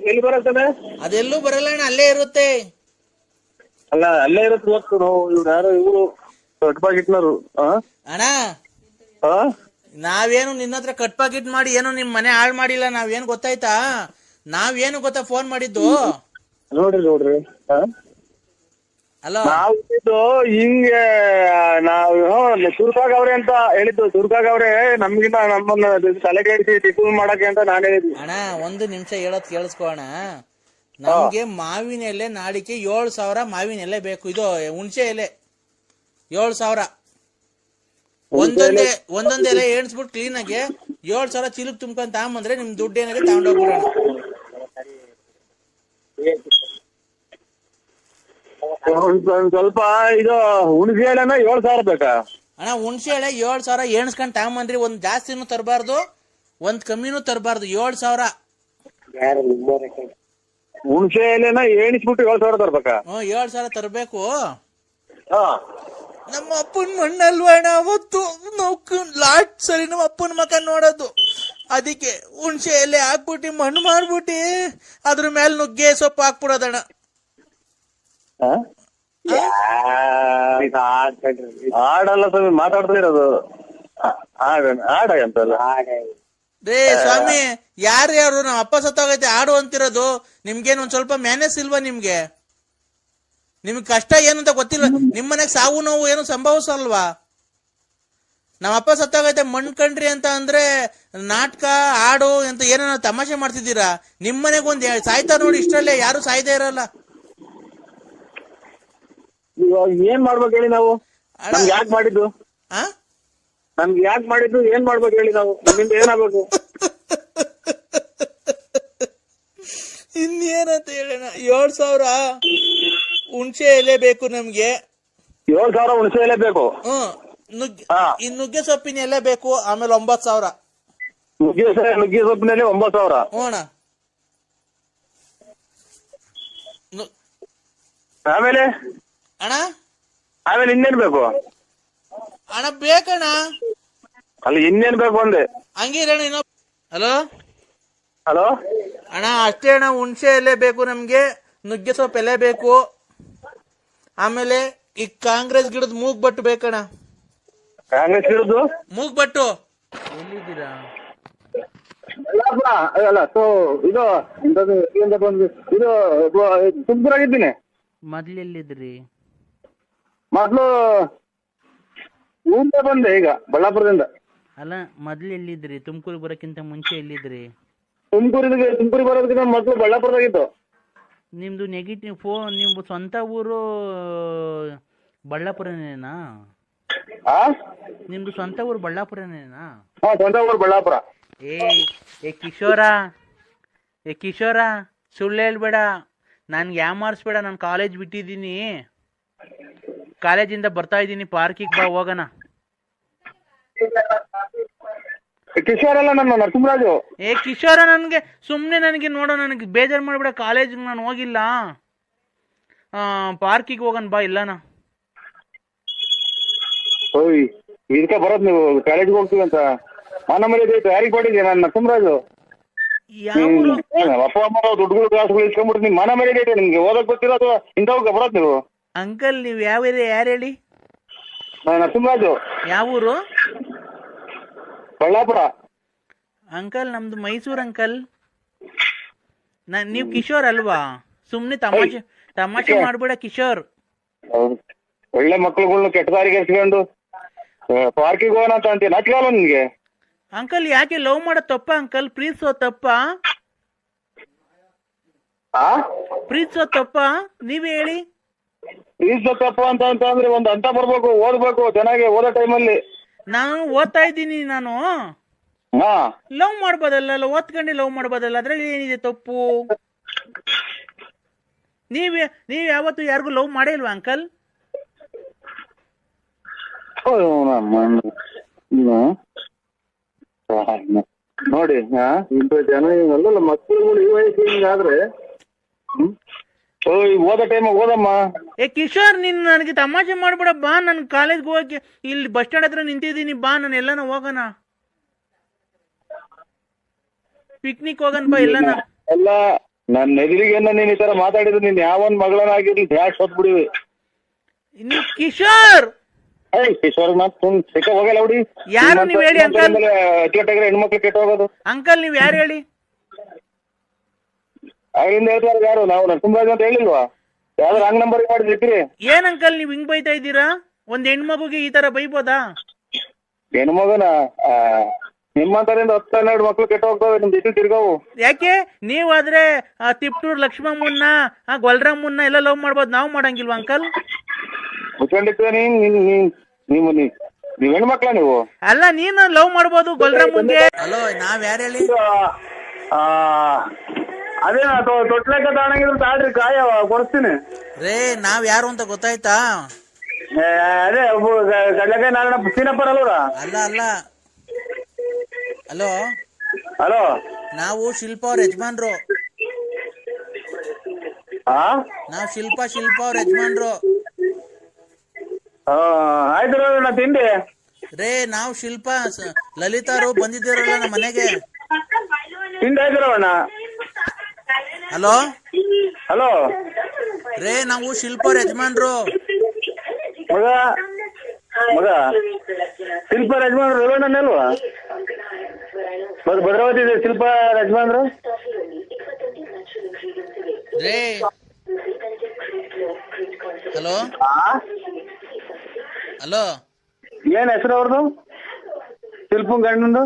ಎಲ್ಲಿ ಬರೋದದ? ಅದೆಲ್ಲೂ ಬರಲ್ಲ ಅಣ್ಣ, ಅಲ್ಲೇ ಇರುತ್ತೆ. ಅಲ್ಲ ಅಲ್ಲೇ ಇರುತ್ತೆ ಗೊತ್ತು. ಇವ್ರು ಯಾರೋ ಇವ್ರು ದೊಡ್ಡ ಪಾಕಿಟ್ನರು. ಅಣ್ಣ ನಾವೇನು ನಿನ್ನ ಹತ್ರ ಕಟ್ ಪಾಕಿಟ್ ಮಾಡಿ ಏನು ನಿಮ್ ಮನೆ ಹಾಳು ಮಾಡಿಲ್ಲ. ನಾವೇನು ಗೊತ್ತಾಯ್ತಾ? ನಾವೇನು ಗೊತ್ತಾ ಫೋನ್ ಮಾಡಿದ್ದು? ನೋಡ್ರಿ ಅಲೋ ನಾವು ಹಿಂಗೆ ನಾವು ಸುರ್ಕಾಗವ್ರೆ ಅಂತ ಹೇಳಿದ್ದು. ಸುರ್ಕಾಗವ್ರೆ ನಮ್ಗಿನ್ನ ನಮ್ಮನ್ನ ತಲೆ ಕೆಡಿಸಿ ಟಿಫನ್ ಮಾಡಕ್ಕೆ ಅಂತ ನಾನು ಹೇಳಿದ್ವಿ. ಅಣ್ಣ 1 ನಿಮಿಷ ಹೇಳೋದ್ ಕೇಳಿಸ್ಕೋಣ. ನಮ್ಗೆ ಮಾವಿನ ಎಲೆ ನಾಳಿಕೆ 7,000 ಮಾವಿನ ಎಲೆ ಬೇಕು. ಇದು ಹುಣಸೆ ಎಲೆ 7,000. ಒಂದೊಂದೇ ಎಲೆ ಎಣಿಸ್ಬಿಟ್ಟು ಕ್ಲೀನ್ ಆಗಿ 7,000 ಚೀಲಕ್ ತುಂಬ್ಕೊಂಡ್ ತಗೊಂಬಂದ್ರೆ ನಿಮ್ ದುಡ್ಡು ಏನಾದ್ರೆ ತಗೊಂಡೋಗ್ಬಿಡೋಣ. ಒಂದ್ ಸ್ವಲ್ಪ ಇದು ಹುಣಸೆ ಎಲೆನ 7,000 ಬೇಕಾ ಅಣ್ಣ? ಹುಣಸೆ ಎಳೆ 7,000 ಎಣಿಸ್ಕೊಂಡ್ ತಗೊಂಬಂದ್ರಿ. ಒಂದ್ ಜಾಸ್ತಿನೂ ತರಬಾರ್ದು, ಒಂದ್ ಕಮ್ಮಿನೂ ತರಬಾರ್ದು. 7,000 ಹುಣಸೆ ಎಲೆನ ಎಣಿಸ್ಬಿಟ್ಟು 7,000 ತರ್ಬೇಕಾ? 7,000 ತರಬೇಕು. ನಮ್ಮ ಅಪ್ಪನ ಮಣ್ಣಲ್ವ ಅಣ್ಣ ಅವತ್ತು ನಾವು ಲಾಸ್ಟ್ ಸರಿ ನಮ್ಮ ಅಪ್ಪನ ಮಕ ನೋಡೋದು. ಅದಕ್ಕೆ ಹುಣಸೆ ಎಲೆ ಹಾಕ್ಬಿಟ್ಟು ಮಣ್ಣು ಮಾಡ್ಬಿಟ್ಟು ಅದ್ರ ಮೇಲೆ ನುಗ್ಗೆ ಸೊಪ್ಪು ಹಾಕ್ಬಿಡೋದಣ್ಣ. ಆಡಲ್ಲ ಸ್ವಾಮಿ, ಮಾತಾಡ್ತಾ ಇರೋದು ಆಡ ಅಂತಲ್ಲ. ರೇ ಸ್ವಾಮಿ, ಯಾರು ನಮ್ಮ ಅಪ್ಪ ಸತ್ತೋಗೈತೆ ಆಡು ಅಂತಿರೋದು. ನಿಮ್ಗೇನು ಒಂದ್ ಸ್ವಲ್ಪ ಮ್ಯಾನೇಜ್ ಇಲ್ವಾ? ನಿಮ್ಗೆ ಕಷ್ಟ ಏನು ಅಂತ ಗೊತ್ತಿಲ್ಲ? ನಿಮ್ ಮನೆಗ್ ಸಾವು ನೋವು ಏನು ಸಂಭವಿಸಲ್ವಾ? ನಮ್ಮ ಅಪ್ಪ ಸತ್ತೋಗೈತೆ ಮಣ್ ಕಂಡ್ರಿ ಅಂತ ಅಂದ್ರೆ ನಾಟಕ ಆಡು ಅಂತ ಏನೋ ತಮಾಷೆ ಮಾಡ್ತಿದ್ದೀರಾ. ನಿಮ್ ಮನೆಗ್ ಒಂದ್ ಸಾಯ್ತಾ ನೋಡಿ, ಇಷ್ಟರಲ್ಲೇ ಯಾರು ಸಾಯ್ದೇ ಇರಲ್ಲ. ಇವಾಗ ಏನ್ ಮಾಡ್ಬೇಕು ಹೇಳಿ ನಾವು? ನಮ್ಗೆ ಯಾಕೆ ಮಾಡಿದ್ದು? ನಮ್ಗೆ ಯಾಕೆ ಮಾಡಿದ್ದು? ಏನ್ ಮಾಡ್ಬೇಕು ಹೇಳಿ ನಾವು? ನಮ್ಮಿಂದ ಏನಾಗ್ಬೇಕು? ಇನ್ನೇನಂತ ಹೇಳೋಣ? 7,000 ಹುಣಸೆ ಎಲೆ ಬೇಕು ನಮ್ಗೆ. 7,000 ಹುಣಸೆ ಎಲೆ ಬೇಕು. ನುಗ್ಗೆ ಸೊಪ್ಪಿನ ಎಲೆ ಬೇಕು. ಆಮೇಲೆ 9,000 ನುಗ್ಗೆ ಸೊಪ್ಪಿನಲ್ಲಿ 9,000. ಹೋಣ. ಆಮೇಲೆ ಆಮೇಲೆ ಇನ್ನೇನ್ ಬೇಕು ಅಣ್ಣ? ಬೇಕಣ್ಣ. ಅಲ್ಲಿ ಇನ್ನೇನ್ ಬೇಕು ಅಂದೆ? ಹಂಗಿರಣ್ಣ. ಇನ್ನೊಬ್ಬ ಹಲೋ ಹಲೋ ಅಣ್ಣ, ಅಷ್ಟೇ ಅಣ್ಣ. ಹುಣಸೆ ಎಲೆ ಬೇಕು ನಮ್ಗೆ, ನುಗ್ಗೆ ಸೊಪ್ಪು ಎಲೆ ಬೇಕು. ಆಮೇಲೆ ಈ ಕಾಂಗ್ರೆಸ್ ಗಿಡದ ಮೂಗ್ಬಟ್ಟು ಬೇಕಣ್ಣ. ಕಾಂಗ್ರೆಸ್ ಗಿಡದ್ದು ಮೂಗ್ಬಟ್ಟು ಎಲ್ಲಿದ್ದೀರಾ? ಅಲ್ಲ ಇದು ಇದು ತುಮಕೂರಾಗಿದ್ದೀನಿ. ಮೊದ್ಲು ಎಲ್ಲಿದ್ರಿ? ಮೊದ್ಲು ಊರಿಂದ ಬಂದೆ, ಈಗ ಬಳ್ಳಾಪುರದಿಂದ. ಅಲ್ಲ, ಮೊದ್ಲು ಎಲ್ಲಿದ್ರಿ? ತುಮಕೂರಿಗೆ ಬರೋಕ್ಕಿಂತ ಮುಂಚೆ ಎಲ್ಲಿದ್ರಿ? ತುಮಕೂರಿಗೆ ಬರೋದಕ್ಕಿಂತ ಮೊದ್ಲು ಬಳ್ಳಾಪುರದಾಗಿತ್ತು. ನಿಮ್ದು ನೆಗೆಟಿವ್ ನಿಮ್ದು ಸ್ವಂತ ಊರು ಬಳ್ಳಾಪುರನೇನಾ? ನಿಮ್ದು ಸ್ವಂತ ಊರು ಬಳ್ಳಾಪುರನೇನಾ? ಸ್ವಂತ ಊರು ಬಳ್ಳಾಪುರ. ಏ ಕಿಶೋರ ಸುಳ್ಳು ಹೇಳ್ಬೇಡ, ನನ್ಗೆ ಯಾಮಾರಿಸ್ಬೇಡ. ನಾನು ಕಾಲೇಜ್ ಬಿಟ್ಟಿದ್ದೀನಿ, ಕಾಲೇಜಿಂದ ಬರ್ತಾ ಇದ್ದೀನಿ. ಪಾರ್ಕಿಗೆ ಬಾ, ಹೋಗೋಣ. ಕಿಶೋರ್ ಅಲ್ಲ, ನನ್ನ ನರಸಿಂಹರಾಜು. ಕಿಶೋರ ನನ್ಗೆ ಸುಮ್ನೆ ನನಗೆ ನೋಡೋ, ನನಗೆ ಬೇಜಾರು ಮಾಡ್ಬೇಡ. ಕಾಲೇಜಿಗೆ ನಾನು ಹೋಗಿಲ್ಲ, ಪಾರ್ಕಿಗೆ ಹೋಗೋಣ ಬಾ. ಇಲ್ಲನ ಇದಕ್ಕೆ ಬರೋದು ನೀವು ಕಾಲೇಜ್ಗೆ ಹೋಗ್ತೀವಿ ಅಂತ ನನ್ನ ಮೇಲೆ ಯಾರಿಗೆ ಕೊಟ್ಟಿದ್ದೆ? ನಾನು ನರಸಿಂಹರಾಜು. ಅಪ್ಪ ಅಮ್ಮ ದುಡ್ಡುಗಳು ಕ್ಲಾಸ್ಗಳು ಇಸ್ಕೊಂಡ್ಬಿಟ್ಟು ನಿಮ್ ಮನ ಮೇಲೆ ಐತೆ. ನಿಮ್ಗೆ ಓದಕ್ ಗೊತ್ತಿಲ್ಲ ಅಥವಾ ಇಂಥವ್ಗೆ ಬರೋದು ನೀವು? ಅಂಕಲ್, ನೀವು ಯಾವ ಏರಿಯಾ? ಯಾರು ಹೇಳಿ? ನರಸಿಂಹರಾಜು. ಯಾವ ಊರು? ಬಳ್ಳಾಪುರ. ಅಂಕಲ್, ನಮ್ದು ಮೈಸೂರು ಅಂಕಲ್. ನೀವು ಕಿಶೋರ್ ಅಲ್ವಾ? ಸುಮ್ನೆ ತಮಾಷೆ ಮಾಡ್ಬೇಡ ಕಿಶೋರ್. ಒಳ್ಳೆ ಮಕ್ಳುಗಳ್ನ ಕೆಟ್ಟ ದಾರಿಗೆ ಎರ್ಸ್ಕೊಂಡು ಪಾರ್ಕಿಗೆ ಹೋಗೋಣ ಅಂತ ಅಂತೀಯ, ನಾಚಿಕಲ್ಲ ನಿನ್ಗೆ? ಅಂಕಲ್, ಯಾಕೆ ಲವ್ ಮಾಡೋದ್ ತಪ್ಪ ಅಂಕಲ್? ಪ್ರೀತಿಸೋದ್ ತಪ್ಪ? ಪ್ರೀತಿಸೋದ್ ತಪ್ಪ? ನೀವೇ ಹೇಳಿ. ಪ್ರೀತಿಸೋದ್ ತಪ್ಪ ಅಂತ ಅಂದ್ರೆ ಒಂದು ಅಂತ ಬರ್ಬೇಕು, ಓದ್ಬೇಕು ಚೆನ್ನಾಗಿ. ಓದೋ ಟೈಮಲ್ಲಿ ನಾನು ಓದ್ತಾ ಇದ್ದೀನಿ. ನಾನು ಲವ್ ಮಾಡ್ಬೋದಲ್ಲ? ಓದ್ಕೊಂಡೆ ಲವ್ ಮಾಡ್ಬೋದಲ್ಲ? ಅದ್ರಲ್ಲಿ ಏನಿದೆ ತಪ್ಪು? ನೀವ್ ಯಾವತ್ತು ಯಾರಿಗೂ ಲವ್ ಮಾಡೇ ಇಲ್ವಾ ಅಂಕಲ್? ನೋಡಿ, ಇಂಥ ಜನ ಅಲ್ಲಲ್ಲ ಮಕ್ಕಳುಗಳು ಈ ವಯಸ್ಸು ಹಿಂಗಾದ್ರೆ ಓದೋ ಟೈಮ್ ಓದಮ್ಮ. ಕಿಶೋರ್, ನೀನ್ ನನಗೆ ತಮಾಷೆ ಮಾಡ್ಬೇಡ. ಬಾ, ನನ್ ಕಾಲೇಜ್ಗೆ ಹೋಗಿ ಇಲ್ಲಿ ಬಸ್ ಸ್ಟ್ಯಾಂಡ್ ಹತ್ರ ನಿಂತಿದ್ದೀನಿ. ಬಾ, ನಾನು ಎಲ್ಲಾನ ಹೋಗೋಣ, ಪಿಕ್ನಿಕ್ ಹೋಗೋಣ ಬಾ. ಎಲ್ಲಾನ ಎಲ್ಲ ನನ್ನ ಎದುರಿಗೆ ನೀನ್ ಈ ತರ ಮಾತಾಡಿದ್ರು ನೀನ್ ಯಾವನ್ ಮಗಳನ್ನಾಗಿರ್ಲಿ ಬ್ಯಾಗ್ ಸೋತ್ ಬಿಡಿವಿ. ಕಿಶೋರ್ ಕಿಶೋರ್ ಸಿಕ್ಕ ಹೋಗಲ್ಲ ಹುಡಿ. ಯಾರು ನೀವ್ ಹೇಳಿ ಅಂಕಲ್? ಹೆಣ್ಮಕ್ಳು ಕೆಟ್ಟ ಹೋಗೋದು. ಅಂಕಲ್, ನೀವ್ ಯಾರು ಹೇಳಿ? ಅಲ್ಲಿಂದ ಹೇಳ್ತಾರೆ ಯಾರು? ನಾವು ನರಸಿಂಹರಾಜ್ ಅಂತ ಹೇಳಿಲ್ವಾ? ಯಾವ್ದು ರಾಂಗ್ ನಂಬರ್ ಮಾಡಿದ್ರಿ? ಏನ್ ಅಂಕಲ್ ನೀವ್ ಹಿಂಗ್ ಬೈತಾ ಇದ್ದೀರಾ? ಒಂದ್ ಹೆಣ್ಮಗುಗೆ ಈ ತರ ಬೈಬೋದಾ? ಹೆಣ್ಮಗನ ನಿಮ್ಮಂತರಿಂದ 10-12 ಮಕ್ಳು ಕೆಟ್ಟ ಹೋಗ್ತಾವೆ, ನಿಮ್ ಜೊತೆ ತಿರ್ಗಾವು. ಯಾಕೆ? ನೀವಾದ್ರೆ ತಿಪ್ಟೂರ್ ಲಕ್ಷ್ಮಮ್ಮನ್ನ, ಗೊಲ್ರಾಮನ್ನ ಎಲ್ಲ ಲವ್ ಮಾಡ್ಬೋದು, ನಾವ್ ಮಾಡಂಗಿಲ್ವಾ ಅಂಕಲ್? ಮುಚ್ಕೊಂಡಿರ್ತೇವೆ. ನೀವ್ ಹೆಣ್ಮಕ್ಳ ನೀವು? ಅಲ್ಲ ನೀನು ಲವ್ ಮಾಡ್ಬೋದು ಬಲರಾಮಂಗೆ. ಹಲೋ, ನಾವ್ ಯಾರು ಹೇಳಿ? ಆ, ಅದೇನ ತೊಟ್ಲೆಕ್ಕ ತಗೊಂಡಿದ್ರು ತಾಳ್ರಿ, ಕಾಯ ಕೊಡಿಸ್ತೀನಿ. ರೇ, ನಾವ್ ಯಾರು ಅಂತ ಗೊತ್ತಾಯ್ತಾ? ಅದೇ ಗಡ್ಲಕಾಯಿ ನಾರಾಯಣ ಸೀನಪ್ಪರ್ ಅಲ್ವರ? ಅಲ್ಲ ಅಲ್ಲ. ಹಲೋ ಹಲೋ, ನಾವು ಶಿಲ್ಪ ಅವ್ರ ಯಜಮಾನ್ರು. ನಾವ್ ಶಿಲ್ಪ ಅವ್ರ ಯಜಮಾನ್ರು. ಆಯ್ತು ನಾ ತಿಂಡಿ. ರೇ, ನಾವು ಶಿಲ್ಪ ಲಲಿತಾರು ಬಂದಿದ್ದೀರಲ್ಲ ನಮ್ಮ ಮನೆಗೆ. ತಿಂಡಿ ಆಯ್ತಿರವಣ್ಣ? ಹಲೋ ಹಲೋ ರೇ, ನಾವು ಶಿಲ್ಪ ಅವ್ರ ಯಜಮಾನ್ರು. ಮಗ ಮಗ ಶಿಲ್ಪ ಯಜಮಾನ್ರು ರವಣ್ಣನೇ ಅಲ್ವಾ? ಭದ್ರಾವತಿ ಶಿಲ್ಪ ಯಜಮಾನ್ರು. ರೇ, ಹಲೋ ಹಲೋ, ಏನ್ ಹೆಸರು ಅವ್ರದ್ದು? ಶಿಲ್ಪನ್ ಗಂಡಂದು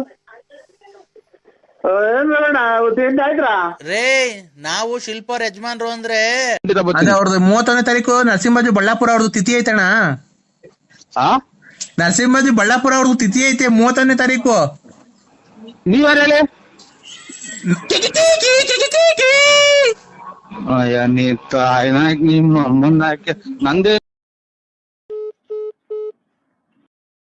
ಏನ್ ರವಣ್ಣ ತಿಂಡಿ ಆಯ್ತಾ? ರೇ, ನಾವು ಶಿಲ್ಪ ಅವ್ರ ಯಜಮಾನ್ರು ಅಂದ್ರೆ ಖಂಡಿತ ಬರ್ತೀನಿ. ಅದೇ ಅವ್ರದ್ದು 31ನೇ ತಾರೀಕು ನರಸಿಂಹಜಿ ಬಳ್ಳಾಪುರ ಅವ್ರದ್ದು ತಿಥಿ ಐತಣ್ಣ. ನರಸಿಂಹಜಿ ಬಳ್ಳಾಪುರ ಅವ್ರದ್ದು ತಿಥಿ ಐತೆ 31ನೇ ತಾರೀಕು. ನೀವ್ಯಾರು ಹೇಳಿ? ನೀ ತಾಯಿನ ನಿಮ್ಮ ಅಮ್ಮನ ನಂದೇ